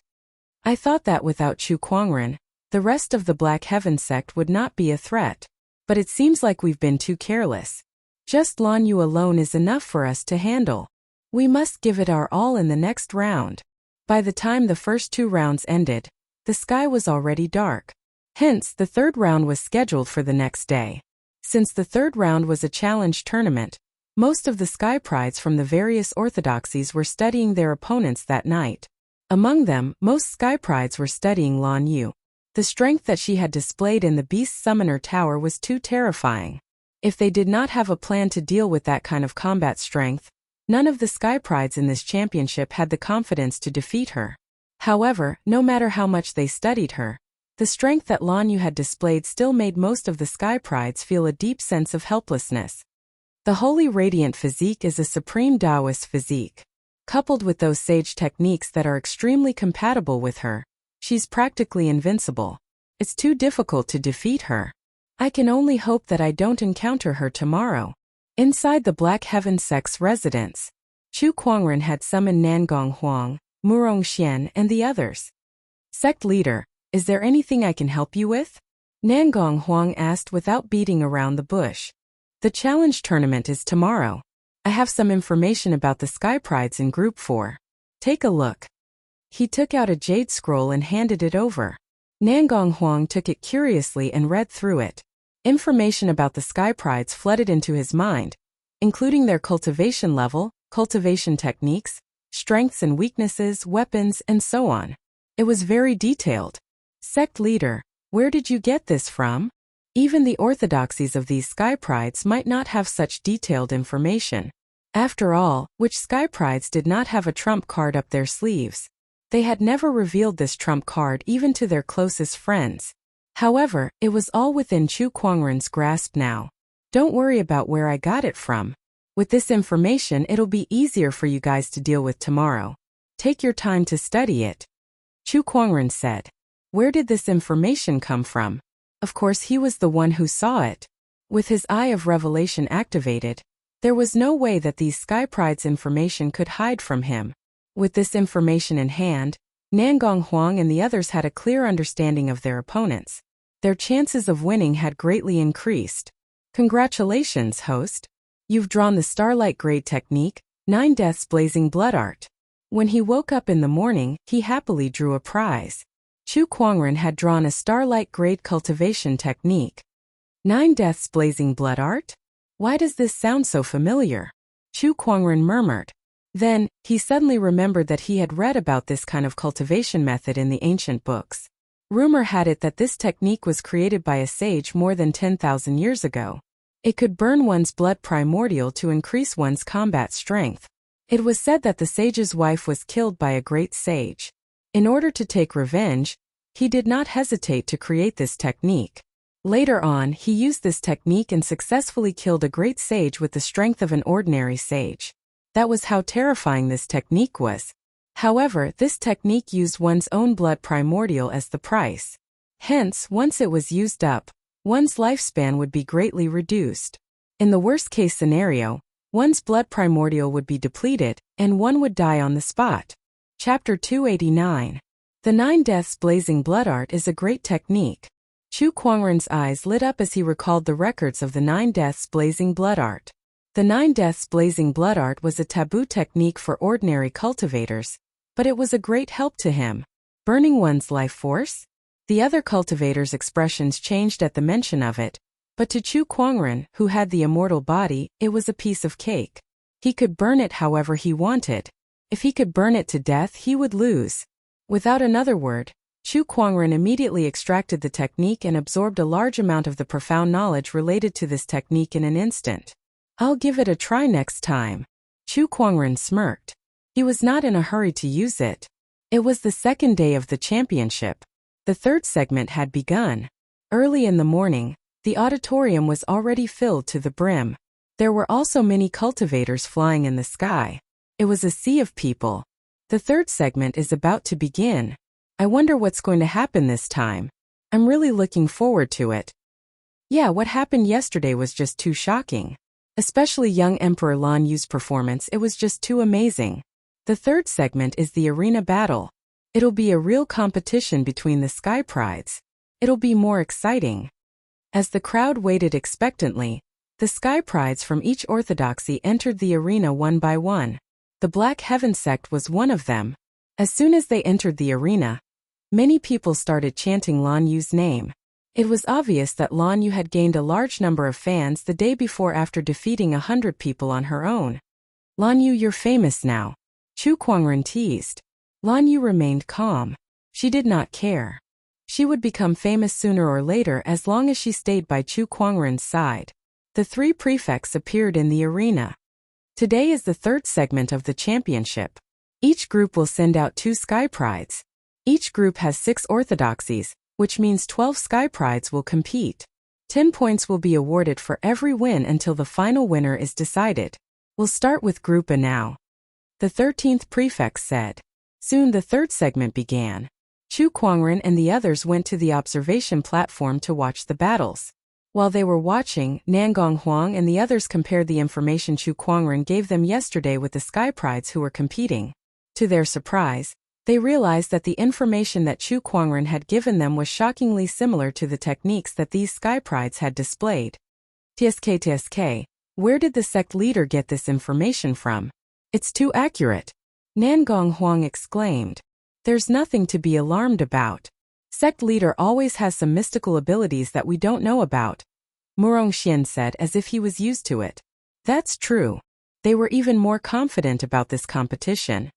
I thought that without Chu Kuangren, the rest of the Black Heaven sect would not be a threat. But it seems like we've been too careless. Just Lan Yu alone is enough for us to handle. We must give it our all in the next round. By the time the first 2 rounds ended, the sky was already dark. Hence, the third round was scheduled for the next day. Since the third round was a challenge tournament, most of the sky prides from the various orthodoxies were studying their opponents that night. Among them, most sky prides were studying Lan Yu. The strength that she had displayed in the Beast Summoner Tower was too terrifying. If they did not have a plan to deal with that kind of combat strength, none of the sky prides in this championship had the confidence to defeat her. However, no matter how much they studied her, the strength that Lan Yu had displayed still made most of the sky prides feel a deep sense of helplessness. The Holy Radiant physique is a supreme Taoist physique. Coupled with those sage techniques that are extremely compatible with her, she's practically invincible. It's too difficult to defeat her. I can only hope that I don't encounter her tomorrow. Inside the Black Heaven sect's residence, Chu Kuangren had summoned Nangong Huang, Murong Xian, and the others. Sect leader, is there anything I can help you with? Nangong Huang asked without beating around the bush. The challenge tournament is tomorrow. I have some information about the Sky Prides in Group 4. Take a look. He took out a jade scroll and handed it over. Nangong Huang took it curiously and read through it. Information about the Sky Prides flooded into his mind, including their cultivation level, cultivation techniques, strengths and weaknesses, weapons, and so on. It was very detailed. Sect leader, where did you get this from? Even the orthodoxies of these Sky Prides might not have such detailed information. After all, which Sky Prides did not have a trump card up their sleeves? They had never revealed this trump card even to their closest friends. However, it was all within Chu Kuangren's grasp now. Don't worry about where I got it from. With this information, it'll be easier for you guys to deal with tomorrow. Take your time to study it. Chu Kuangren said. Where did this information come from? Of course, he was the one who saw it. With his eye of revelation activated, there was no way that these Sky Prides information could hide from him. With this information in hand, Nangong Huang and the others had a clear understanding of their opponents. Their chances of winning had greatly increased. Congratulations, host. You've drawn the Starlight Grade technique, 9 Deaths Blazing Blood Art. When he woke up in the morning, he happily drew a prize. Chu Kuangren had drawn a Starlight Grade cultivation technique. 9 Deaths Blazing Blood Art? Why does this sound so familiar? Chu Kuangren murmured. Then, he suddenly remembered that he had read about this kind of cultivation method in the ancient books. Rumor had it that this technique was created by a sage more than 10,000 years ago. It could burn one's blood primordial to increase one's combat strength. It was said that the sage's wife was killed by a great sage. In order to take revenge, he did not hesitate to create this technique. Later on, he used this technique and successfully killed a great sage with the strength of an ordinary sage. That was how terrifying this technique was. However, this technique used one's own blood primordial as the price. Hence, once it was used up, one's lifespan would be greatly reduced. In the worst-case scenario, one's blood primordial would be depleted, and one would die on the spot. Chapter 289. The 9 Deaths Blazing Blood Art is a great technique. Chu Kuangren's eyes lit up as he recalled the records of the 9 Deaths Blazing Blood Art. The 9 Deaths Blazing Blood Art was a taboo technique for ordinary cultivators, but it was a great help to him. Burning one's life force? The other cultivators' expressions changed at the mention of it, but to Chu Kuangren, who had the immortal body, it was a piece of cake. He could burn it however he wanted. If he could burn it to death, he would lose. Without another word, Chu Kuangren immediately extracted the technique and absorbed a large amount of the profound knowledge related to this technique in an instant. I'll give it a try next time. Chu Kuangren smirked. He was not in a hurry to use it. It was the second day of the championship. The third segment had begun. Early in the morning, the auditorium was already filled to the brim. There were also many cultivators flying in the sky. It was a sea of people. The third segment is about to begin. I wonder what's going to happen this time. I'm really looking forward to it. Yeah, what happened yesterday was just too shocking. Especially young Emperor Lan Yu's performance, it was just too amazing. The third segment is the arena battle. It'll be a real competition between the Sky Prides. It'll be more exciting. As the crowd waited expectantly, the Sky Prides from each orthodoxy entered the arena one by one. The Black Heaven sect was one of them. As soon as they entered the arena, many people started chanting Lan Yu's name. It was obvious that Lan Yu had gained a large number of fans the day before after defeating 100 people on her own. Lan Yu, you're famous now. Chu Kuangren teased. Lan Yu remained calm. She did not care. She would become famous sooner or later as long as she stayed by Chu Kuangren's side. The 3 prefects appeared in the arena. Today is the third segment of the championship. Each group will send out 2 Sky Prides. Each group has 6 orthodoxies, which means 12 Sky Prides will compete. 10 points will be awarded for every win until the final winner is decided. We'll start with Group A now. the 13th prefect said. Soon the third segment began. Chu Kuangren and the others went to the observation platform to watch the battles. While they were watching, Nangong Huang and the others compared the information Chu Kuangren gave them yesterday with the Sky Prides who were competing. To their surprise, they realized that the information that Chu Kuangren had given them was shockingly similar to the techniques that these Sky Prides had displayed. TSK, where did the sect leader get this information from? It's too accurate. Nangong Huang exclaimed. There's nothing to be alarmed about. Sect leader always has some mystical abilities that we don't know about, Murong Xian said as if he was used to it. That's true. They were even more confident about this competition.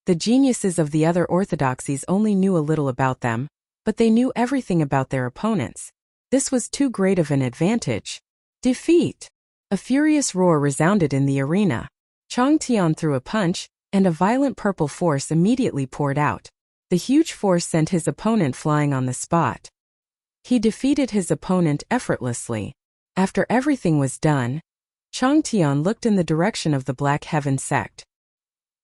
The geniuses of the other orthodoxies only knew a little about them, but they knew everything about their opponents. This was too great of an advantage. Defeat! A furious roar resounded in the arena. Chang Tian threw a punch, and a violent purple force immediately poured out. The huge force sent his opponent flying on the spot. He defeated his opponent effortlessly. After everything was done, Chang Tian looked in the direction of the Black Heaven sect.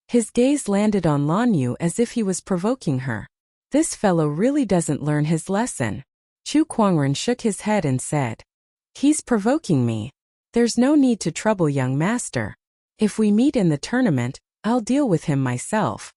His gaze landed on Lan Yu as if he was provoking her. This fellow really doesn't learn his lesson. Chu Kuangren shook his head and said, He's provoking me. There's no need to trouble young master. If we meet in the tournament, I'll deal with him myself.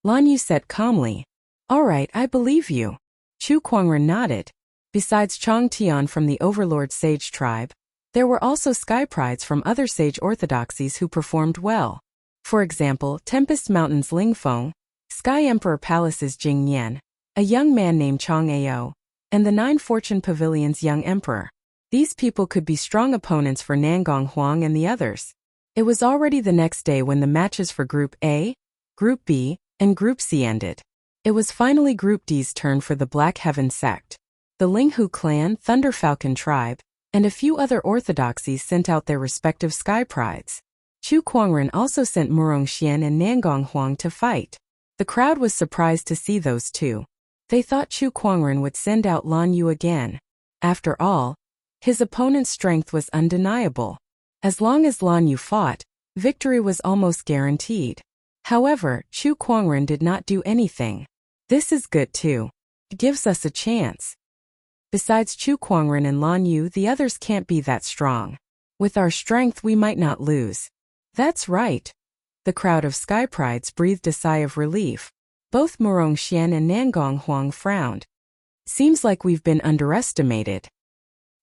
Lan Yu said calmly. All right, I believe you. Chu Kuangren nodded. Besides Chang Tian from the Overlord Sage tribe, there were also Sky Prides from other Sage orthodoxies who performed well. For example, Tempest Mountain's Ling Feng, Sky Emperor Palace's Jing Nian, a young man named Chang Ao, and the Nine Fortune Pavilion's young emperor. These people could be strong opponents for Nangong Huang and the others. It was already the next day when the matches for Group A, Group B, and Group C ended. It was finally Group D's turn for the Black Heaven sect. The Linghu clan, Thunder Falcon tribe, and a few other orthodoxies sent out their respective Sky Prides. Chu Kuangren also sent Murong Xian and Nangong Huang to fight. The crowd was surprised to see those two. They thought Chu Kuangren would send out Lan Yu again. After all, his opponent's strength was undeniable. As long as Lan Yu fought, victory was almost guaranteed. However, Chu Kuangren did not do anything. This is good too. It gives us a chance. Besides Chu Kuangren and Lan Yu, the others can't be that strong. With our strength we might not lose. That's right. The crowd of Sky Prides breathed a sigh of relief. Both Murong Xian and Nangong Huang frowned. Seems like we've been underestimated.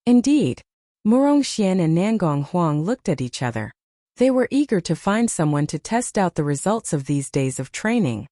Indeed. Murong Xian and Nangong Huang looked at each other. They were eager to find someone to test out the results of these days of training.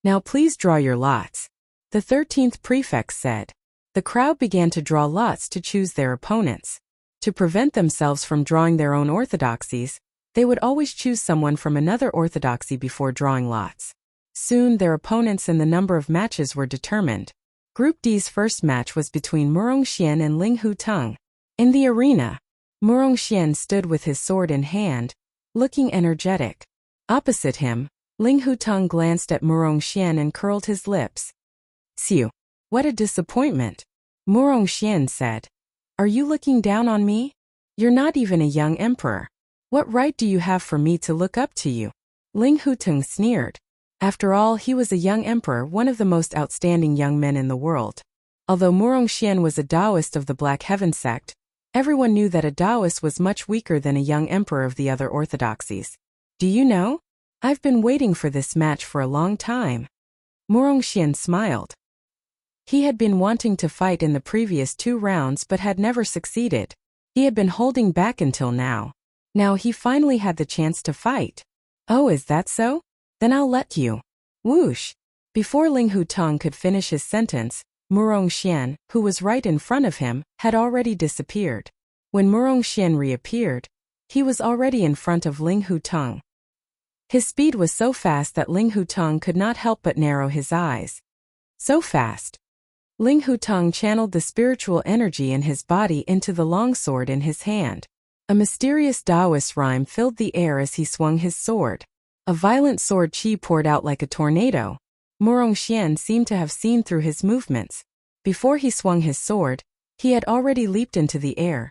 Now please draw your lots, the 13th prefect said. The crowd began to draw lots to choose their opponents. To prevent themselves from drawing their own orthodoxies, they would always choose someone from another orthodoxy before drawing lots. Soon their opponents and the number of matches were determined. Group D's first match was between Murong Xian and Linghu Teng. In the arena, Murong Xian stood with his sword in hand, looking energetic. Opposite him, Linghu Teng glanced at Murong Xian and curled his lips. Xiu, what a disappointment, Murong Xian said. Are you looking down on me? You're not even a young emperor. What right do you have for me to look up to you? Linghu Teng sneered. After all, he was a young emperor, one of the most outstanding young men in the world. Although Murong Xian was a Taoist of the Black Heaven sect, everyone knew that a Taoist was much weaker than a young emperor of the other orthodoxies. Do you know? I've been waiting for this match for a long time. Murong Xian smiled. He had been wanting to fight in the previous 2 rounds but had never succeeded. He had been holding back until now. Now he finally had the chance to fight. Oh, is that so? Then I'll let you. Whoosh! Before Linghu Teng could finish his sentence, Murong Xian, who was right in front of him, had already disappeared. When Murong Xian reappeared, he was already in front of Linghu Teng. His speed was so fast that Linghu Teng could not help but narrow his eyes. So fast. Linghu Teng channeled the spiritual energy in his body into the longsword in his hand. A mysterious Taoist rhyme filled the air as he swung his sword. A violent sword chi poured out like a tornado. Murong Xian seemed to have seen through his movements. Before he swung his sword, he had already leaped into the air,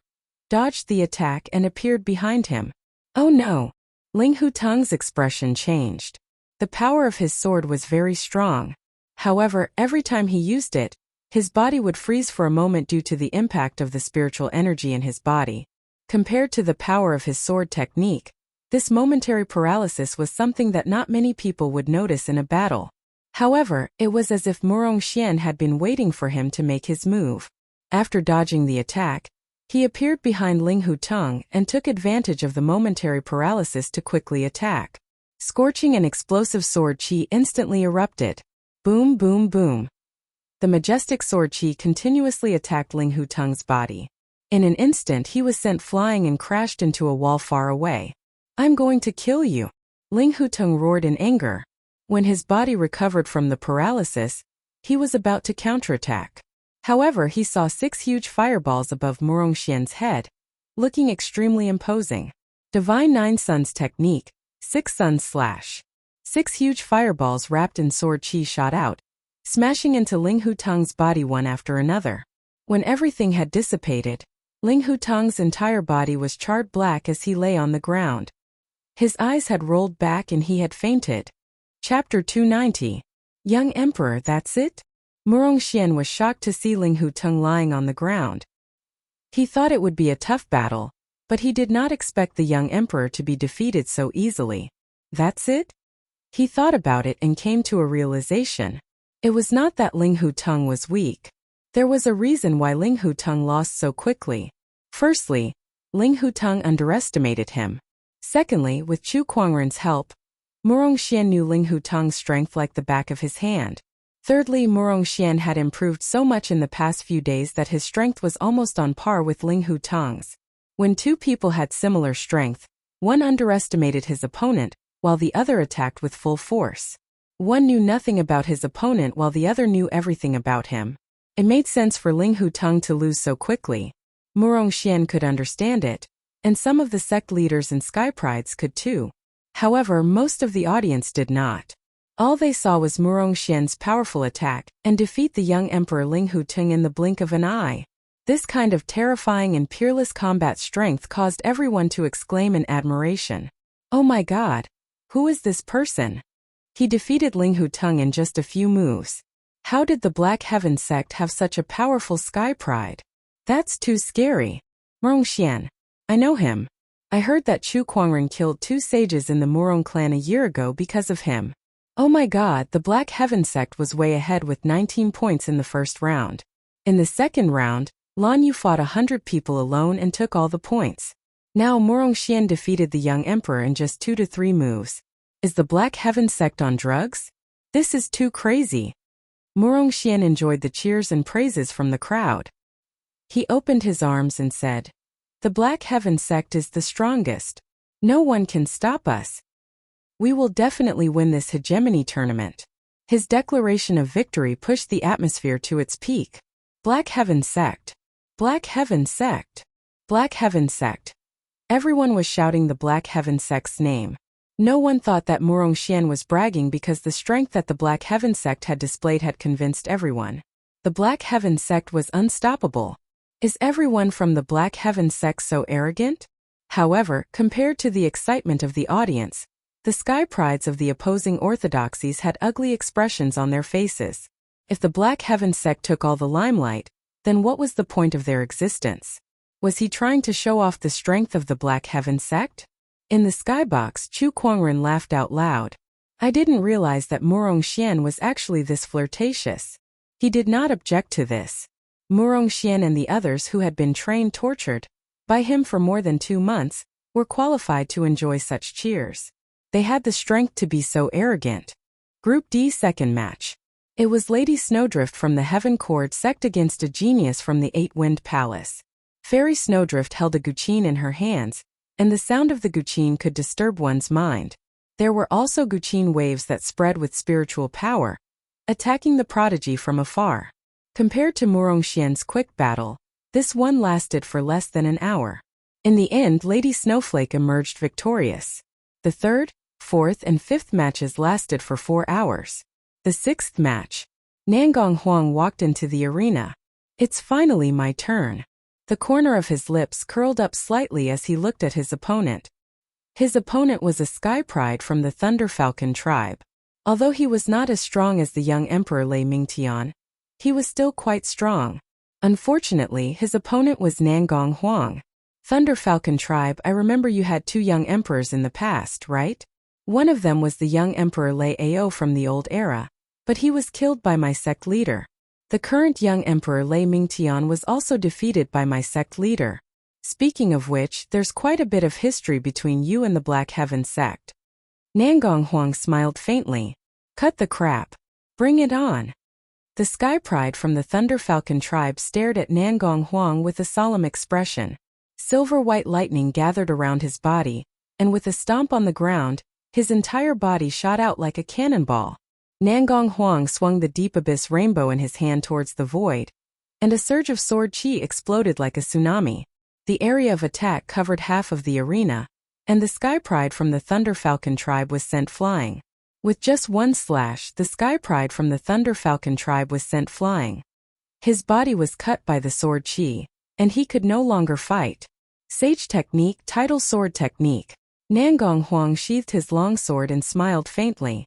dodged the attack and appeared behind him. Oh no! Linghu Teng's expression changed. The power of his sword was very strong. However, every time he used it, his body would freeze for a moment due to the impact of the spiritual energy in his body. Compared to the power of his sword technique, this momentary paralysis was something that not many people would notice in a battle. However, it was as if Murongxian had been waiting for him to make his move. After dodging the attack, he appeared behind Ling Hutong and took advantage of the momentary paralysis to quickly attack. Scorching and explosive sword chi instantly erupted. Boom, boom, boom. The majestic sword chi continuously attacked Ling Hutong's body. In an instant he was sent flying and crashed into a wall far away. "I'm going to kill you!" Ling Hutong roared in anger. When his body recovered from the paralysis, he was about to counterattack. However, he saw 6 huge fireballs above Murongxian's head, looking extremely imposing. Divine Nine Suns technique, 6 Suns slash. 6 huge fireballs wrapped in sword chi shot out, smashing into Ling Hutong's body one after another. When everything had dissipated, Ling Hutong's entire body was charred black as he lay on the ground. His eyes had rolled back and he had fainted. Chapter 290. Young Emperor, that's it? Murongxian was shocked to see Ling Hutong lying on the ground. He thought it would be a tough battle, but he did not expect the young emperor to be defeated so easily. That's it? He thought about it and came to a realization. It was not that Ling Hutong was weak. There was a reason why Ling Hutong lost so quickly. Firstly, Ling Hutong underestimated him. Secondly, with Chu Kuangren's help, Murongxian knew Ling Hutong's strength like the back of his hand. Thirdly, Murongxian had improved so much in the past few days that his strength was almost on par with Ling Hutong's. When two people had similar strength, one underestimated his opponent, while the other attacked with full force. One knew nothing about his opponent while the other knew everything about him. It made sense for Ling Hutong to lose so quickly. Murongxian could understand it, and some of the sect leaders and sky prides could too. However, most of the audience did not. All they saw was Murongxian's powerful attack and defeat the young Emperor Ling Hutong in the blink of an eye. This kind of terrifying and peerless combat strength caused everyone to exclaim in admiration. "Oh my God! Who is this person? He defeated Ling Hutong in just a few moves. How did the Black Heaven sect have such a powerful sky pride? That's too scary. Murongxian, I know him. I heard that Chu Kuangren killed 2 sages in the Murong clan a year ago because of him. Oh my God, the Black Heaven sect was way ahead with 19 points in the first round. In the second round, Lan Yu fought 100 people alone and took all the points. Now Murongxian defeated the young emperor in just 2 to 3 moves. Is the Black Heaven sect on drugs? This is too crazy." Murongxian enjoyed the cheers and praises from the crowd. He opened his arms and said, "The Black Heaven sect is the strongest. No one can stop us. We will definitely win this hegemony tournament." His declaration of victory pushed the atmosphere to its peak. Black Heaven sect. Black Heaven sect. Black Heaven sect. Everyone was shouting the Black Heaven sect's name. No one thought that Murongxian was bragging because the strength that the Black Heaven sect had displayed had convinced everyone. The Black Heaven sect was unstoppable. Is everyone from the Black Heaven sect so arrogant? However, compared to the excitement of the audience, the sky prides of the opposing orthodoxies had ugly expressions on their faces. If the Black Heaven sect took all the limelight, then what was the point of their existence? Was he trying to show off the strength of the Black Heaven sect? In the skybox, Chu Kuangren laughed out loud. I didn't realize that Murongxian was actually this flirtatious. He did not object to this. Murongxian and the others who had been tortured by him for more than 2 months, were qualified to enjoy such cheers. They had the strength to be so arrogant. Group D second match. It was Lady Snowdrift from the Heaven Court sect against a genius from the 8-Wind Palace. Fairy Snowdrift held a guqin in her hands, and the sound of the guqin could disturb one's mind. There were also guqin waves that spread with spiritual power, attacking the prodigy from afar. Compared to Murongxian's quick battle, this one lasted for less than an hour. In the end, Lady Snowflake emerged victorious. The 3rd, 4th and 5th matches lasted for 4 hours. The 6th match. Nangong Huang walked into the arena. It's finally my turn. The corner of his lips curled up slightly as he looked at his opponent. His opponent was a sky pride from the Thunder Falcon tribe. Although he was not as strong as the young Emperor Lei Mingtian, he was still quite strong. Unfortunately, his opponent was Nangong Huang. Thunder Falcon tribe, I remember you had 2 young emperors in the past, right? One of them was the young Emperor Lei Ao from the old era, but he was killed by my sect leader. The current young Emperor Lei Mingtian was also defeated by my sect leader. Speaking of which, there's quite a bit of history between you and the Black Heaven sect. Nangong Huang smiled faintly. Cut the crap. Bring it on. The Sky Pride from the Thunder Falcon tribe stared at Nangong Huang with a solemn expression. Silver-white lightning gathered around his body, and with a stomp on the ground, his entire body shot out like a cannonball. Nangong Huang swung the deep abyss rainbow in his hand towards the void, and a surge of sword chi exploded like a tsunami. The area of attack covered half of the arena, and the Sky Pride from the Thunder Falcon tribe was sent flying. With just one slash, the Sky Pride from the Thunder Falcon tribe was sent flying. His body was cut by the sword chi, and he could no longer fight. Sage Technique, Tidal Sword Technique. Nangong Huang sheathed his long sword and smiled faintly.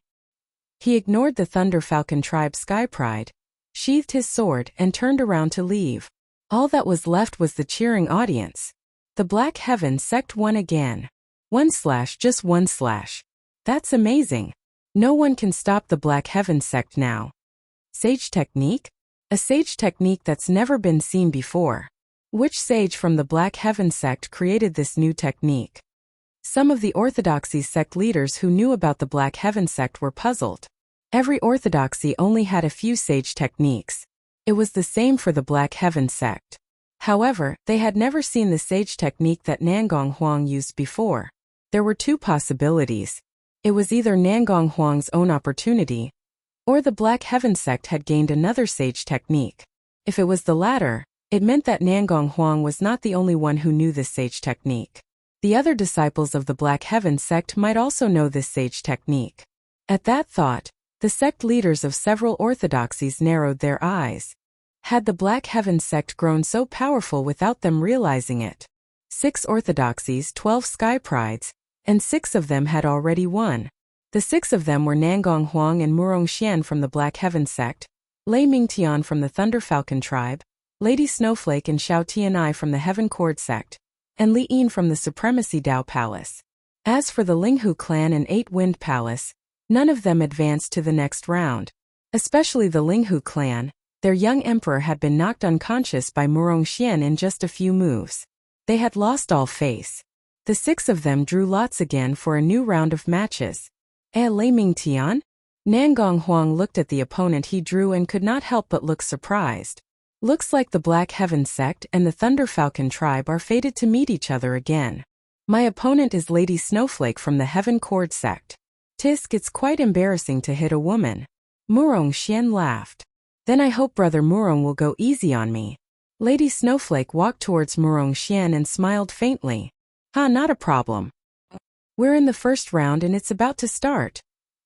He ignored the Thunder Falcon tribe Sky Pride, sheathed his sword, and turned around to leave. All that was left was the cheering audience. The Black Heaven sect won again. One slash, just one slash. That's amazing. No one can stop the Black Heaven sect now. Sage Technique? A sage technique that's never been seen before. Which sage from the Black Heaven sect created this new technique? Some of the Orthodoxy sect leaders who knew about the Black Heaven sect were puzzled. Every Orthodoxy only had a few sage techniques. It was the same for the Black Heaven sect. However, they had never seen the sage technique that Nangong Huang used before. There were 2 possibilities. It was either Nangong Huang's own opportunity, or the Black Heaven sect had gained another sage technique. If it was the latter, it meant that Nangong Huang was not the only one who knew this sage technique. The other disciples of the Black Heaven sect might also know this sage technique. At that thought, the sect leaders of several orthodoxies narrowed their eyes. Had the Black Heaven sect grown so powerful without them realizing it? 6 orthodoxies, 12 Sky Prides, and 6 of them had already won. The 6 of them were Nangong Huang and Murong Xian from the Black Heaven sect, Lei Mingtian from the Thunder Falcon tribe, Lady Snowflake and Xiao Tianai from the Heaven Cord sect, and Li Yin from the Supremacy Dao Palace. As for the Linghu clan and 8 Wind Palace, none of them advanced to the next round. Especially the Linghu clan, their young emperor had been knocked unconscious by Murong Xian in just a few moves. They had lost all face. The 6 of them drew lots again for a new round of matches. Lei Mingtian? Nangong Huang looked at the opponent he drew and could not help but look surprised. Looks like the Black Heaven sect and the Thunder Falcon tribe are fated to meet each other again. My opponent is Lady Snowflake from the Heaven Cord sect. Tisk, it's quite embarrassing to hit a woman. Murong Xian laughed. Then I hope Brother Murong will go easy on me. Lady Snowflake walked towards Murong Xian and smiled faintly. Not a problem. We're in the first round and it's about to start,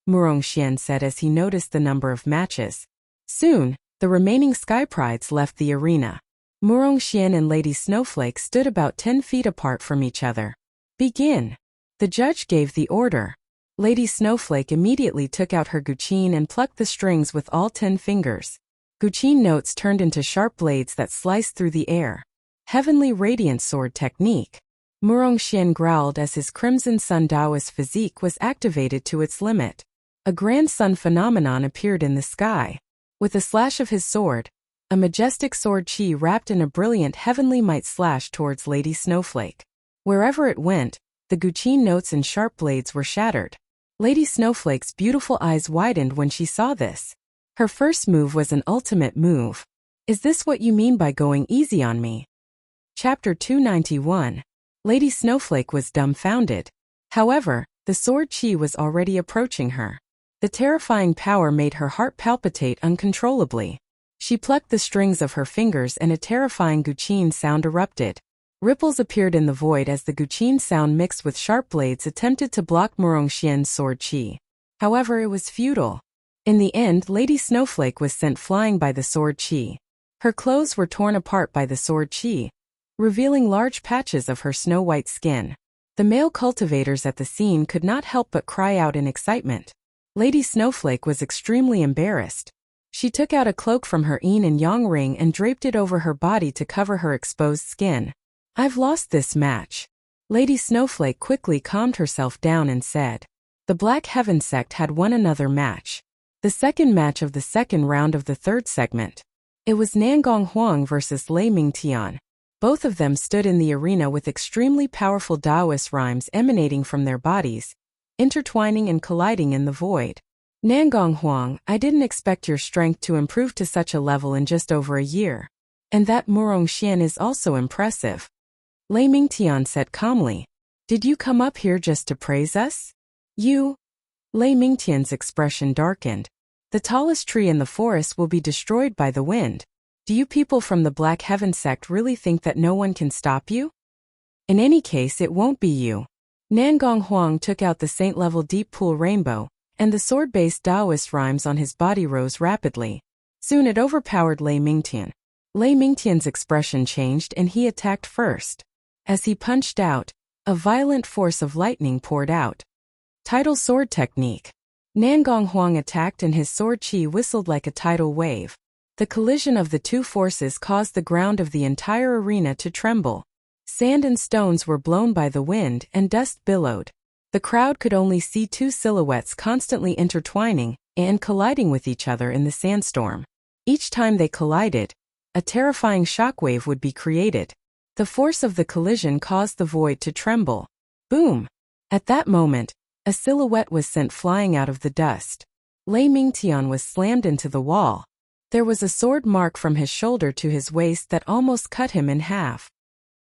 Murong Xian said as he noticed the number of matches. Soon, the remaining Sky Prides left the arena. Murong Xian and Lady Snowflake stood about 10 feet apart from each other. Begin. The judge gave the order. Lady Snowflake immediately took out her guqin and plucked the strings with all 10 fingers. Guqin notes turned into sharp blades that sliced through the air. Heavenly Radiant Sword Technique. Murong Xian growled as his Crimson Sun Taoist physique was activated to its limit. A grand sun phenomenon appeared in the sky. With a slash of his sword, a majestic sword chi wrapped in a brilliant heavenly might slashed towards Lady Snowflake. Wherever it went, the guqin notes and sharp blades were shattered. Lady Snowflake's beautiful eyes widened when she saw this. Her first move was an ultimate move. Is this what you mean by going easy on me? Chapter 291. Lady Snowflake was dumbfounded. However, the sword chi was already approaching her. The terrifying power made her heart palpitate uncontrollably. She plucked the strings of her fingers and a terrifying guqin sound erupted. Ripples appeared in the void as the guqin sound mixed with sharp blades attempted to block Murong Xian's sword chi. However, it was futile. In the end, Lady Snowflake was sent flying by the sword chi. Her clothes were torn apart by the sword chi, revealing large patches of her snow-white skin. The male cultivators at the scene could not help but cry out in excitement. Lady Snowflake was extremely embarrassed. She took out a cloak from her yin and yang ring and draped it over her body to cover her exposed skin. I've lost this match. Lady Snowflake quickly calmed herself down and said. The Black Heaven sect had won another match. The second match of the second round of the third segment. It was Nangong Huang versus Lei Mingtian. Both of them stood in the arena with extremely powerful Taoist rhymes emanating from their bodies, intertwining and colliding in the void. Nangong Huang, I didn't expect your strength to improve to such a level in just over a year. And that Murong Xian is also impressive. Lei Mingtian said calmly. Did you come up here just to praise us? You? Lei Mingtian's expression darkened. The tallest tree in the forest will be destroyed by the wind. Do you people from the Black Heaven sect really think that no one can stop you? In any case, it won't be you. Nangong Huang took out the saint-level deep pool rainbow, and the sword-based Taoist rhymes on his body rose rapidly. Soon it overpowered Lei Mingtian. Lei Mingtian's expression changed and he attacked first. As he punched out, a violent force of lightning poured out. Tidal sword technique. Nangong Huang attacked and his sword chi whistled like a tidal wave. The collision of the two forces caused the ground of the entire arena to tremble. Sand and stones were blown by the wind and dust billowed. The crowd could only see two silhouettes constantly intertwining and colliding with each other in the sandstorm. Each time they collided, a terrifying shockwave would be created. The force of the collision caused the void to tremble. Boom! At that moment, a silhouette was sent flying out of the dust. Lei Mingtian was slammed into the wall. There was a sword mark from his shoulder to his waist that almost cut him in half.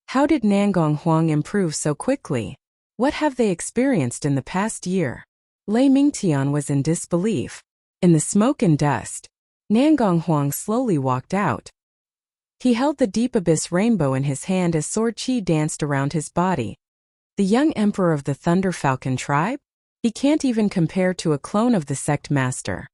How did Nangong Huang improve so quickly? What have they experienced in the past year? Lei Mingtian was in disbelief. In the smoke and dust, Nangong Huang slowly walked out. He held the deep abyss rainbow in his hand as sword chi danced around his body. The young emperor of the Thunder Falcon tribe? He can't even compare to a clone of the sect master.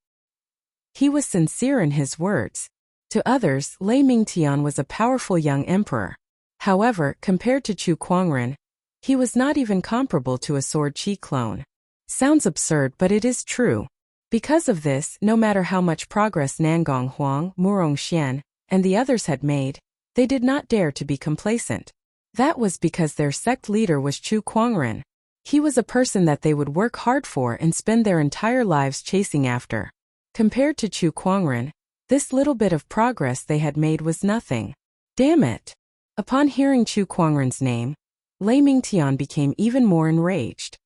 He was sincere in his words. To others, Lei Mingtian was a powerful young emperor. However, compared to Chu Kuangren, he was not even comparable to a sword chi clone. Sounds absurd, but it is true. Because of this, no matter how much progress Nangong Huang, Murong Xian, and the others had made, they did not dare to be complacent. That was because their sect leader was Chu Kuangren. He was a person that they would work hard for and spend their entire lives chasing after. Compared to Chu Kuangren, this little bit of progress they had made was nothing. Damn it! Upon hearing Chu Kuangren's name, Lei Mingtian became even more enraged.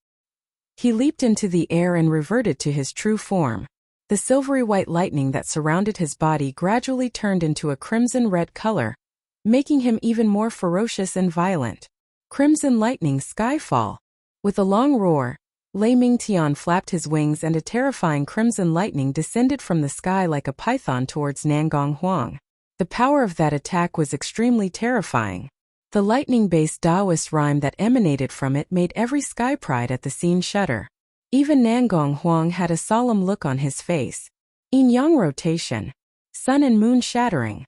He leaped into the air and reverted to his true form. The silvery white lightning that surrounded his body gradually turned into a crimson-red color, making him even more ferocious and violent. Crimson lightning skyfall. With a long roar, Lei Mingtian flapped his wings and a terrifying crimson lightning descended from the sky like a python towards Nangong Huang. The power of that attack was extremely terrifying. The lightning-based Taoist rhyme that emanated from it made every sky pride at the scene shudder. Even Nangong Huang had a solemn look on his face. Yin-yang rotation. Sun and moon shattering.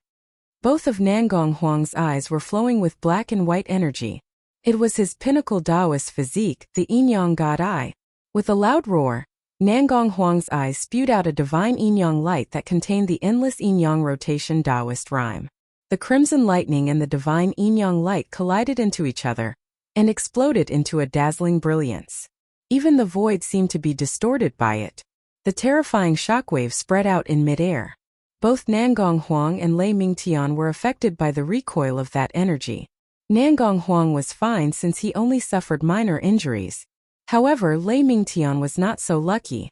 Both of Nangong Huang's eyes were flowing with black and white energy. It was his pinnacle Taoist physique, the yin-yang god eye. With a loud roar, Nangong Huang's eyes spewed out a divine yin-yang light that contained the endless yin-yang rotation Taoist rhyme. The crimson lightning and the divine yin-yang light collided into each other and exploded into a dazzling brilliance. Even the void seemed to be distorted by it. The terrifying shockwave spread out in midair. Both Nangong Huang and Lei Mingtian were affected by the recoil of that energy. Nangong Huang was fine since he only suffered minor injuries. However, Lei Mingtian was not so lucky.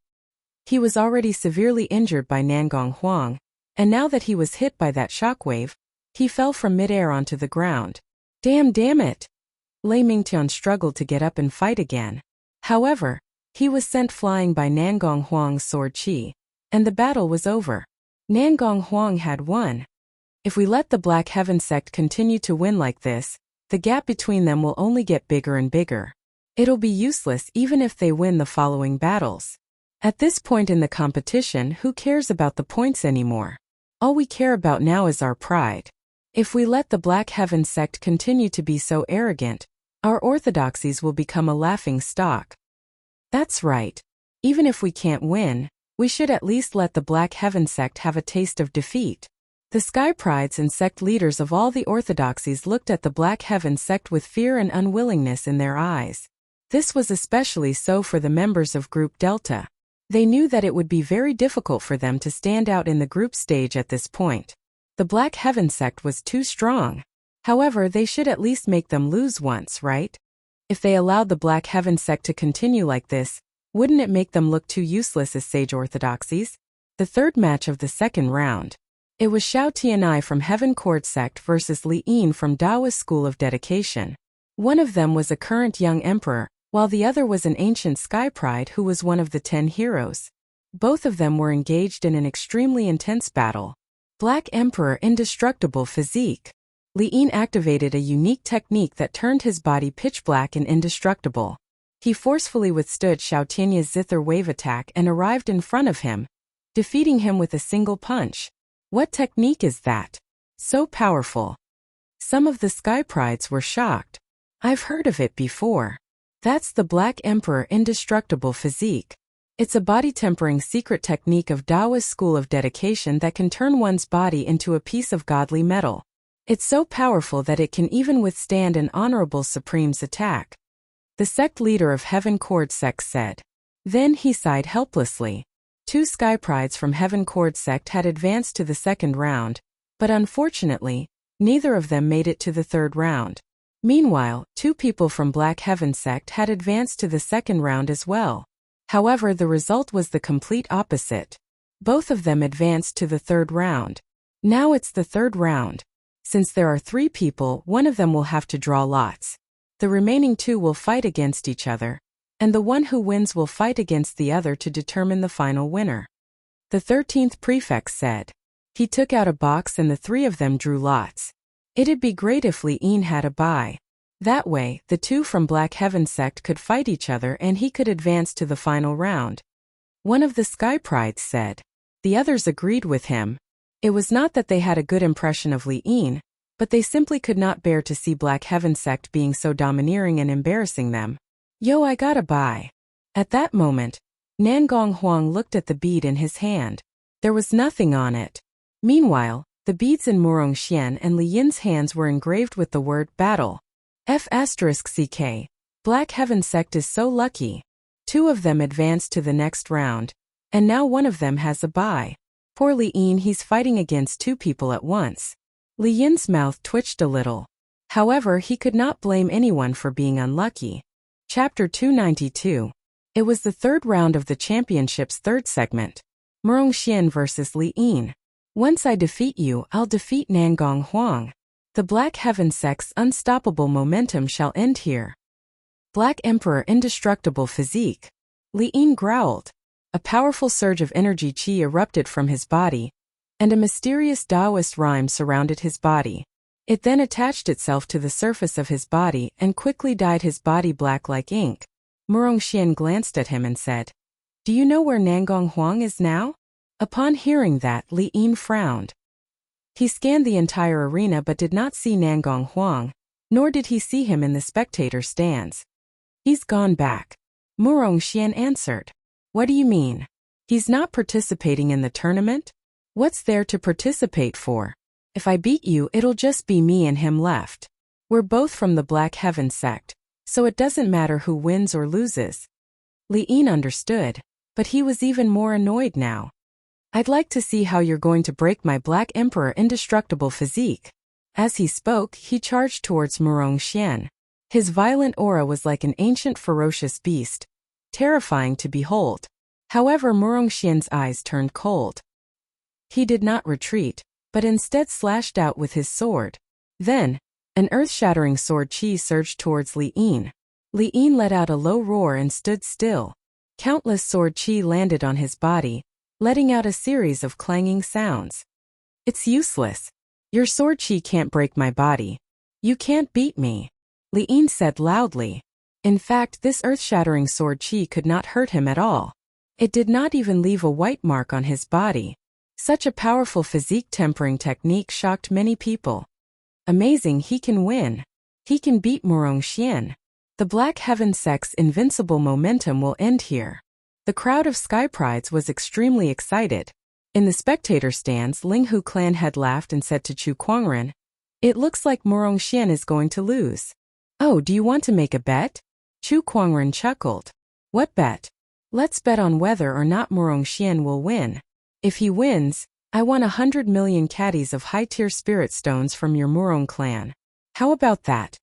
He was already severely injured by Nangong Huang, and now that he was hit by that shockwave, he fell from midair onto the ground. Damn it! Lei Mingtian struggled to get up and fight again. However, he was sent flying by Nangong Huang's sword chi, and the battle was over. Nangong Huang had won. If we let the Black Heaven sect continue to win like this, the gap between them will only get bigger and bigger. It'll be useless even if they win the following battles. At this point in the competition, who cares about the points anymore? All we care about now is our pride. If we let the Black Heaven sect continue to be so arrogant, our orthodoxies will become a laughing stock. That's right. Even if we can't win, we should at least let the Black Heaven sect have a taste of defeat. The Sky Prides and sect leaders of all the orthodoxies looked at the Black Heaven sect with fear and unwillingness in their eyes. This was especially so for the members of Group Delta. They knew that it would be very difficult for them to stand out in the group stage at this point. The Black Heaven sect was too strong. However, they should at least make them lose once, right? If they allowed the Black Heaven sect to continue like this, wouldn't it make them look too useless as sage orthodoxies? The third match of the second round. It was Xiao Tianai from Heaven Cord sect versus Li Yin from Taoist School of Dedication. One of them was a current young emperor, while the other was an ancient Sky Pride who was one of the 10 heroes. Both of them were engaged in an extremely intense battle. Black Emperor Indestructible Physique. Li Yin activated a unique technique that turned his body pitch black and indestructible. He forcefully withstood Xiao Tianai's zither wave attack and arrived in front of him, defeating him with a single punch. What technique is that? So powerful. Some of the Sky Prides were shocked. I've heard of it before. That's the Black Emperor Indestructible Physique. It's a body-tempering secret technique of Taoist School of Dedication that can turn one's body into a piece of godly metal. It's so powerful that it can even withstand an Honorable Supreme's attack. The sect leader of Heaven Cord sect said. Then he sighed helplessly. 2 Sky Prides from Heaven Cord sect had advanced to the second round, but unfortunately, neither of them made it to the third round. Meanwhile, 2 people from Black Heaven sect had advanced to the second round as well. However, the result was the complete opposite. Both of them advanced to the third round. Now it's the third round. Since there are 3 people, one of them will have to draw lots. The remaining 2 will fight against each other, and the one who wins will fight against the other to determine the final winner. The 13th prefect said. He took out a box and the 3 of them drew lots. It'd be great if Li Yin had a bye. That way, the 2 from Black Heaven sect could fight each other and he could advance to the final round. One of the Sky Prides said. The others agreed with him. It was not that they had a good impression of Li Yin, but they simply could not bear to see Black Heaven sect being so domineering and embarrassing them. Yo, I gotta buy. At that moment, Nangong Huang looked at the bead in his hand. There was nothing on it. Meanwhile, the beads in Murong Xian and Li Yin's hands were engraved with the word battle. F***CK. Black Heaven sect is so lucky. 2 of them advanced to the next round, and now one of them has a bye. Poor Li Yin, he's fighting against 2 people at once. Li Yin's mouth twitched a little. However, he could not blame anyone for being unlucky. Chapter 292. It was the third round of the championship's third segment. Murong Xian versus Li Yin. Once I defeat you, I'll defeat Nangong Huang. The Black Heaven sect's unstoppable momentum shall end here. Black Emperor Indestructible Physique. Li Yin growled. A powerful surge of energy qi erupted from his body, and a mysterious Taoist rhyme surrounded his body. It then attached itself to the surface of his body and quickly dyed his body black like ink. Murong Xian glanced at him and said, Do you know where Nangong Huang is now? Upon hearing that, Li Yin frowned. He scanned the entire arena but did not see Nangong Huang, nor did he see him in the spectator stands. He's gone back. Murong Xian answered. What do you mean? He's not participating in the tournament? What's there to participate for? If I beat you, it'll just be me and him left. We're both from the Black Heaven sect, so it doesn't matter who wins or loses. Li Yin understood, but he was even more annoyed now. I'd like to see how you're going to break my Black Emperor Indestructible Physique. As he spoke, he charged towards Murong Xian. His violent aura was like an ancient ferocious beast, terrifying to behold. However, Murong Xian's eyes turned cold. He did not retreat, but instead slashed out with his sword. Then, an earth-shattering sword qi surged towards Li Yin. Li Yin let out a low roar and stood still. Countless sword qi landed on his body, letting out a series of clanging sounds. It's useless. Your sword qi can't break my body. You can't beat me, Li Yin said loudly. In fact, this earth-shattering sword qi could not hurt him at all. It did not even leave a white mark on his body. Such a powerful physique tempering technique shocked many people. Amazing, he can win. He can beat Murong Xian. The Black Heaven sect's invincible momentum will end here. The crowd of Sky Prides was extremely excited. In the spectator stands, Linghu clan had laughed and said to Chu Kuangren, "It looks like Murongxian is going to lose." "Oh, do you want to make a bet?" Chu Kuangren chuckled. "What bet?" "Let's bet on whether or not Murongxian will win. If he wins, I want 100 million caddies of high-tier spirit stones from your Murong clan. How about that?"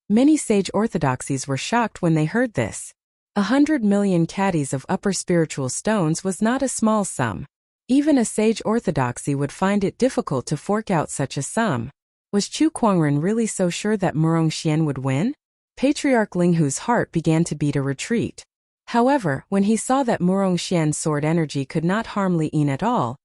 Many sage orthodoxies were shocked when they heard this. 100 million caddies of upper spiritual stones was not a small sum. Even a sage orthodoxy would find it difficult to fork out such a sum. Was Chu Kuangren really so sure that Murongxian would win? Patriarch Linghu's heart began to beat a retreat. However, when he saw that Murongxian's sword energy could not harm Li Yin at all,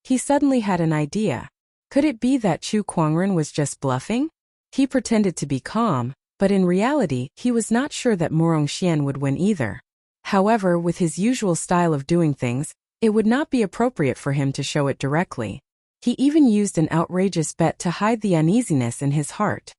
he suddenly had an idea. Could it be that Chu Kuangren was just bluffing? He pretended to be calm, but in reality, he was not sure that Murongxian would win either. However, with his usual style of doing things, it would not be appropriate for him to show it directly. He even used an outrageous bet to hide the uneasiness in his heart.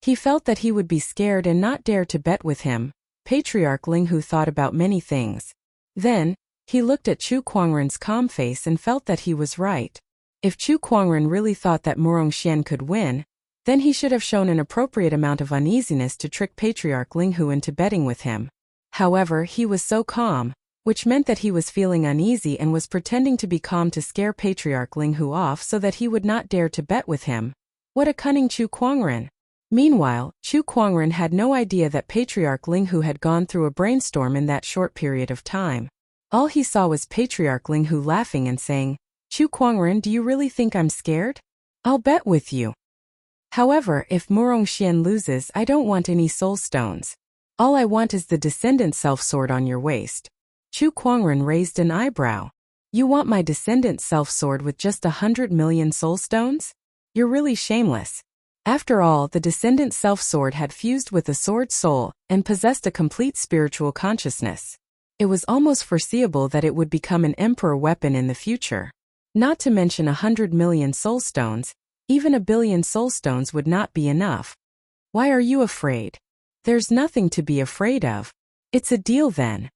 He felt that he would be scared and not dare to bet with him. Patriarch Linghu thought about many things. Then, he looked at Chu Kuangren's calm face and felt that he was right. If Chu Kuangren really thought that Murongxian could win, then he should have shown an appropriate amount of uneasiness to trick Patriarch Linghu into betting with him. However, he was so calm, which meant that he was feeling uneasy and was pretending to be calm to scare Patriarch Linghu off so that he would not dare to bet with him. What a cunning Chu Kuangren! Meanwhile, Chu Kuangren had no idea that Patriarch Linghu had gone through a brainstorm in that short period of time. All he saw was Patriarch Linghu laughing and saying, "Chu Kuangren, do you really think I'm scared? I'll bet with you. However, if Murongxian loses, I don't want any soul stones. All I want is the descendant self-sword on your waist." Chu Kuangren raised an eyebrow. "You want my descendant self-sword with just 100 million soul stones? You're really shameless." After all, the descendant self-sword had fused with the sword soul and possessed a complete spiritual consciousness. It was almost foreseeable that it would become an emperor weapon in the future. Not to mention 100 million soul stones, even 1 billion soul stones would not be enough. "Why are you afraid?" "There's nothing to be afraid of. It's a deal then."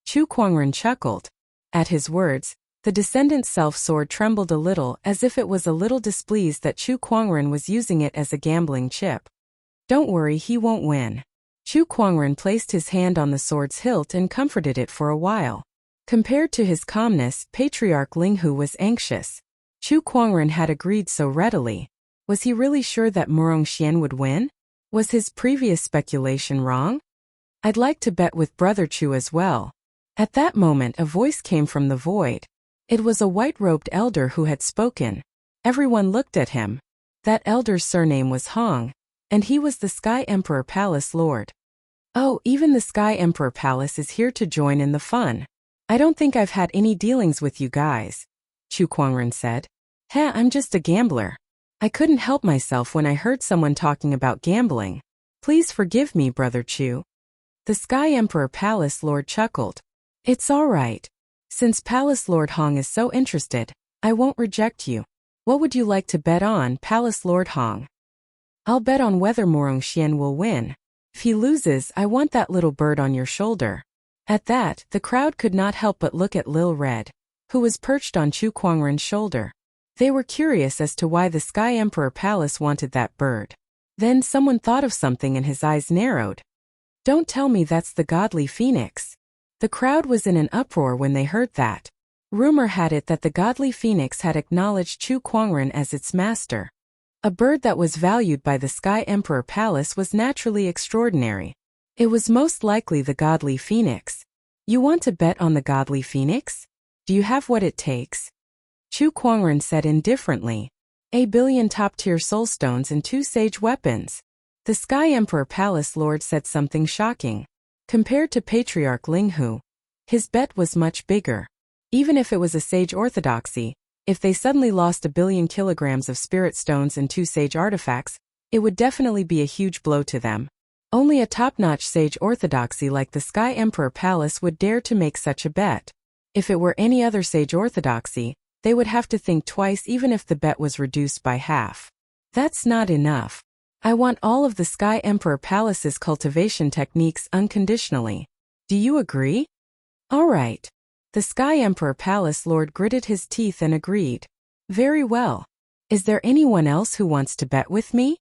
Chu Kuangren chuckled. At his words, the descendant self-sword trembled a little as if it was a little displeased that Chu Kuangren was using it as a gambling chip. "Don't worry, he won't win." Chu Kuangren placed his hand on the sword's hilt and comforted it for a while. Compared to his calmness, Patriarch Linghu was anxious. Chu Kuangren had agreed so readily. Was he really sure that Murongxian would win? Was his previous speculation wrong? "I'd like to bet with Brother Chu as well." At that moment, a voice came from the void. It was a white-robed elder who had spoken. Everyone looked at him. That elder's surname was Hong, and he was the Sky Emperor Palace Lord. "Oh, even the Sky Emperor Palace is here to join in the fun. I don't think I've had any dealings with you guys," Chu Kuangren said. I'm just a gambler. I couldn't help myself when I heard someone talking about gambling. Please forgive me, Brother Chu." The Sky Emperor Palace Lord chuckled. "It's all right. Since Palace Lord Hong is so interested, I won't reject you. What would you like to bet on, Palace Lord Hong?" "I'll bet on whether Murongxian will win. If he loses, I want that little bird on your shoulder." At that, the crowd could not help but look at Lil Red, who was perched on Chu Kuangren's shoulder. They were curious as to why the Sky Emperor Palace wanted that bird. Then someone thought of something and his eyes narrowed. "Don't tell me that's the godly phoenix." The crowd was in an uproar when they heard that. Rumor had it that the godly phoenix had acknowledged Chu Kuangren as its master. A bird that was valued by the Sky Emperor Palace was naturally extraordinary. It was most likely the godly phoenix. "You want to bet on the godly phoenix? Do you have what it takes?" Chu Kuangren said indifferently. 1 billion top-tier soul stones and 2 sage weapons." The Sky Emperor Palace Lord said something shocking. Compared to Patriarch Linghu, his bet was much bigger. Even if it was a sage orthodoxy, if they suddenly lost 1 billion kilograms of spirit stones and 2 sage artifacts, it would definitely be a huge blow to them. Only a top-notch sage orthodoxy like the Sky Emperor Palace would dare to make such a bet. If it were any other sage orthodoxy, they would have to think twice even if the bet was reduced by half. "That's not enough. I want all of the Sky Emperor Palace's cultivation techniques unconditionally. Do you agree?" All right. The Sky Emperor Palace Lord gritted his teeth and agreed. Very well. Is there anyone else who wants to bet with me?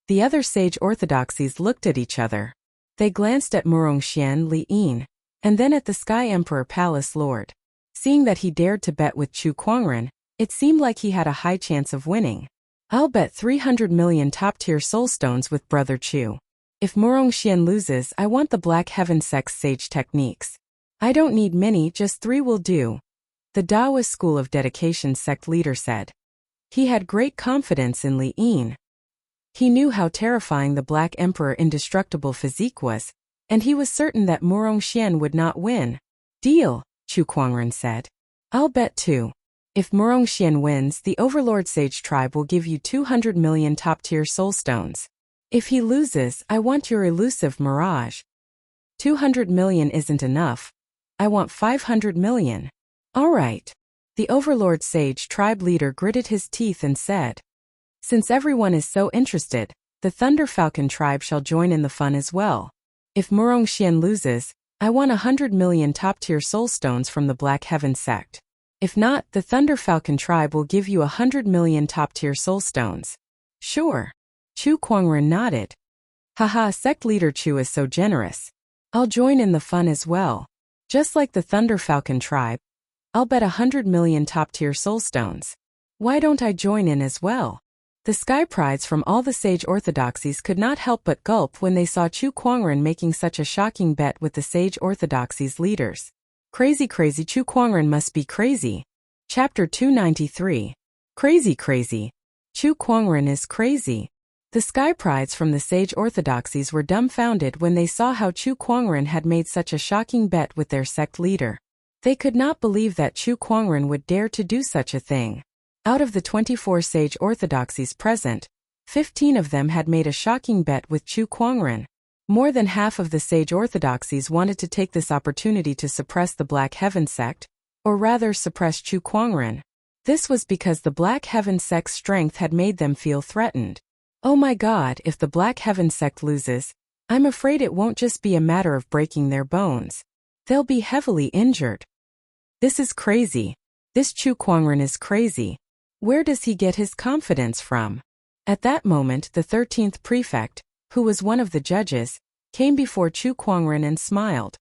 The other sage orthodoxies looked at each other. They glanced at Murongxian Li Yin, and then at the Sky Emperor Palace Lord. Seeing that he dared to bet with Chu Kuangren, it seemed like he had a high chance of winning. I'll bet 300 million top-tier soulstones with Brother Chu. If Murongxian loses, I want the Black Heaven Sect's sage techniques. I don't need many, just 3 will do. The Daoist School of Dedication sect leader said. He had great confidence in Li Yin. He knew how terrifying the Black Emperor indestructible physique was, and he was certain that Murongxian would not win. Deal, Chu Kuangren said. I'll bet 2. If Murongxian wins, the Overlord Sage tribe will give you 200 million top-tier soulstones. If he loses, I want your elusive mirage. 200 million isn't enough. I want 500 million. All right. The Overlord Sage tribe leader gritted his teeth and said. Since everyone is so interested, the Thunder Falcon tribe shall join in the fun as well. If Murongxian loses, I want 100 million top-tier soulstones from the Black Heaven sect. If not, the Thunder Falcon tribe will give you 100 million top-tier soulstones. Sure. Chu Kuangren nodded. Haha, sect leader Chu is so generous. I'll join in the fun as well. Just like the Thunder Falcon tribe, I'll bet 100 million top-tier soulstones. Why don't I join in as well? The Sky Prides from all the sage orthodoxies could not help but gulp when they saw Chu Kuangren making such a shocking bet with the sage orthodoxies leaders. Crazy Chu Kuangren must be crazy. Chapter 293. Crazy. Chu Kuangren is crazy. The Sky Prides from the sage orthodoxies were dumbfounded when they saw how Chu Kuangren had made such a shocking bet with their sect leader. They could not believe that Chu Kuangren would dare to do such a thing. Out of the 24 sage orthodoxies present, 15 of them had made a shocking bet with Chu Kuangren. More than half of the sage orthodoxies wanted to take this opportunity to suppress the Black Heaven sect, or rather suppress Chu Kuangren. This was because the Black Heaven sect's strength had made them feel threatened. Oh my God, if the Black Heaven sect loses, I'm afraid it won't just be a matter of breaking their bones. They'll be heavily injured. This is crazy. This Chu Kuangren is crazy. Where does he get his confidence from? At that moment, the 13th prefect, who was one of the judges, came before Chu Kuangren and smiled.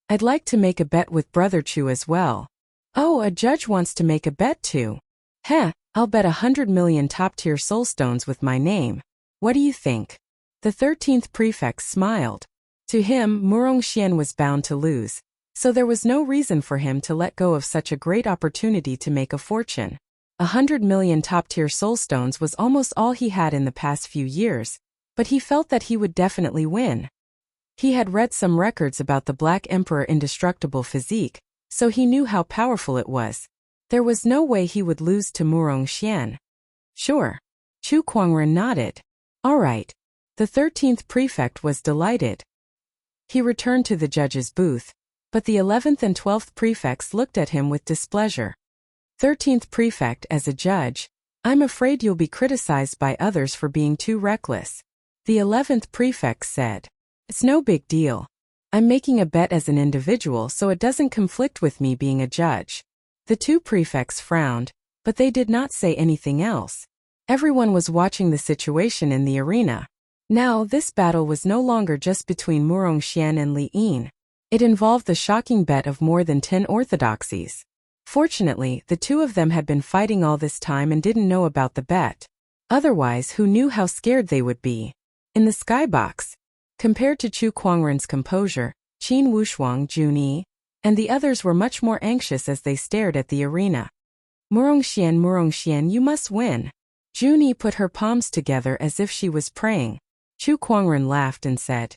I'd like to make a bet with Brother Chu as well. Oh, a judge wants to make a bet too. Heh, I'll bet 100 million top-tier soulstones with my name. What do you think? The 13th prefect smiled. To him, Murongxian was bound to lose, so there was no reason for him to let go of such a great opportunity to make a fortune. 100 million top-tier soulstones was almost all he had in the past few years, but he felt that he would definitely win. He had read some records about the Black Emperor indestructible physique, so he knew how powerful it was. There was no way he would lose to Murongxian. Sure. Chu Kuangren nodded. All right. The 13th prefect was delighted. He returned to the judge's booth, but the 11th and 12th prefects looked at him with displeasure. 13th prefect, as a judge, I'm afraid you'll be criticized by others for being too reckless. The 11th prefect said. It's no big deal. I'm making a bet as an individual so it doesn't conflict with me being a judge. The 2 prefects frowned, but they did not say anything else. Everyone was watching the situation in the arena. Now, this battle was no longer just between Murongxian and Li Yin. It involved the shocking bet of more than 10 orthodoxies. Fortunately, the 2 of them had been fighting all this time and didn't know about the bet. Otherwise, who knew how scared they would be? In the skybox, compared to Chu Kuangren's composure, Qin Wushuang, Junyi, and the others were much more anxious as they stared at the arena. Murongxian, you must win. Junyi put her palms together as if she was praying. Chu Kuangren laughed and said,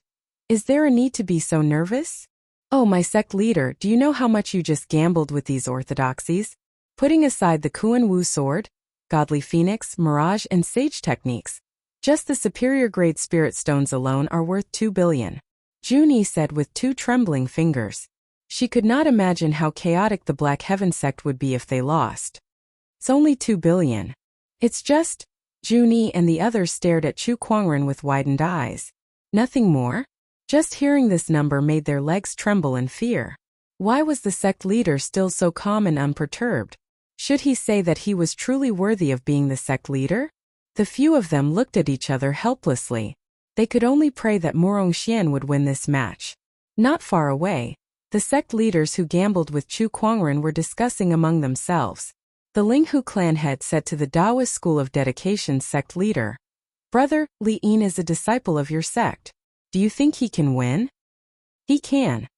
Is there a need to be so nervous? Oh, my sect leader, do you know how much you just gambled with these orthodoxies? Putting aside the Kuan Wu sword, Godly Phoenix, Mirage, and Sage techniques, just the superior grade spirit stones alone are worth 2 billion. Junyi said with 2 trembling fingers. She could not imagine how chaotic the Black Heaven sect would be if they lost. It's only 2 billion. It's just. Junyi and the others stared at Chu Kuangren with widened eyes. Nothing more? Just hearing this number made their legs tremble in fear. Why was the sect leader still so calm and unperturbed? Should he say that he was truly worthy of being the sect leader? The few of them looked at each other helplessly. They could only pray that Murongxian would win this match. Not far away, the sect leaders who gambled with Chu Kuangren were discussing among themselves. The Linghu clan head said to the Taoist School of Dedication sect leader, "Brother, Li Yin is a disciple of your sect. Do you think he can win?" "He can."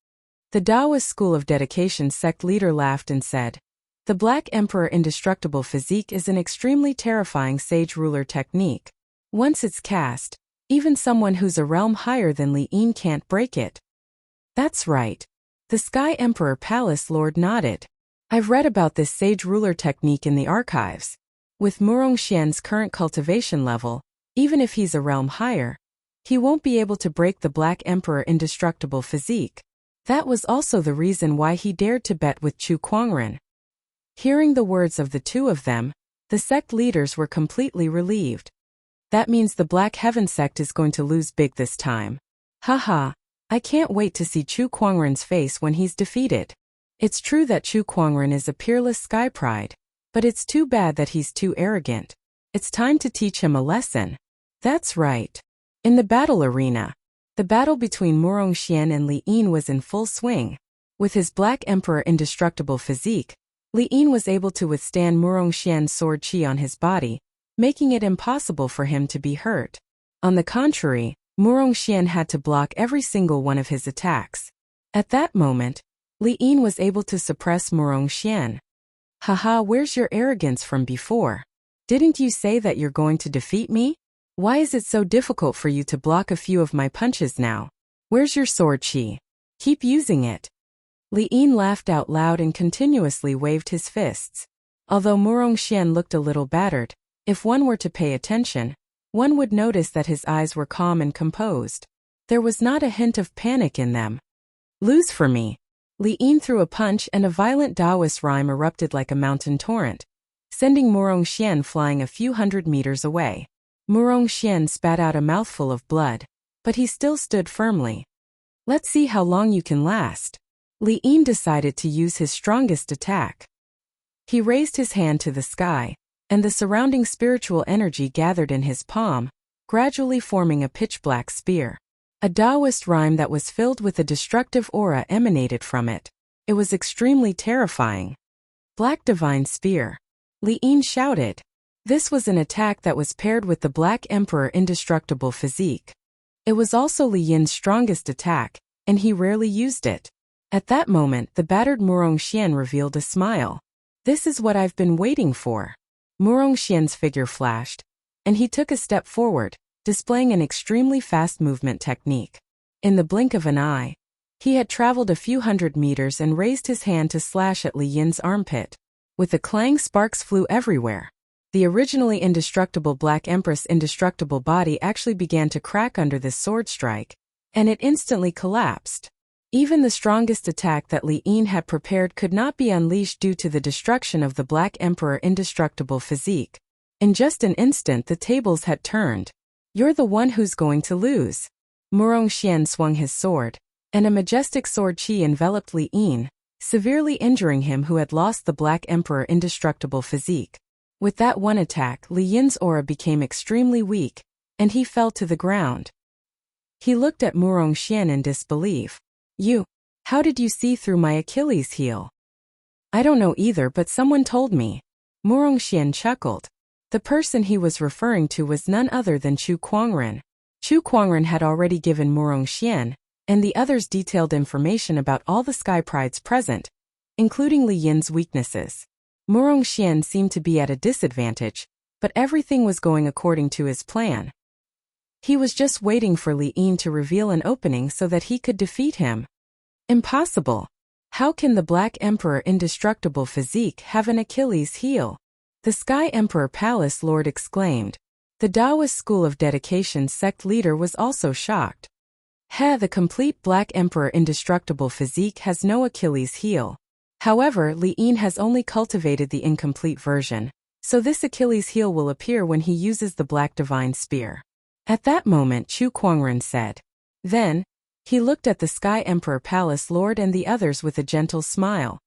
The Taoist School of Dedication sect leader laughed and said, "The Black Emperor Indestructible Physique is an extremely terrifying sage ruler technique. Once it's cast, even someone who's a realm higher than Li Yin can't break it." "That's right." The Sky Emperor Palace Lord nodded. "I've read about this sage ruler technique in the archives. With Murongxian's current cultivation level, even if he's a realm higher, he won't be able to break the Black Emperor Indestructible Physique. That was also the reason why he dared to bet with Chu Kuangren." Hearing the words of the two of them, the sect leaders were completely relieved. That means the Black Heaven sect is going to lose big this time. Haha, I can't wait to see Chu Kuangren's face when he's defeated. It's true that Chu Kuangren is a peerless sky pride, but it's too bad that he's too arrogant. It's time to teach him a lesson. That's right. In the battle arena, the battle between Murongxian and Li Yin was in full swing. With his Black Emperor Indestructible Physique, Li Yin was able to withstand Murongxian's sword qi on his body, making it impossible for him to be hurt. On the contrary, Murongxian had to block every single one of his attacks. At that moment, Li Yin was able to suppress Murongxian. "Haha, where's your arrogance from before? Didn't you say that you're going to defeat me? Why is it so difficult for you to block a few of my punches now? Where's your sword qi? Keep using it." Li Yin laughed out loud and continuously waved his fists. Although Murongxian looked a little battered, if one were to pay attention, one would notice that his eyes were calm and composed. There was not a hint of panic in them. "Lose for me." Li Yin threw a punch and a violent Taoist rhyme erupted like a mountain torrent, sending Murongxian flying a few hundred meters away. Murongxian spat out a mouthful of blood, but he still stood firmly. "Let's see how long you can last." Li Yin decided to use his strongest attack. He raised his hand to the sky, and the surrounding spiritual energy gathered in his palm, gradually forming a pitch-black spear. A Taoist rhyme that was filled with a destructive aura emanated from it. It was extremely terrifying. "Black Divine Spear." Li Yin shouted. This was an attack that was paired with the Black Emperor Indestructible Physique. It was also Li Yin's strongest attack, and he rarely used it. At that moment, the battered Murongxian revealed a smile. "This is what I've been waiting for." Murongxian's figure flashed, and he took a step forward, displaying an extremely fast movement technique. In the blink of an eye, he had traveled a few hundred meters and raised his hand to slash at Li Yin's armpit. With a clang, sparks flew everywhere. The originally indestructible Black Empress' indestructible body actually began to crack under this sword strike, and it instantly collapsed. Even the strongest attack that Li Yin had prepared could not be unleashed due to the destruction of the Black Emperor Indestructible Physique. In just an instant, the tables had turned. "You're the one who's going to lose." Murongxian swung his sword, and a majestic sword qi enveloped Li Yin, severely injuring him who had lost the Black Emperor Indestructible Physique. With that one attack, Li Yin's aura became extremely weak, and he fell to the ground. He looked at Murongxian in disbelief. How did you see through my Achilles heel?" "I don't know either, but someone told me." Murongxian chuckled. The person he was referring to was none other than Chu Kuangren. Chu Kuangren had already given Murongxian and the others detailed information about all the sky prides present, including Li Yin's weaknesses. Murongxian seemed to be at a disadvantage, but everything was going according to his plan. He was just waiting for Li Yin to reveal an opening so that he could defeat him. Impossible. How can the Black Emperor Indestructible Physique have an Achilles heel? The Sky Emperor Palace Lord exclaimed. The Taoist School of Dedication sect leader was also shocked. The complete Black Emperor Indestructible Physique has no Achilles heel. However, Li Yin has only cultivated the incomplete version, so this Achilles heel will appear when he uses the Black Divine Spear. At that moment, Chu Kuangren said. Then, He looked at the Sky Emperor Palace Lord and the others with a gentle smile.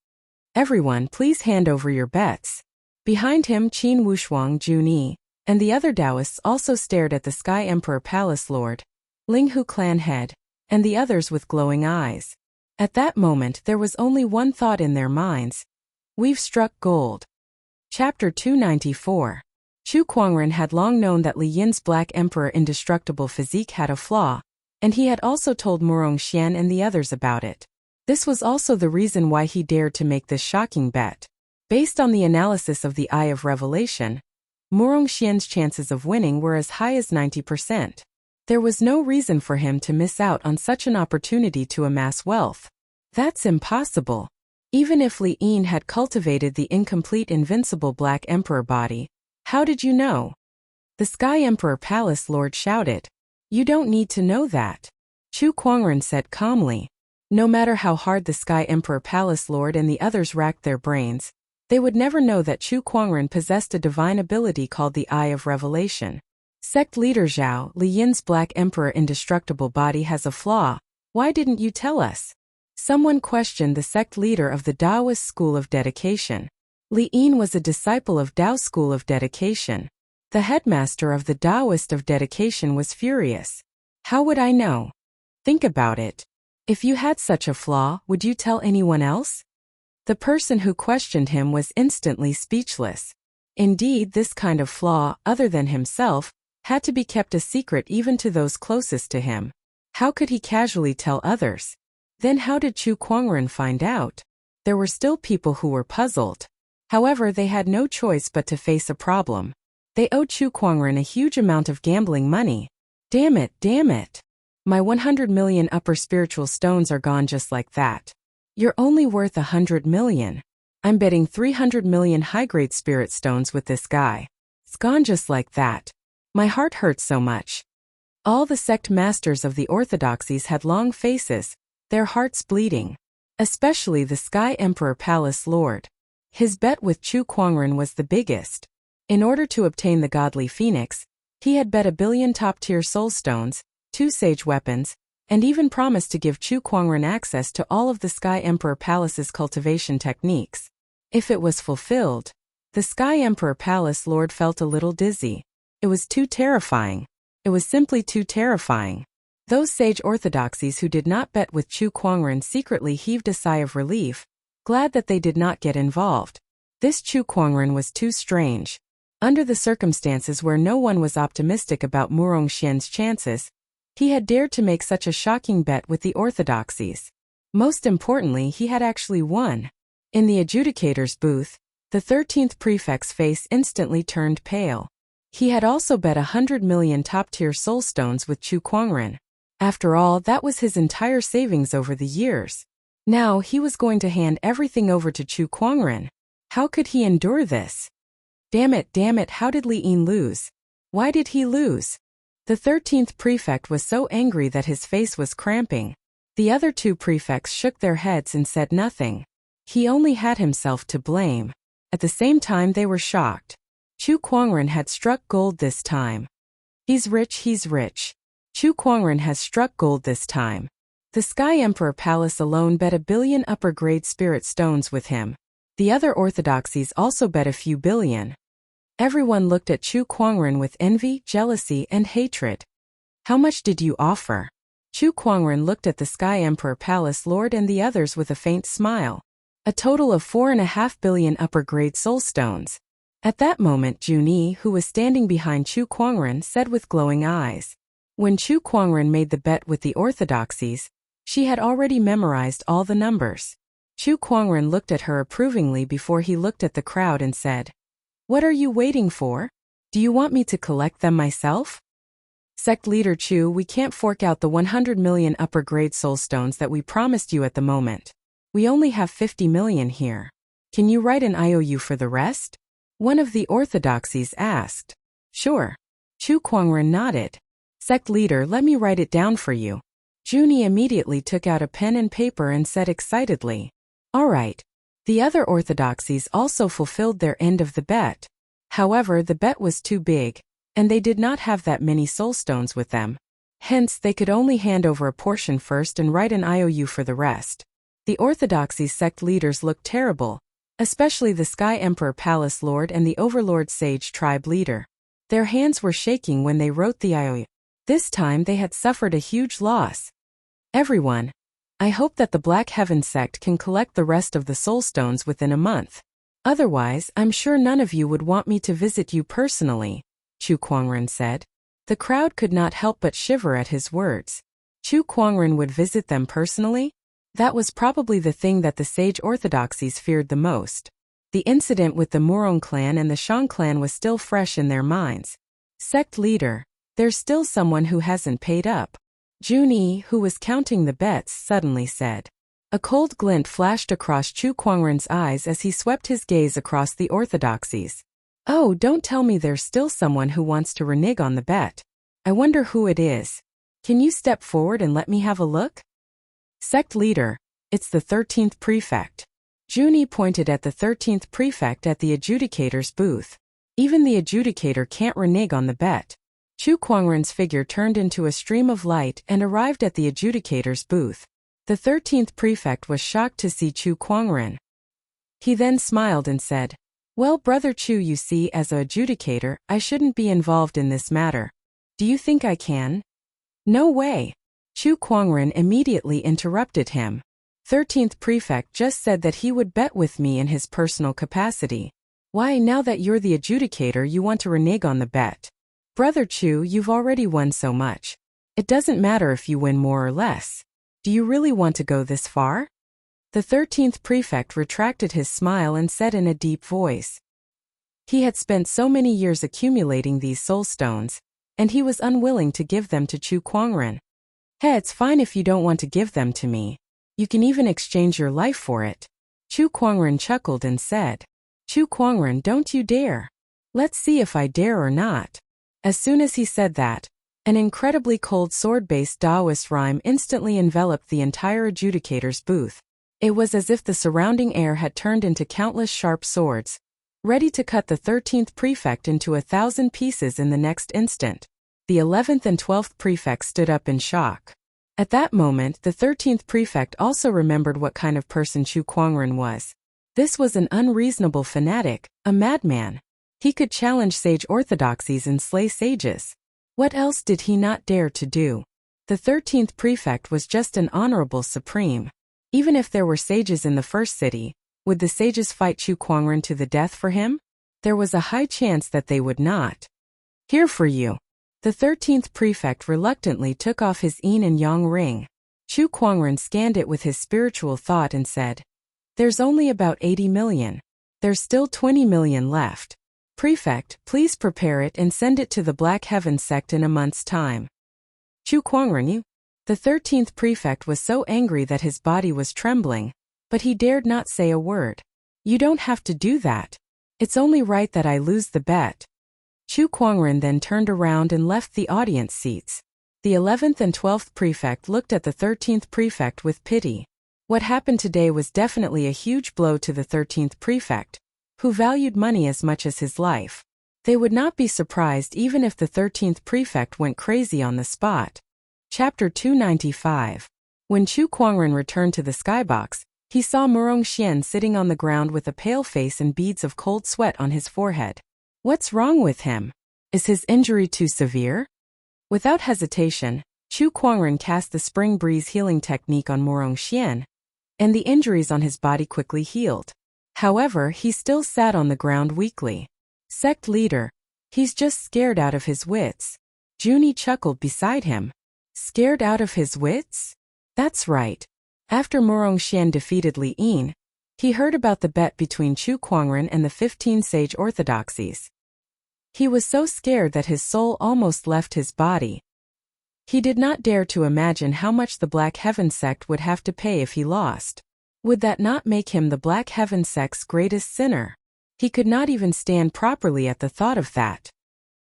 Everyone, please hand over your bets. Behind him, Qin Wushuang Junyi and the other Taoists also stared at the Sky Emperor Palace Lord, Linghu clan head, and the others with glowing eyes. At that moment there was only one thought in their minds. We've struck gold. Chapter 294. Chu Kuangren had long known that Li Yin's Black Emperor indestructible physique had a flaw, and he had also told Murong Xian and the others about it. This was also the reason why he dared to make this shocking bet. Based on the analysis of the Eye of Revelation, Murong Xian's chances of winning were as high as 90%. There was no reason for him to miss out on such an opportunity to amass wealth. That's impossible. Even if Li Yin had cultivated the incomplete invincible Black Emperor body. How did you know? The Sky Emperor Palace Lord shouted. You don't need to know that. Chu Kuangren said calmly. No matter how hard the Sky Emperor Palace Lord and the others racked their brains, they would never know that Chu Kuangren possessed a divine ability called the Eye of Revelation. Sect leader Zhao, Li Yin's Black Emperor indestructible body has a flaw. Why didn't you tell us? Someone questioned the sect leader of the Taoist School of Dedication. Li Yin was a disciple of Tao's School of Dedication. The headmaster of the Taoist of Dedication was furious. How would I know? Think about it. If you had such a flaw, would you tell anyone else? The person who questioned him was instantly speechless. Indeed, this kind of flaw, other than himself, had to be kept a secret even to those closest to him. How could he casually tell others? Then how did Chu Kuangren find out? There were still people who were puzzled. However, they had no choice but to face a problem. They owed Chu Kuangren a huge amount of gambling money. Damn it, damn it. My 100 million upper spiritual stones are gone just like that. You're only worth 100 million. I'm betting 300 million high-grade spirit stones with this guy. It's gone just like that. My heart hurts so much. All the sect masters of the orthodoxies had long faces, their hearts bleeding. Especially the Sky Emperor Palace Lord. His bet with Chu Kuangren was the biggest. In order to obtain the godly phoenix, he had bet 1 billion top-tier soul stones, 2 sage weapons, and even promised to give Chu Kuangren access to all of the Sky Emperor Palace's cultivation techniques. If it was fulfilled, the Sky Emperor Palace Lord felt a little dizzy. It was too terrifying. It was simply too terrifying. Those sage orthodoxies who did not bet with Chu Kuangren secretly heaved a sigh of relief, glad that they did not get involved. This Chu Kuangren was too strange. Under the circumstances where no one was optimistic about Murong Xian's chances, he had dared to make such a shocking bet with the orthodoxies. Most importantly, he had actually won. In the adjudicator's booth, the 13th prefect's face instantly turned pale. He had also bet 100 million top-tier soul stones with Chu Kuangren. After all, that was his entire savings over the years. Now he was going to hand everything over to Chu Kuangren. How could he endure this? Damn it, how did Li Yin lose? Why did he lose? The 13th prefect was so angry that his face was cramping. The other 2 prefects shook their heads and said nothing. He only had himself to blame. At the same time they were shocked. Chu Kuangren had struck gold this time. He's rich, he's rich. Chu Kuangren has struck gold this time. The Sky Emperor Palace alone bet 1 billion upper-grade spirit stones with him. The other orthodoxies also bet a few billion. Everyone looked at Chu Kuangren with envy, jealousy, and hatred. How much did you offer? Chu Kuangren looked at the Sky Emperor Palace Lord and the others with a faint smile. A total of 4.5 billion upper-grade soul stones. At that moment Junyi, who was standing behind Chu Kuangren, said with glowing eyes. When Chu Kuangren made the bet with the orthodoxies, she had already memorized all the numbers. Chu Kuangren looked at her approvingly before he looked at the crowd and said, "What are you waiting for? Do you want me to collect them myself?" Sect leader Chu, we can't fork out the 100 million upper-grade soul stones that we promised you at the moment. We only have 50 million here. Can you write an IOU for the rest? One of the orthodoxies asked. Sure. Chu Kuangren nodded. Sect leader, let me write it down for you. Junyi immediately took out a pen and paper and said excitedly. All right. The other orthodoxies also fulfilled their end of the bet. However, the bet was too big, and they did not have that many soul stones with them. Hence, they could only hand over a portion first and write an IOU for the rest. The Orthodoxy sect leaders looked terrible, especially the Sky Emperor Palace Lord and the Overlord Sage Tribe leader. Their hands were shaking when they wrote the IOU. This time they had suffered a huge loss. Everyone, I hope that the Black Heaven sect can collect the rest of the soul stones within a month. Otherwise, I'm sure none of you would want me to visit you personally, Chu Kuangren said. The crowd could not help but shiver at his words. Chu Kuangren would visit them personally? That was probably the thing that the sage orthodoxies feared the most. The incident with the Murong clan and the Shang clan was still fresh in their minds. Sect leader, there's still someone who hasn't paid up. Junyi, who was counting the bets, suddenly said. A cold glint flashed across Chu Kuangren's eyes as he swept his gaze across the orthodoxies. Oh, don't tell me there's still someone who wants to renege on the bet. I wonder who it is. Can you step forward and let me have a look? Sect leader, it's the 13th prefect. Junyi pointed at the 13th prefect at the adjudicator's booth. Even the adjudicator can't renege on the bet. Chu Kuangren's figure turned into a stream of light and arrived at the adjudicator's booth. The 13th prefect was shocked to see Chu Kuangren. He then smiled and said, Well, Brother Chu, you see, as a adjudicator, I shouldn't be involved in this matter. Do you think I can? No way. Chu Kuangren immediately interrupted him. 13th prefect just said that he would bet with me in his personal capacity. Why, now that you're the adjudicator, you want to renege on the bet? Brother Chu, you've already won so much. It doesn't matter if you win more or less. Do you really want to go this far? The 13th prefect retracted his smile and said in a deep voice. He had spent so many years accumulating these soul stones, and he was unwilling to give them to Chu Kuangren. Hey, it's fine if you don't want to give them to me. You can even exchange your life for it. Chu Kuangren chuckled and said. Chu Kuangren, don't you dare. Let's see if I dare or not. As soon as he said that, an incredibly cold sword-based Taoist rhyme instantly enveloped the entire adjudicator's booth. It was as if the surrounding air had turned into countless sharp swords, ready to cut the 13th prefect into 1,000 pieces in the next instant. The 11th and 12th prefects stood up in shock. At that moment, the 13th prefect also remembered what kind of person Chu Kuangren was. This was an unreasonable fanatic, a madman. He could challenge sage orthodoxies and slay sages. What else did he not dare to do? The 13th prefect was just an honorable supreme. Even if there were sages in the first city, would the sages fight Chu Kuangren to the death for him? There was a high chance that they would not. Here for you. The 13th prefect reluctantly took off his yin and yang ring. Chu Kuangren scanned it with his spiritual thought and said, There's only about 80 million. There's still 20 million left. Prefect, please prepare it and send it to the Black Heaven sect in a month's time. Chu Kuangren, you? The 13th prefect was so angry that his body was trembling, but he dared not say a word. You don't have to do that. It's only right that I lose the bet. Chu Kuangren then turned around and left the audience seats. The 11th and 12th prefect looked at the 13th prefect with pity. What happened today was definitely a huge blow to the 13th prefect, who valued money as much as his life. They would not be surprised even if the 13th prefect went crazy on the spot. Chapter 295. When Chu Kuangren returned to the skybox, he saw Murong Xian sitting on the ground with a pale face and beads of cold sweat on his forehead. What's wrong with him? Is his injury too severe? Without hesitation, Chu Kuangren cast the spring breeze healing technique on Murong Xian, and the injuries on his body quickly healed. However, he still sat on the ground weakly. Sect leader, he's just scared out of his wits. Junyi chuckled beside him. Scared out of his wits? That's right. After Murong Xian defeated Li Yin, he heard about the bet between Chu Kuangren and the 15 sage orthodoxies. He was so scared that his soul almost left his body. He did not dare to imagine how much the Black Heaven sect would have to pay if he lost. Would that not make him the Black Heaven sect's greatest sinner? He could not even stand properly at the thought of that.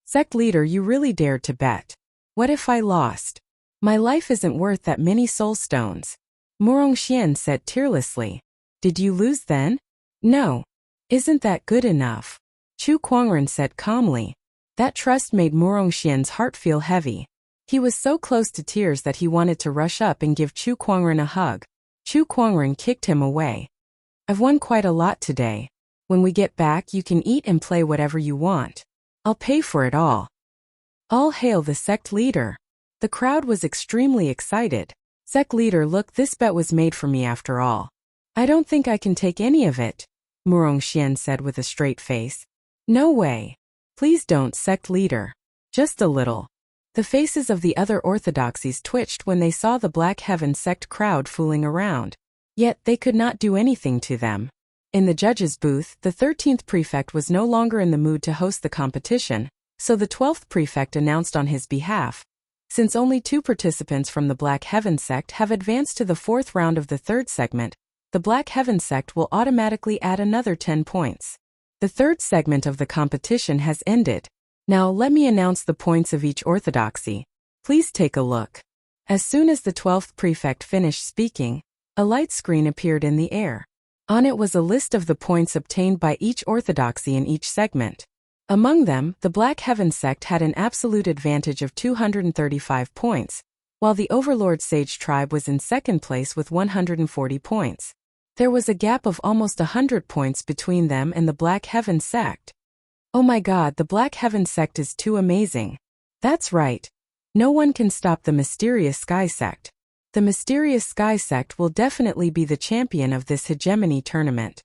Sect leader, you really dared to bet. What if I lost? My life isn't worth that many soul stones. Murong Xian said tearlessly. Did you lose then? No. Isn't that good enough? Chu Kuangren said calmly. That trust made Murong Xian's heart feel heavy. He was so close to tears that he wanted to rush up and give Chu Kuangren a hug. Chu Kuangren kicked him away. I've won quite a lot today. When we get back you can eat and play whatever you want. I'll pay for it all. All hail the sect leader. The crowd was extremely excited. Sect leader, look, this bet was made for me after all. I don't think I can take any of it, Murong Xian said with a straight face. No way. Please don't, sect leader. Just a little. The faces of the other orthodoxies twitched when they saw the Black Heaven sect crowd fooling around. Yet they could not do anything to them. In the judge's booth, the 13th prefect was no longer in the mood to host the competition, so the 12th prefect announced on his behalf. Since only 2 participants from the Black Heaven sect have advanced to the 4th round of the 3rd segment, the Black Heaven sect will automatically add another 10 points. The 3rd segment of the competition has ended. Now let me announce the points of each orthodoxy. Please take a look. As soon as the 12th prefect finished speaking, a light screen appeared in the air. On it was a list of the points obtained by each orthodoxy in each segment. Among them, the Black Heaven sect had an absolute advantage of 235 points, while the Overlord Sage tribe was in second place with 140 points. There was a gap of almost 100 points between them and the Black Heaven sect. Oh my god, the Black Heaven sect is too amazing. That's right. No one can stop the Mysterious Sky sect. The Mysterious Sky sect will definitely be the champion of this hegemony tournament.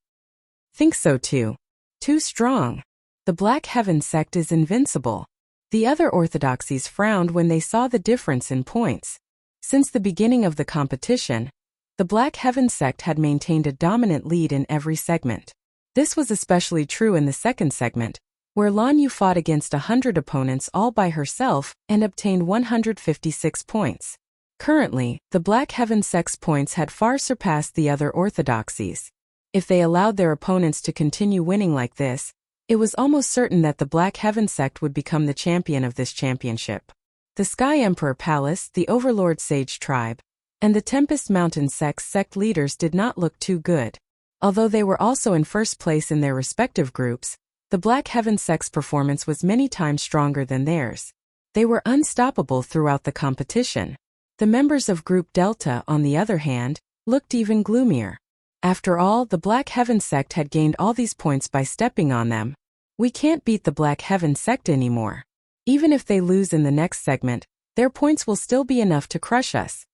Think so too. Too strong. The Black Heaven sect is invincible. The other orthodoxies frowned when they saw the difference in points. Since the beginning of the competition, the Black Heaven sect had maintained a dominant lead in every segment. This was especially true in the second segment, where Lan Yu fought against 100 opponents all by herself and obtained 156 points. Currently, the Black Heaven sect's points had far surpassed the other orthodoxies. If they allowed their opponents to continue winning like this, it was almost certain that the Black Heaven sect would become the champion of this championship. The Sky Emperor Palace, the Overlord Sage tribe, and the Tempest Mountain sect's sect leaders did not look too good. Although they were also in first place in their respective groups, the Black Heaven sect's performance was many times stronger than theirs. They were unstoppable throughout the competition. The members of Group Delta, on the other hand, looked even gloomier. After all, the Black Heaven sect had gained all these points by stepping on them. We can't beat the Black Heaven sect anymore. Even if they lose in the next segment, their points will still be enough to crush us,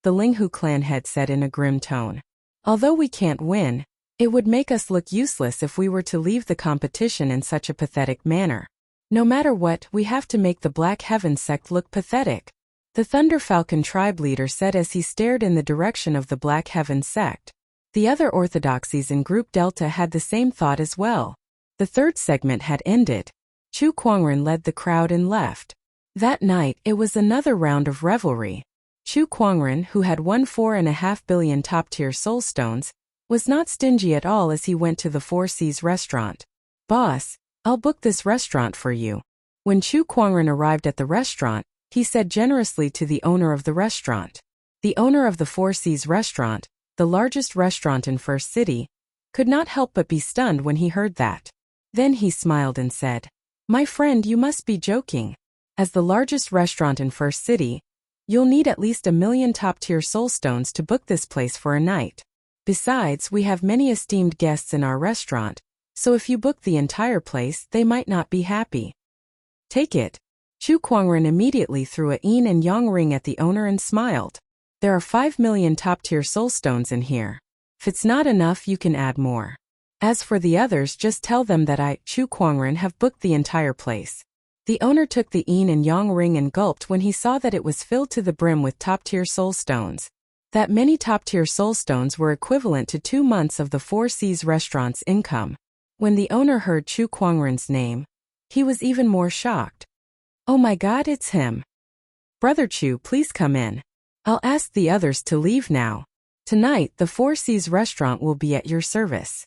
the Linghu clan head said in a grim tone. Although we can't win, it would make us look useless if we were to leave the competition in such a pathetic manner. No matter what, we have to make the Black Heaven sect look pathetic, the Thunder Falcon tribe leader said as he stared in the direction of the Black Heaven sect. The other orthodoxies in Group Delta had the same thought as well. The third segment had ended. Chu Kuangren led the crowd and left. That night, it was another round of revelry. Chu Kuangren, who had won 4.5 billion top-tier soul stones, was not stingy at all as he went to the Four Seas restaurant. Boss, I'll book this restaurant for you. When Chu Kuangren arrived at the restaurant, he said generously to the owner of the restaurant. The owner of the Four Seas restaurant, the largest restaurant in First City, could not help but be stunned when he heard that. Then he smiled and said, "My friend, you must be joking. As the largest restaurant in First City, you'll need at least 1 million top-tier soul stones to book this place for a night. Besides, we have many esteemed guests in our restaurant, so if you book the entire place, they might not be happy. Take it." Chu Kuangren immediately threw a yin and yang ring at the owner and smiled. "There are 5 million top-tier soul stones in here. If it's not enough, you can add more. As for the others, just tell them that I, Chu Kuangren, have booked the entire place." The owner took the yin and yang ring and gulped when he saw that it was filled to the brim with top-tier soul stones. That many top-tier soul stones were equivalent to 2 months of the Four Seas restaurant's income. When the owner heard Chu Kuangren's name, he was even more shocked. "Oh my god, it's him. Brother Chu, please come in. I'll ask the others to leave now. Tonight, the Four Seas restaurant will be at your service."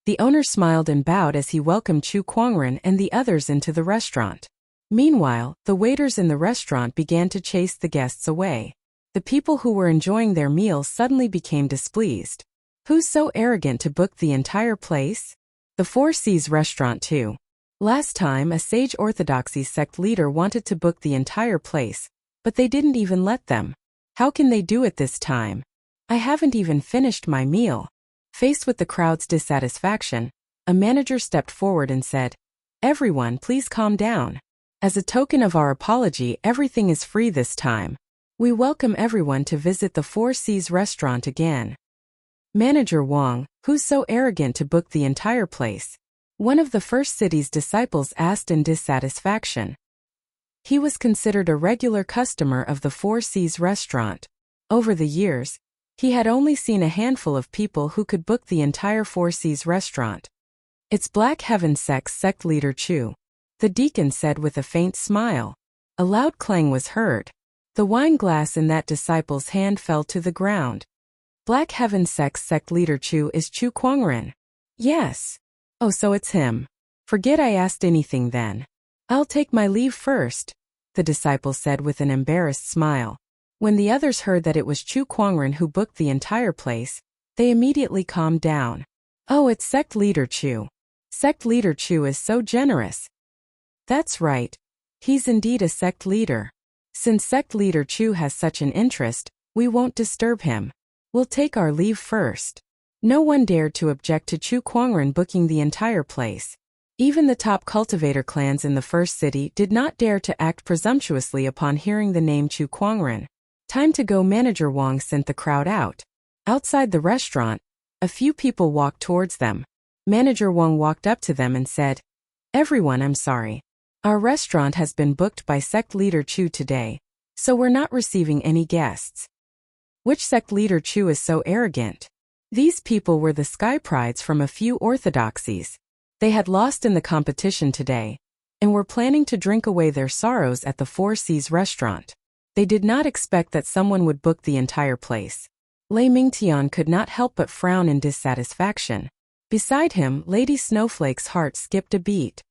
The owner smiled and bowed as he welcomed Chu Kuangren and the others into the restaurant. Meanwhile, the waiters in the restaurant began to chase the guests away. The people who were enjoying their meals suddenly became displeased. Who's so arrogant to book the entire place? The Four Seas restaurant too. Last time, a Sage Orthodoxy sect leader wanted to book the entire place, But they didn't even let them. How can they do it this time? I haven't even finished my meal. Faced with the crowd's dissatisfaction, a manager stepped forward and said, "Everyone, please calm down. As a token of our apology, everything is free this time. We welcome everyone to visit the Four Seas restaurant again." Manager Wang, who's so arrogant to book the entire place? One of the first city's disciples asked in dissatisfaction. He was considered a regular customer of the Four Seas restaurant. Over the years, he had only seen a handful of people who could book the entire Four Seas restaurant. "It's Black Heaven sect leader Chu," the deacon said with a faint smile. A loud clang was heard. The wine glass in that disciple's hand fell to the ground. "Black Heaven sect leader Chu is Chu Kuangren." "Yes." "Oh, so it's him. Forget I asked anything then. I'll take my leave first," the disciple said with an embarrassed smile. When the others heard that it was Chu Kuangren who booked the entire place, they immediately calmed down. "Oh, it's sect leader Chu. Sect leader Chu is so generous." "That's right. He's indeed a sect leader. Since sect leader Chu has such an interest, we won't disturb him. We'll take our leave first." No one dared to object to Chu Kuangren booking the entire place. Even the top cultivator clans in the first city did not dare to act presumptuously upon hearing the name Chu Kuangren. "Time to go." Manager Wang sent the crowd out. Outside the restaurant, a few people walked towards them. Manager Wang walked up to them and said, "Everyone, I'm sorry. Our restaurant has been booked by sect leader Chu today, so we're not receiving any guests." Which sect leader Chu is so arrogant? These people were the sky prides from a few orthodoxies. They had lost in the competition today, and were planning to drink away their sorrows at the Four Seas restaurant. They did not expect that someone would book the entire place. Lei Mingtian could not help but frown in dissatisfaction. Beside him, Lady Snowflake's heart skipped a beat.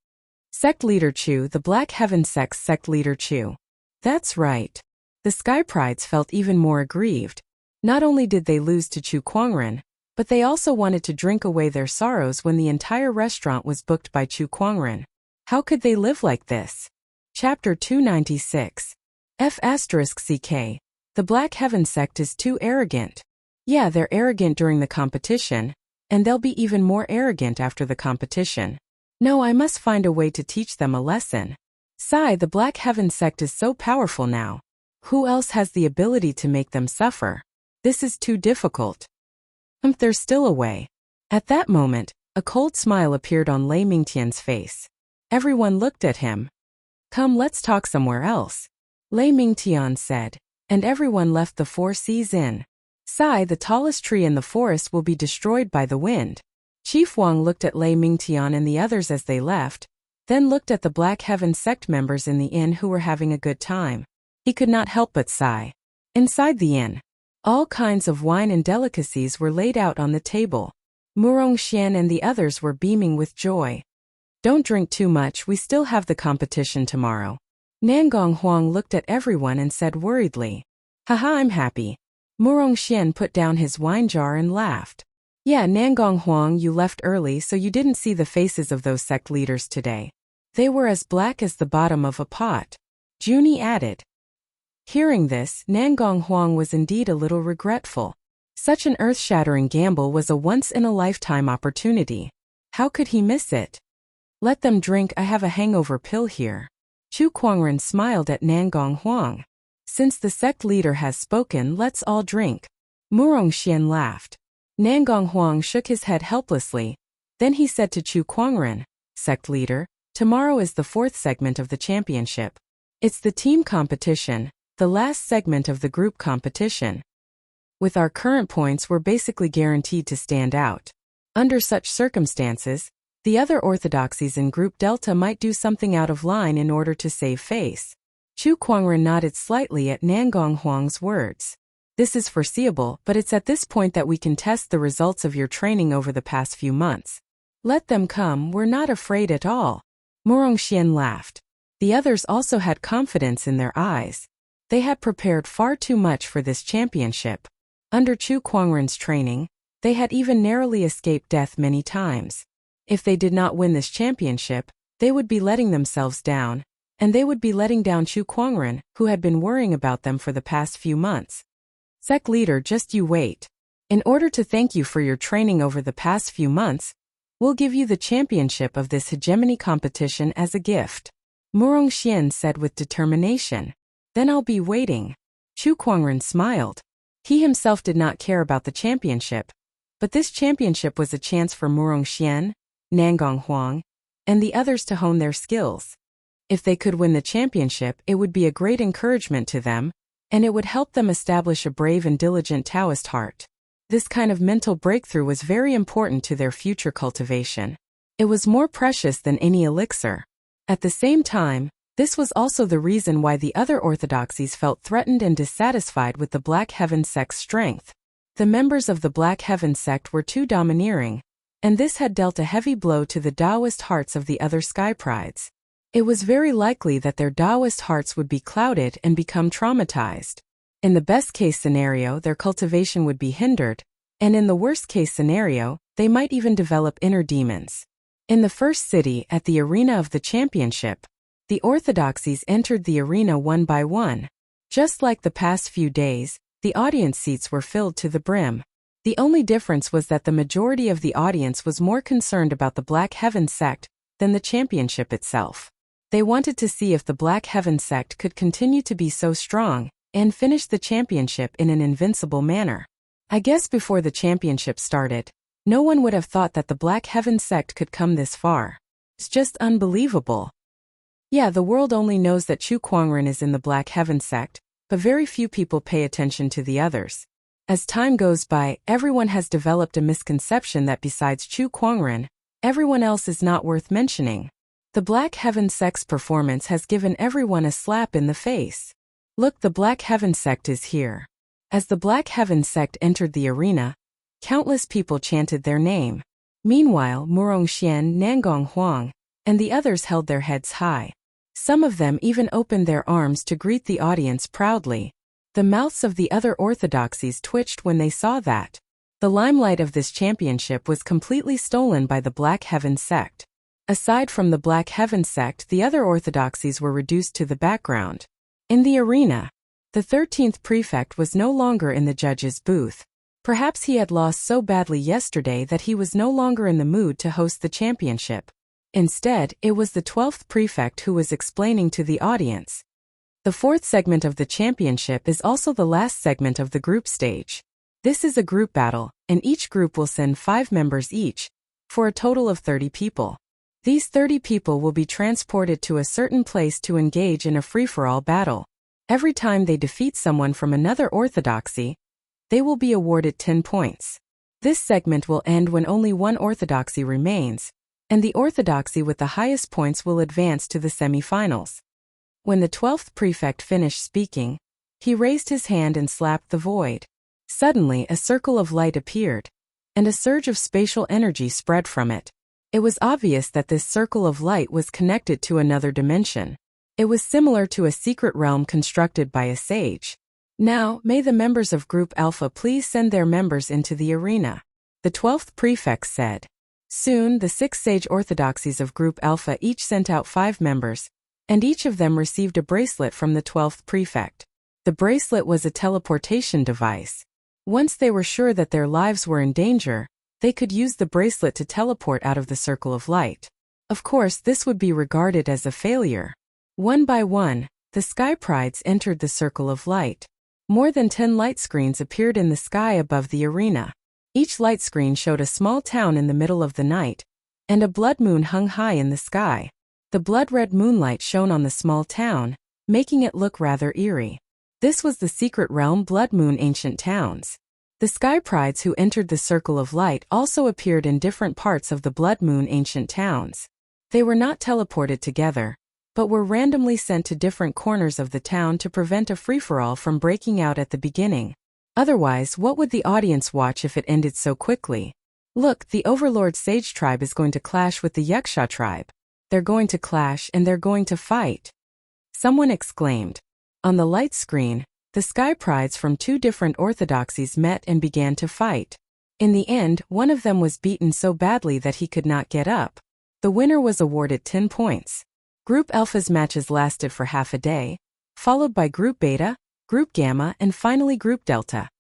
"Sect leader Chu, the Black Heaven sect leader Chu." That's right. The Sky Prides felt even more aggrieved. Not only did they lose to Chu Kuangren, but they also wanted to drink away their sorrows when the entire restaurant was booked by Chu Kuangren. How could they live like this? Chapter 296. F***CK. The Black Heaven sect is too arrogant. Yeah, they're arrogant during the competition, and they'll be even more arrogant after the competition. No, I must find a way to teach them a lesson. Sigh, the Black Heaven sect is so powerful now. Who else has the ability to make them suffer? This is too difficult. There's still a way. At that moment, a cold smile appeared on Lei Mingtian's face. Everyone looked at him. "Come, let's talk somewhere else," Lei Mingtian said, and everyone left the Four Seas Inn. Sigh, the tallest tree in the forest will be destroyed by the wind. Chief Wang looked at Lei Mingtian and the others as they left, then looked at the Black Heaven sect members in the inn who were having a good time. He could not help but sigh. Inside the inn, all kinds of wine and delicacies were laid out on the table. Murong Xian and the others were beaming with joy. "Don't drink too much, we still have the competition tomorrow." Nangong Huang looked at everyone and said worriedly, "Haha, I'm happy." Murong Xian put down his wine jar and laughed. "Yeah, Nangong Huang, you left early so you didn't see the faces of those sect leaders today. They were as black as the bottom of a pot," Junie added. Hearing this, Nangong Huang was indeed a little regretful. Such an earth-shattering gamble was a once-in-a-lifetime opportunity. How could he miss it? "Let them drink, I have a hangover pill here." Chu Kuangren smiled at Nangong Huang. "Since the sect leader has spoken, let's all drink." Murong Xian laughed. Nangong Huang shook his head helplessly. Then he said to Chu Kuangren, "Sect leader, tomorrow is the fourth segment of the championship. It's the team competition, the last segment of the group competition. With our current points, we're basically guaranteed to stand out. Under such circumstances, the other orthodoxies in Group Delta might do something out of line in order to save face." Chu Kuangren nodded slightly at Nangong Huang's words. "This is foreseeable, but it's at this point that we can test the results of your training over the past few months. Let them come, we're not afraid at all." Murong Xian laughed. The others also had confidence in their eyes. They had prepared far too much for this championship. Under Chu Kuangren's training, they had even narrowly escaped death many times. If they did not win this championship, they would be letting themselves down, and they would be letting down Chu Kuangren, who had been worrying about them for the past few months. Sect leader, just you wait. In order to thank you for your training over the past few months, we'll give you the championship of this hegemony competition as a gift. Murong Xian said with determination. Then I'll be waiting. Chu Kuangren smiled. He himself did not care about the championship, but this championship was a chance for Murong Xian, Nangong Huang, and the others to hone their skills. If they could win the championship, it would be a great encouragement to them, and it would help them establish a brave and diligent Taoist heart. This kind of mental breakthrough was very important to their future cultivation. It was more precious than any elixir. At the same time, this was also the reason why the other orthodoxies felt threatened and dissatisfied with the Black Heaven sect's strength. The members of the Black Heaven sect were too domineering, and this had dealt a heavy blow to the Taoist hearts of the other sky prides. It was very likely that their Taoist hearts would be clouded and become traumatized. In the best-case scenario, their cultivation would be hindered, and in the worst-case scenario, they might even develop inner demons. In the first city at the arena of the championship, the orthodoxies entered the arena one by one. Just like the past few days, the audience seats were filled to the brim. The only difference was that the majority of the audience was more concerned about the Black Heaven sect than the championship itself. They wanted to see if the Black Heaven sect could continue to be so strong and finish the championship in an invincible manner. I guess before the championship started, no one would have thought that the Black Heaven sect could come this far. It's just unbelievable. Yeah, the world only knows that Chu Kuangren is in the Black Heaven sect, but very few people pay attention to the others. As time goes by, everyone has developed a misconception that besides Chu Kuangren, everyone else is not worth mentioning. The Black Heaven sect's performance has given everyone a slap in the face. Look, the Black Heaven sect is here. As the Black Heaven sect entered the arena, countless people chanted their name. Meanwhile, Murong Xian, Nangong Huang, and the others held their heads high. Some of them even opened their arms to greet the audience proudly. The mouths of the other orthodoxies twitched when they saw that. The limelight of this championship was completely stolen by the Black Heaven sect. Aside from the Black Heaven sect, the other orthodoxies were reduced to the background. In the arena, the 13th prefect was no longer in the judge's booth. Perhaps he had lost so badly yesterday that he was no longer in the mood to host the championship. Instead, it was the 12th prefect who was explaining to the audience. The fourth segment of the championship is also the last segment of the group stage. This is a group battle, and each group will send 5 members each, for a total of 30 people. These 30 people will be transported to a certain place to engage in a free-for-all battle. Every time they defeat someone from another orthodoxy, they will be awarded 10 points. This segment will end when only one orthodoxy remains, and the orthodoxy with the highest points will advance to the semi-finals. When the 12th prefect finished speaking, he raised his hand and slapped the void. Suddenly, a circle of light appeared, and a surge of spatial energy spread from it. It was obvious that this circle of light was connected to another dimension. It was similar to a secret realm constructed by a sage. Now, may the members of Group Alpha please send their members into the arena. The 12th prefect said. Soon, the 6 sage orthodoxies of Group Alpha each sent out 5 members, and each of them received a bracelet from the 12th prefect. The bracelet was a teleportation device. Once they were sure that their lives were in danger, they could use the bracelet to teleport out of the circle of light. Of course, this would be regarded as a failure. One by one, the sky prides entered the circle of light. More than 10 light screens appeared in the sky above the arena. Each light screen showed a small town in the middle of the night, and a blood moon hung high in the sky. The blood-red moonlight shone on the small town, making it look rather eerie. This was the secret realm Blood Moon Ancient Towns. The sky prides who entered the circle of light also appeared in different parts of the Blood Moon Ancient Towns. They were not teleported together, but were randomly sent to different corners of the town to prevent a free-for-all from breaking out at the beginning. Otherwise, what would the audience watch if it ended so quickly? Look, the Overlord Sage tribe is going to clash with the Yuxia tribe. They're going to clash and they're going to fight. Someone exclaimed. On the light screen, the sky prides from 2 different orthodoxies met and began to fight. In the end, one of them was beaten so badly that he could not get up. The winner was awarded 10 points. Group Alpha's matches lasted for half a day, followed by Group Beta, Group Gamma, and finally Group Delta,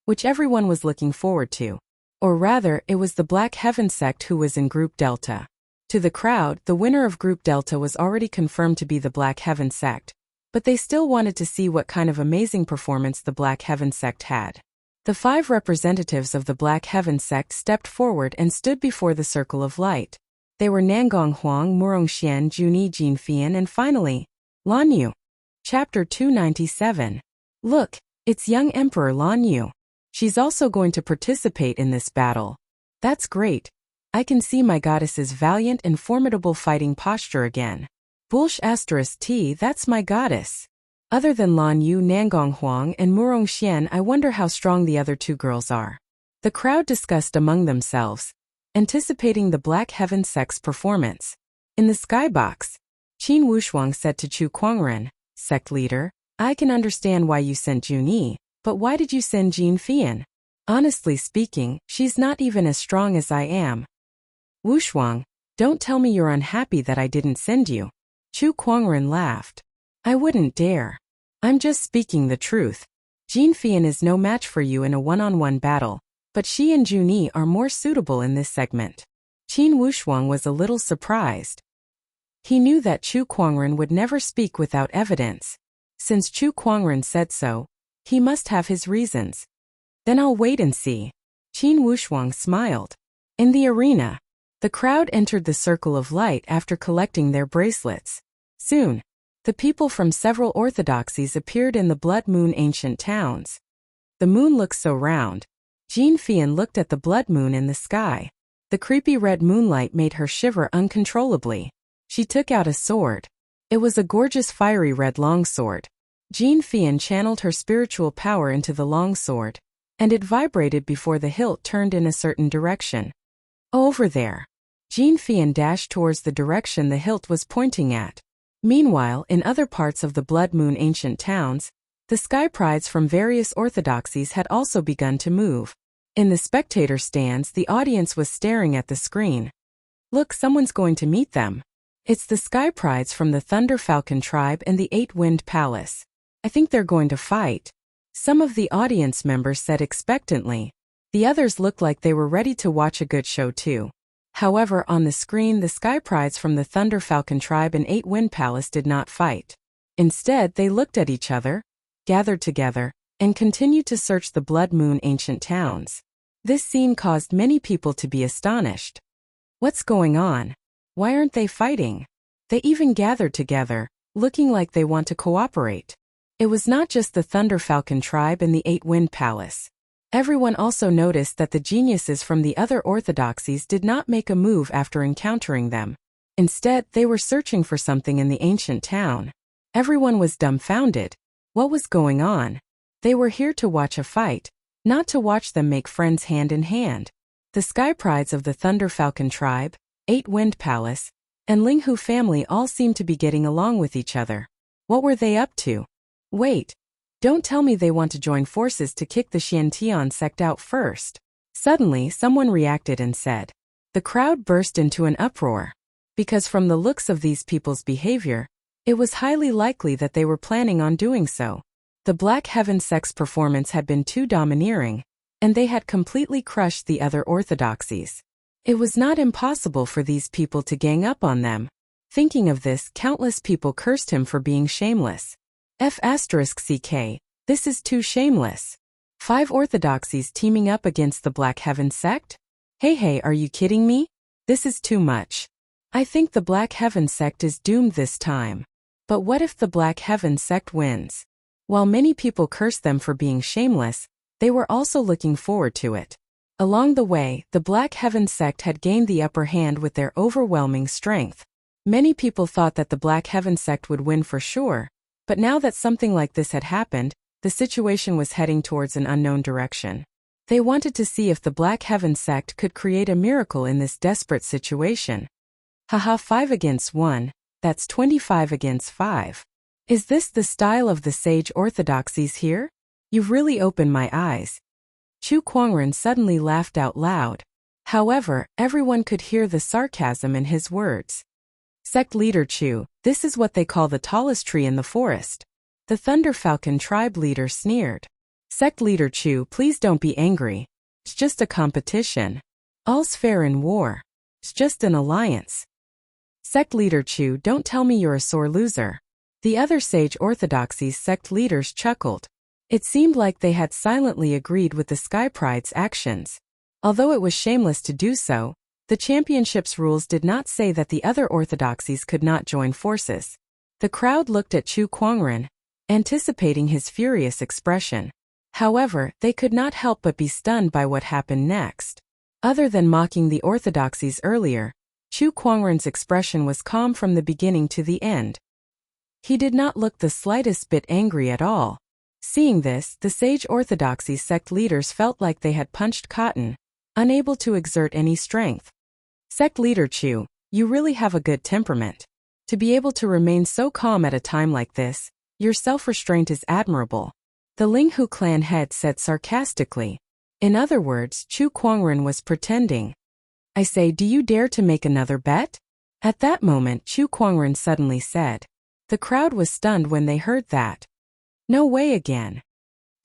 which everyone was looking forward to. Or rather, it was the Black Heaven sect who was in Group Delta. To the crowd, the winner of Group Delta was already confirmed to be the Black Heaven sect, but they still wanted to see what kind of amazing performance the Black Heaven sect had. The 5 representatives of the Black Heaven sect stepped forward and stood before the circle of light. They were Nangong Huang, Murong Xian, Juni Jinfian, and finally, Lan Yu. Chapter 297. Look, it's young Emperor Lan Yu. She's also going to participate in this battle. That's great. I can see my goddess's valiant and formidable fighting posture again. Bulsh *T, that's my goddess. Other than Lan Yu, Nangong Huang, and Murong Xian, I wonder how strong the other 2 girls are. The crowd discussed among themselves, anticipating the Black Heaven sect's performance. In the skybox, Qin Wushuang said to Chu Kuangren, sect leader, I can understand why you sent Juni, but why did you send Jin Fian? Honestly speaking, she's not even as strong as I am. Wushuang, don't tell me you're unhappy that I didn't send you. Chu Kuangren laughed. I wouldn't dare. I'm just speaking the truth. Jin Fian is no match for you in a one-on-one battle, but she and Juni are more suitable in this segment. Qin Wushuang was a little surprised. He knew that Chu Kuangren would never speak without evidence. Since Chu Kuangren said so, he must have his reasons. Then I'll wait and see. Qin Wushuang smiled. In the arena, the crowd entered the circle of light after collecting their bracelets. Soon, the people from several orthodoxies appeared in the Blood Moon ancient towns. The moon looked so round. Jin Fian looked at the blood moon in the sky. The creepy red moonlight made her shiver uncontrollably. She took out a sword. It was a gorgeous fiery red longsword. Jin Fian channeled her spiritual power into the longsword, and it vibrated before the hilt turned in a certain direction. Over there. Jin Fian dashed towards the direction the hilt was pointing at. Meanwhile, in other parts of the Blood Moon ancient towns, the sky prides from various orthodoxies had also begun to move. In the spectator stands, the audience was staring at the screen. Look, someone's going to meet them. It's the sky prides from the Thunder Falcon tribe and the 8-Wind Palace. I think they're going to fight. Some of the audience members said expectantly. The others looked like they were ready to watch a good show too. However, on the screen, the sky prides from the Thunder Falcon tribe and 8-Wind Palace did not fight. Instead, they looked at each other, gathered together, and continued to search the Blood Moon ancient towns. This scene caused many people to be astonished. What's going on? Why aren't they fighting? They even gathered together, looking like they want to cooperate. It was not just the Thunder Falcon tribe and the 8-Wind Palace. Everyone also noticed that the geniuses from the other orthodoxies did not make a move after encountering them. Instead, they were searching for something in the ancient town. Everyone was dumbfounded. What was going on? They were here to watch a fight, not to watch them make friends hand in hand. The sky prides of the Thunder Falcon tribe, 8-Wind Palace, and Linghu family all seemed to be getting along with each other. What were they up to? Wait. Don't tell me they want to join forces to kick the Xiantian sect out first. Suddenly, someone reacted and said. The crowd burst into an uproar. Because from the looks of these people's behavior, it was highly likely that they were planning on doing so. The Black Heaven sect's performance had been too domineering, and they had completely crushed the other orthodoxies. It was not impossible for these people to gang up on them. Thinking of this, countless people cursed him for being shameless. F***ck, this is too shameless. 5 orthodoxies teaming up against the Black Heaven sect? Hey, are you kidding me? This is too much. I think the Black Heaven sect is doomed this time. But what if the Black Heaven sect wins? While many people cursed them for being shameless, they were also looking forward to it. Along the way, the Black Heaven sect had gained the upper hand with their overwhelming strength. Many people thought that the Black Heaven sect would win for sure. But now that something like this had happened, the situation was heading towards an unknown direction. They wanted to see if the Black Heaven sect could create a miracle in this desperate situation. Haha, 5 against 1, that's 25 against 5. Is this the style of the sage orthodoxies here? You've really opened my eyes. Chu Kuangren suddenly laughed out loud. However, everyone could hear the sarcasm in his words. Sect leader Chu, this is what they call the tallest tree in the forest. The Thunder Falcon tribe leader sneered. Sect leader Chu, please don't be angry. It's just a competition. All's fair in war. It's just an alliance. Sect leader Chu, don't tell me you're a sore loser. The other Sage Orthodoxy's sect leaders chuckled. It seemed like they had silently agreed with the Sky Pride's actions. Although it was shameless to do so, the championship's rules did not say that the other orthodoxies could not join forces. The crowd looked at Chu Kuangren, anticipating his furious expression. However, they could not help but be stunned by what happened next. Other than mocking the orthodoxies earlier, Chu Kuangren's expression was calm from the beginning to the end. He did not look the slightest bit angry at all. Seeing this, the Sage Orthodoxy sect leaders felt like they had punched cotton, unable to exert any strength. Sect leader Chu, you really have a good temperament. To be able to remain so calm at a time like this, your self-restraint is admirable. The Linghu clan head said sarcastically. In other words, Chu Kuangren was pretending. I say, do you dare to make another bet? At that moment, Chu Kuangren suddenly said. The crowd was stunned when they heard that. No way again.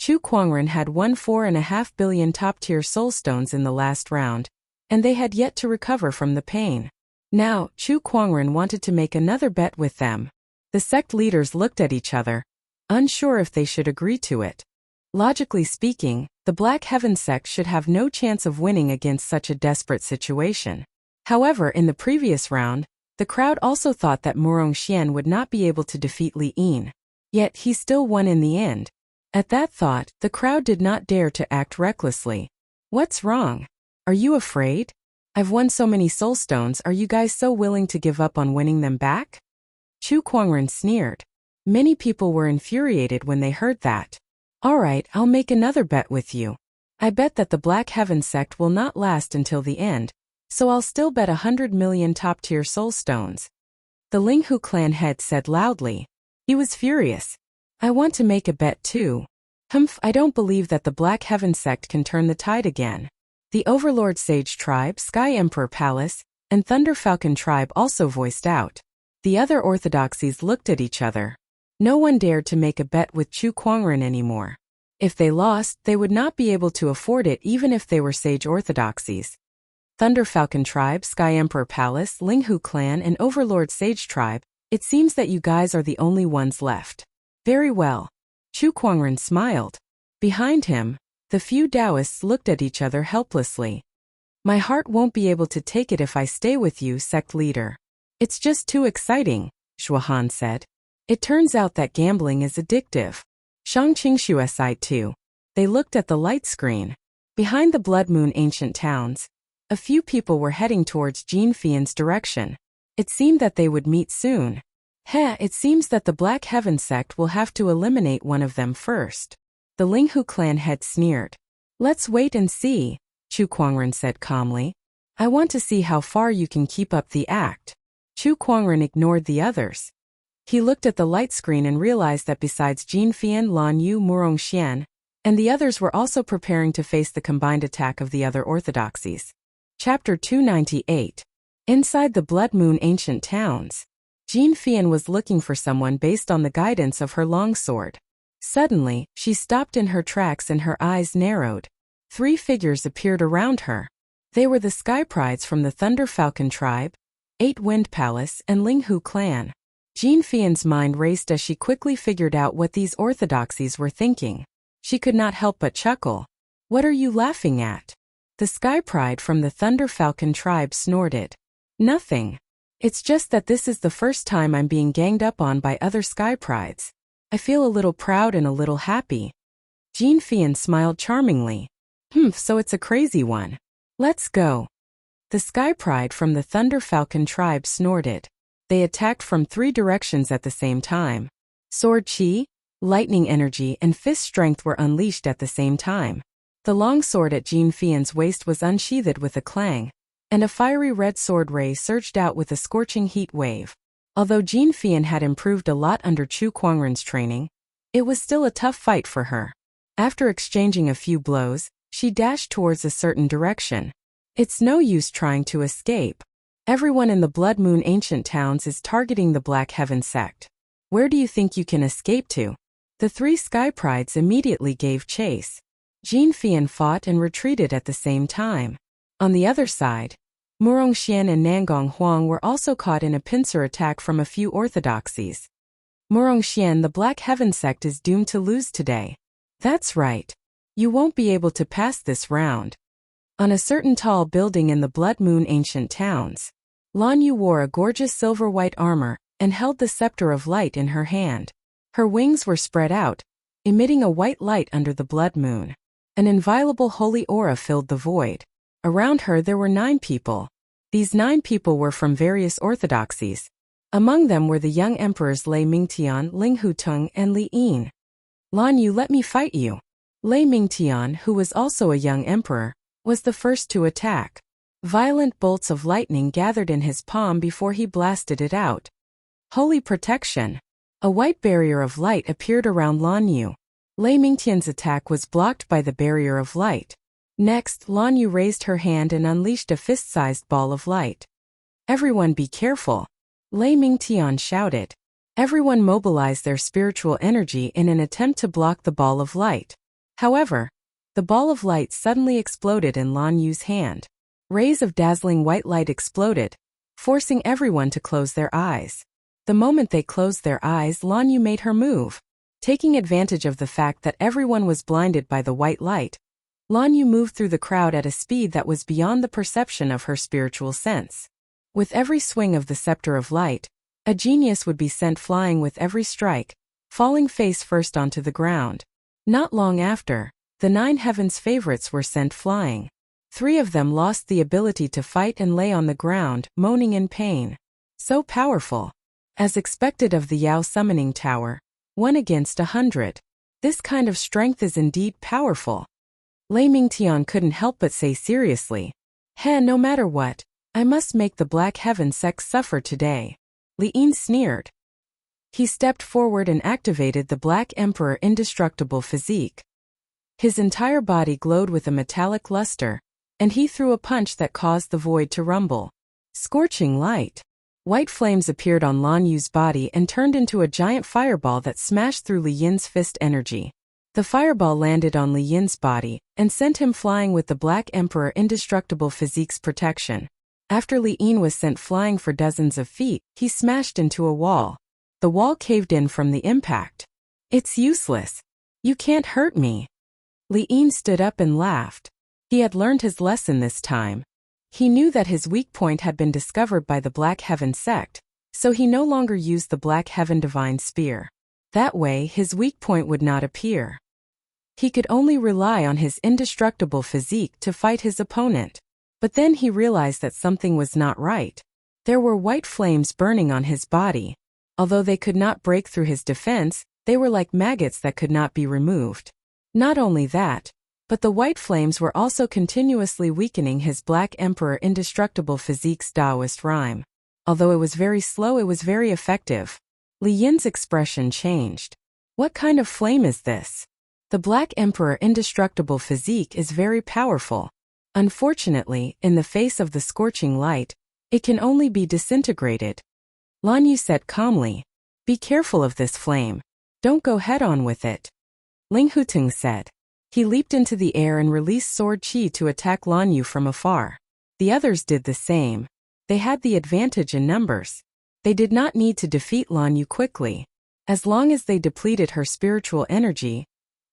Chu Kuangren had won 4.5 billion top-tier soulstones in the last round, and they had yet to recover from the pain. Now, Chu Kuangren wanted to make another bet with them. The sect leaders looked at each other, unsure if they should agree to it. Logically speaking, the Black Heaven sect should have no chance of winning against such a desperate situation. However, in the previous round, the crowd also thought that Murong Xian would not be able to defeat Li Yin. Yet he still won in the end. At that thought, the crowd did not dare to act recklessly. What's wrong? Are you afraid? I've won so many soulstones, are you guys so willing to give up on winning them back? Chu Kuangren sneered. Many people were infuriated when they heard that. Alright, I'll make another bet with you. I bet that the Black Heaven sect will not last until the end, so I'll still bet 100 million top-tier soulstones. The Linghu clan head said loudly. He was furious. I want to make a bet too. I don't believe that the Black Heaven sect can turn the tide again. The Overlord Sage tribe, Sky Emperor Palace, and Thunder Falcon tribe also voiced out. The other orthodoxies looked at each other. No one dared to make a bet with Chu Kuangren anymore. If they lost, they would not be able to afford it even if they were Sage orthodoxies. Thunder Falcon tribe, Sky Emperor Palace, Linghu clan, and Overlord Sage tribe, it seems that you guys are the only ones left. Very well. Chu Kuangren smiled. Behind him, the few Taoists looked at each other helplessly. My heart won't be able to take it if I stay with you, sect leader. It's just too exciting, Shuahan said. It turns out that gambling is addictive. Shang Qingshu sighed too. They looked at the light screen. Behind the Blood Moon ancient towns, a few people were heading towards Jin Fian's direction. It seemed that they would meet soon. It seems that the Black Heaven sect will have to eliminate one of them first. The Linghu clan head sneered. Let's wait and see, Chu Kuangren said calmly. I want to see how far you can keep up the act. Chu Kuangren ignored the others. He looked at the light screen and realized that besides Jin Fian, Lan Yu, Murong Xian, and the others were also preparing to face the combined attack of the other orthodoxies. Chapter 298. Inside the Blood Moon ancient towns, Jin Fian was looking for someone based on the guidance of her longsword. Suddenly, she stopped in her tracks and her eyes narrowed. 3 figures appeared around her. They were the Sky Prides from the Thunder Falcon tribe, 8 Wind Palace, and Linghu clan. Jin Fian's mind raced as she quickly figured out what these orthodoxies were thinking. She could not help but chuckle. What are you laughing at? The Sky Pride from the Thunder Falcon tribe snorted. Nothing. It's just that this is the first time I'm being ganged up on by other Sky Prides. I feel a little proud and a little happy. Jin Fian smiled charmingly. So it's a crazy one. Let's go. The Sky Pride from the Thunder Falcon tribe snorted. They attacked from 3 directions at the same time. Sword chi, lightning energy, and fist strength were unleashed at the same time. The long sword at Jin Fian's waist was unsheathed with a clang, and a fiery red sword ray surged out with a scorching heat wave. Although Jin Fian had improved a lot under Chu Kuangren's training, it was still a tough fight for her. After exchanging a few blows, she dashed towards a certain direction. It's no use trying to escape. Everyone in the Blood Moon ancient towns is targeting the Black Heaven sect. Where do you think you can escape to? The three Sky Prides immediately gave chase. Jin Fian fought and retreated at the same time. On the other side, Murong Xian and Nangong Huang were also caught in a pincer attack from a few orthodoxies. Murong Xian, the Black Heaven sect is doomed to lose today. That's right. You won't be able to pass this round. On a certain tall building in the Blood Moon ancient towns, Lan Yu wore a gorgeous silver-white armor and held the scepter of light in her hand. Her wings were spread out, emitting a white light under the blood moon. An inviolable holy aura filled the void. Around her there were 9 people. These 9 people were from various orthodoxies. Among them were the young emperors Lei Mingtian, Ling Hutung, and Li Yin. Lan Yu, let me fight you. Lei Mingtian, who was also a young emperor, was the first to attack. Violent bolts of lightning gathered in his palm before he blasted it out. Holy protection! A white barrier of light appeared around Lan Yu. Lei Mingtian's attack was blocked by the barrier of light. Next, Lan Yu raised her hand and unleashed a fist-sized ball of light. Everyone be careful! Lei Mingtian shouted. Everyone mobilized their spiritual energy in an attempt to block the ball of light. However, the ball of light suddenly exploded in Lan Yu's hand. Rays of dazzling white light exploded, forcing everyone to close their eyes. The moment they closed their eyes, Lan Yu made her move. Taking advantage of the fact that everyone was blinded by the white light, Lan Yu moved through the crowd at a speed that was beyond the perception of her spiritual sense. With every swing of the scepter of light, a genius would be sent flying with every strike, falling face first onto the ground. Not long after, the 9 heavens favorites were sent flying. 3 of them lost the ability to fight and lay on the ground, moaning in pain. So powerful. As expected of the Yao summoning tower, 1 against 100. This kind of strength is indeed powerful. Lei Mingtian couldn't help but say seriously, no matter what, I must make the Black Heaven sect suffer today. Li Yin sneered. He stepped forward and activated the Black Emperor indestructible physique. His entire body glowed with a metallic luster, and he threw a punch that caused the void to rumble. Scorching light. White flames appeared on Lan Yu's body and turned into a giant fireball that smashed through Li Yin's fist energy. The fireball landed on Li Yin's body and sent him flying with the Black Emperor indestructible physique's protection. After Li Yin was sent flying for dozens of feet, he smashed into a wall. The wall caved in from the impact. It's useless. You can't hurt me. Li Yin stood up and laughed. He had learned his lesson this time. He knew that his weak point had been discovered by the Black Heaven sect, so he no longer used the Black Heaven Divine Spear. That way, his weak point would not appear. He could only rely on his indestructible physique to fight his opponent. But then he realized that something was not right. There were white flames burning on his body. Although they could not break through his defense, they were like maggots that could not be removed. Not only that, but the white flames were also continuously weakening his Black Emperor indestructible physique's Taoist rhyme. Although it was very slow, it was very effective. Li Yin's expression changed. What kind of flame is this? The Black Emperor indestructible physique is very powerful. Unfortunately, in the face of the scorching light, it can only be disintegrated. Lan Yu said calmly, be careful of this flame. Don't go head-on with it. Ling Hutung said. He leaped into the air and released sword chi to attack Lan Yu from afar. The others did the same. They had the advantage in numbers. They did not need to defeat Lan Yu quickly. As long as they depleted her spiritual energy,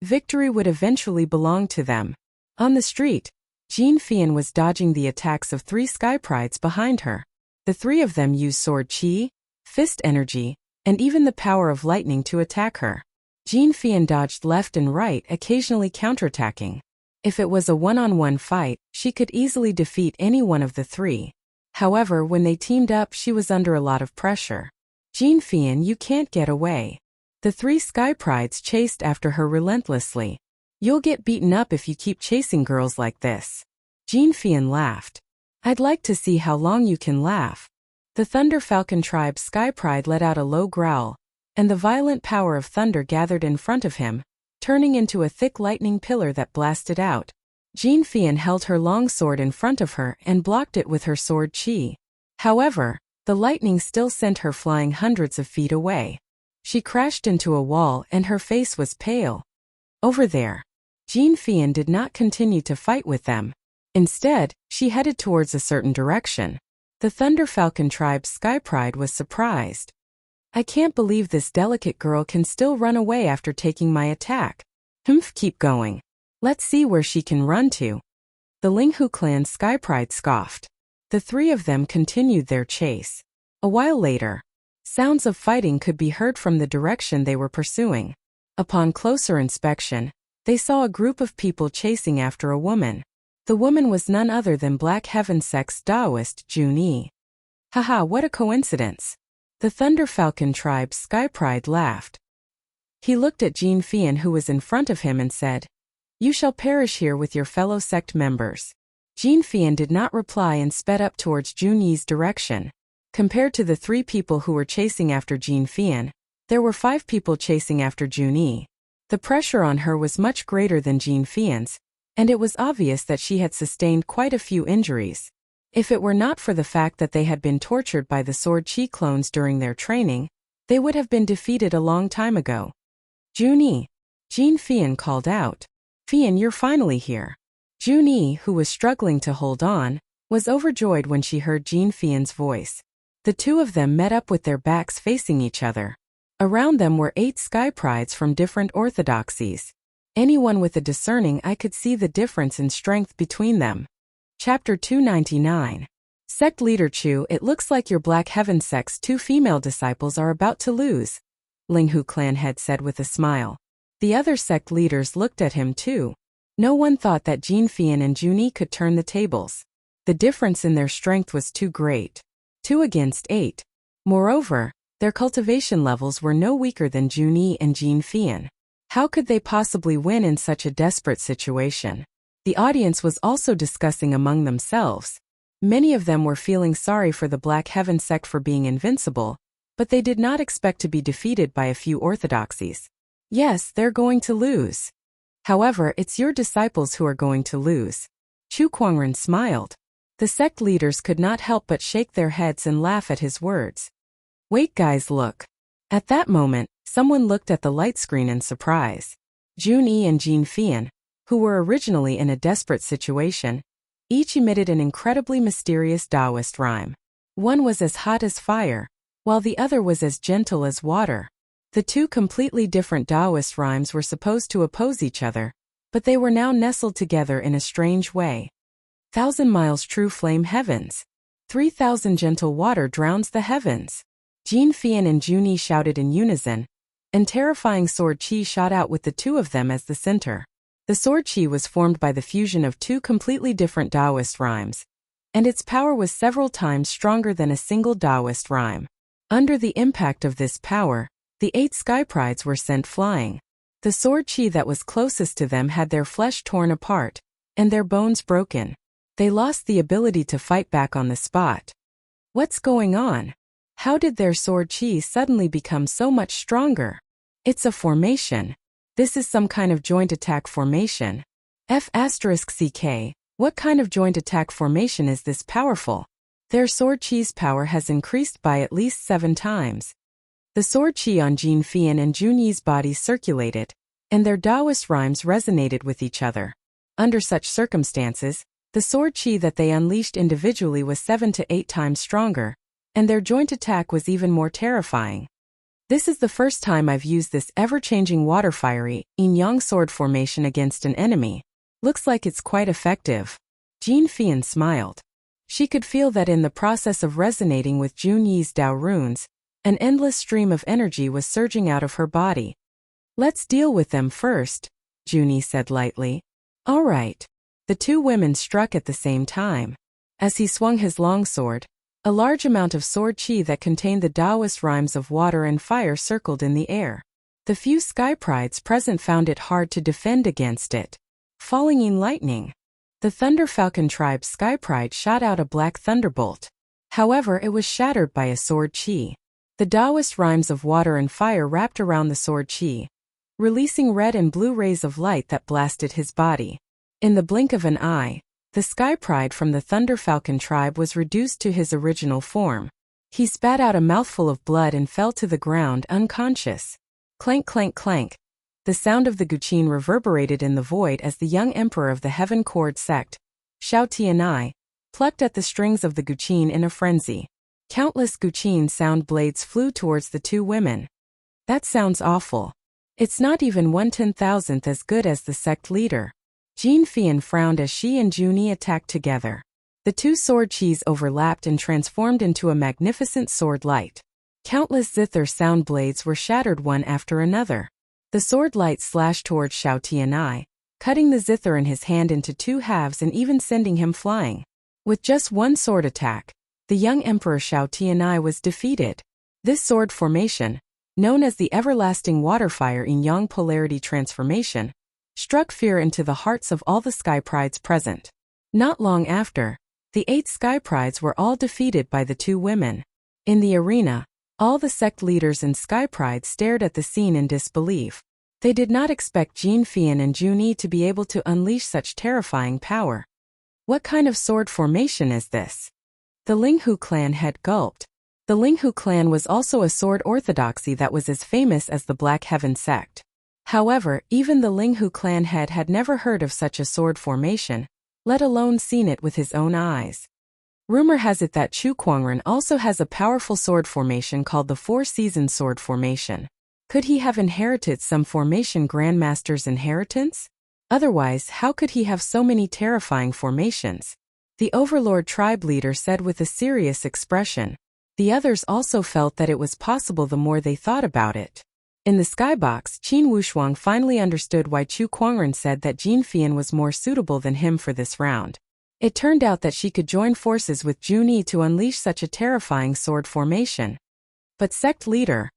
victory would eventually belong to them. On the street, Jin Fian was dodging the attacks of 3 Sky Prides behind her. The 3 of them used sword chi, fist energy, and even the power of lightning to attack her. Jin Fian dodged left and right, occasionally counterattacking. If it was a one-on-one fight, she could easily defeat any one of the 3. However, when they teamed up, she was under a lot of pressure. Jin Fian, you can't get away. The 3 Sky Prides chased after her relentlessly. You'll get beaten up if you keep chasing girls like this. Jin Fian laughed. I'd like to see how long you can laugh. The Thunder Falcon tribe Sky Pride let out a low growl, and the violent power of thunder gathered in front of him, turning into a thick lightning pillar that blasted out. Jin Fian held her long sword in front of her and blocked it with her sword chi. However, the lightning still sent her flying hundreds of feet away. She crashed into a wall and her face was pale. Over there. Jean Fian did not continue to fight with them. Instead, she headed towards a certain direction. The Thunder Falcon tribe's Sky Pride was surprised. I can't believe this delicate girl can still run away after taking my attack. Keep going. Let's see where she can run to. The Linghu clan's Sky Pride scoffed. The three of them continued their chase. A while later, sounds of fighting could be heard from the direction they were pursuing. Upon closer inspection, they saw a group of people chasing after a woman. The woman was none other than Black Heaven Sect's Taoist Jun-yi. Haha, what a coincidence. The Thunder Falcon tribe's Sky Pride laughed. He looked at Jean Fian who was in front of him and said, "You shall perish here with your fellow sect members." Jean Fian did not reply and sped up towards Jun-yi's direction. Compared to the 3 people who were chasing after Jean Fian, there were 5 people chasing after Jun-yi. The pressure on her was much greater than Jean Fian's, and it was obvious that she had sustained quite a few injuries. If it were not for the fact that they had been tortured by the Sword Chi clones during their training, they would have been defeated a long time ago. "Jun-yi," Jean Fian called out. "Fian, you're finally here." Jun-yi, who was struggling to hold on, was overjoyed when she heard Jean Fian's voice. The two of them met up with their backs facing each other. Around them were 8 Sky Prides from different orthodoxies. Anyone with a discerning eye could see the difference in strength between them. Chapter 299. Sect Leader Chu, it looks like your Black Heaven Sect's 2 female disciples are about to lose, Linghu clan head said with a smile. The other sect leaders looked at him too. No one thought that Jean Fian and Jun-yi could turn the tables. The difference in their strength was too great. 2 against 8. Moreover, their cultivation levels were no weaker than Jun-yi and Jean Fian. How could they possibly win in such a desperate situation? The audience was also discussing among themselves. Many of them were feeling sorry for the Black Heaven Sect for being invincible, but they did not expect to be defeated by a few orthodoxies. Yes, they're going to lose. However, it's your disciples who are going to lose. Chu Kuangren smiled. The sect leaders could not help but shake their heads and laugh at his words. Wait guys, look. At that moment, someone looked at the light screen in surprise. Jun-yi and Jean Fian, who were originally in a desperate situation, each emitted an incredibly mysterious Taoist rhyme. One was as hot as fire, while the other was as gentle as water. The 2 completely different Taoist rhymes were supposed to oppose each other, but they were now nestled together in a strange way. 1,000 miles true flame heavens. 3,000 gentle water drowns the heavens. Jean Fian and Jun-yi shouted in unison, and terrifying sword chi shot out with the 2 of them as the center. The sword chi was formed by the fusion of 2 completely different Taoist rhymes, and its power was several times stronger than a single Taoist rhyme. Under the impact of this power, the 8 Sky Prides were sent flying. The sword chi that was closest to them had their flesh torn apart, and their bones broken. They lost the ability to fight back on the spot. What's going on? How did their sword chi suddenly become so much stronger? It's a formation. This is some kind of joint attack formation. F***CK, what kind of joint attack formation is this powerful? Their sword chi's power has increased by at least 7 times. The sword chi on Jean Fian and Jun-yi's bodies circulated, and their Taoist rhymes resonated with each other. Under such circumstances, the sword chi that they unleashed individually was 7 to 8 times stronger, and their joint attack was even more terrifying. This is the first time I've used this ever-changing water-fiery, yin-yang sword formation against an enemy. Looks like it's quite effective. Jean Fian smiled. She could feel that in the process of resonating with Jun-yi's Dao runes, an endless stream of energy was surging out of her body. Let's deal with them first, Jun-yi said lightly. All right. The 2 women struck at the same time. As he swung his longsword, a large amount of sword chi that contained the Taoist rhymes of water and fire circled in the air. The few Sky Prides present found it hard to defend against it. Falling in lightning. The Thunder Falcon tribe's Sky Pride shot out a black thunderbolt. However, it was shattered by a sword chi. The Taoist rhymes of water and fire wrapped around the sword chi, releasing red and blue rays of light that blasted his body. In the blink of an eye, The Sky Pride from the Thunder Falcon tribe was reduced to his original form. He spat out a mouthful of blood and fell to the ground unconscious. Clank, clank, clank. The sound of the guqin reverberated in the void as the young emperor of the Heaven Cord sect, Shao Tianai, plucked at the strings of the guqin in a frenzy. Countless guqin sound blades flew towards the two women. That sounds awful. It's not even 1/10,000th as good as the sect leader. Jin Fian frowned as she and Junie attacked together. The two sword chis overlapped and transformed into a magnificent sword light. Countless zither sound blades were shattered one after another. The sword light slashed towards Shao Tianai, cutting the zither in his hand into two halves and even sending him flying. With just one sword attack, the young Emperor Shao Tianai was defeated. This sword formation, known as the Everlasting Waterfire in Yang Polarity Transformation, struck fear into the hearts of all the Sky Prides present. Not long after, the 8 Sky Prides were all defeated by the two women. In the arena, all the sect leaders and Sky Pride stared at the scene in disbelief. They did not expect Jin Fian and Junie to be able to unleash such terrifying power. What kind of sword formation is this? The Linghu clan head gulped. The Linghu clan was also a sword orthodoxy that was as famous as the Black Heaven sect. However, even the Linghu clan head had never heard of such a sword formation, let alone seen it with his own eyes. Rumor has it that Chu Kuangren also has a powerful sword formation called the Four Seasons Sword Formation. Could he have inherited some formation grandmaster's inheritance? Otherwise, how could he have so many terrifying formations? The Overlord tribe leader said with a serious expression. The others also felt that it was possible the more they thought about it. In the skybox, Qin Wushuang finally understood why Chu Kuangren said that Jin Fian was more suitable than him for this round. It turned out that she could join forces with Junie to unleash such a terrifying sword formation. But sect leader,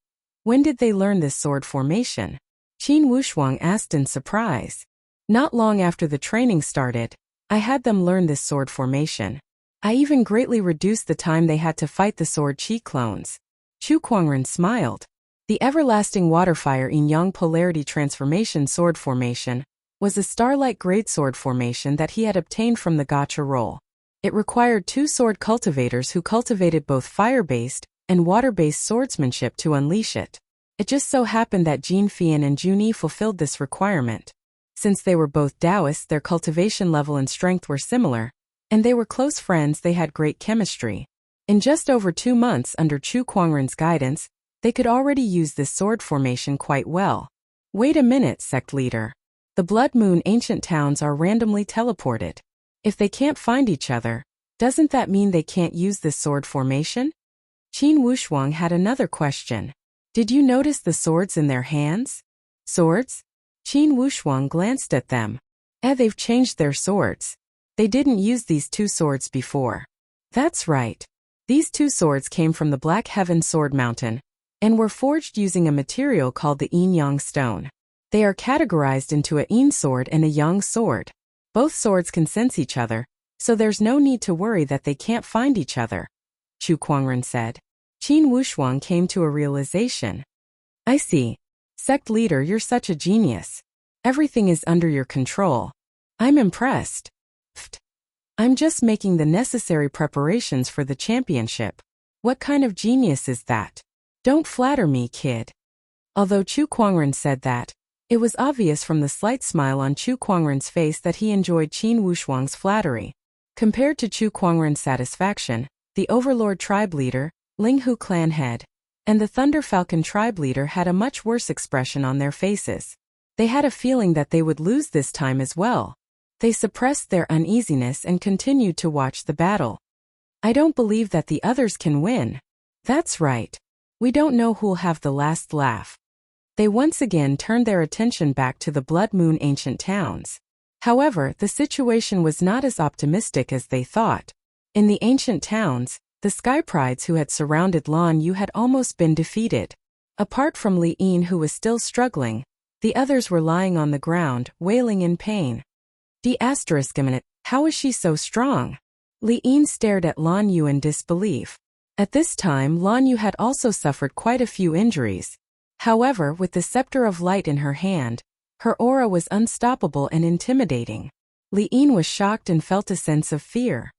when did they learn this sword formation? Qin Wushuang asked in surprise. Not long after the training started, I had them learn this sword formation. I even greatly reduced the time they had to fight the sword chi clones. Chu Kuangren smiled. The Everlasting Waterfire in Yang Polarity Transformation sword formation was a starlight grade sword formation that he had obtained from the gacha roll. It required 2 sword cultivators who cultivated both fire-based and water-based swordsmanship to unleash it. It just so happened that Jin Fian and Junie fulfilled this requirement. Since they were both Taoists, their cultivation level and strength were similar, and they were close friends. They had great chemistry. In just over 2 months under Chu Kuangren's guidance, they could already use this sword formation quite well. Wait a minute, sect leader. The Blood Moon ancient towns are randomly teleported. If they can't find each other, doesn't that mean they can't use this sword formation? Qin Wushuang had another question. Did you notice the swords in their hands? Swords? Qin Wushuang glanced at them. They've changed their swords. They didn't use these 2 swords before. That's right. These 2 swords came from the Black Heaven Sword Mountain and were forged using a material called the Yin Yang Stone. They are categorized into a Yin sword and a Yang sword. Both swords can sense each other, so there's no need to worry that they can't find each other, Chu Kuangren said. Qin Wushuang came to a realization. I see. Sect leader, you're such a genius. Everything is under your control. I'm impressed. Pfft. I'm just making the necessary preparations for the championship. What kind of genius is that? Don't flatter me, kid. Although Chu Kuangren said that, it was obvious from the slight smile on Chu Kuangren's face that he enjoyed Qin Wushuang's flattery. Compared to Chu Kuangren's satisfaction, the Overlord tribe leader, Linghu clan head, and the Thunder Falcon tribe leader had a much worse expression on their faces. They had a feeling that they would lose this time as well. They suppressed their uneasiness and continued to watch the battle. I don't believe that the others can win. That's right. We don't know who'll have the last laugh. They once again turned their attention back to the Blood Moon ancient towns. However, the situation was not as optimistic as they thought. In the ancient towns, the Sky Prides who had surrounded Lan Yu had almost been defeated. Apart from Li Yin, who was still struggling, the others were lying on the ground, wailing in pain. How is she so strong? Li Yin stared at Lan Yu in disbelief. At this time, Lan Yu had also suffered quite a few injuries. However, with the scepter of light in her hand, her aura was unstoppable and intimidating. Li Yin was shocked and felt a sense of fear.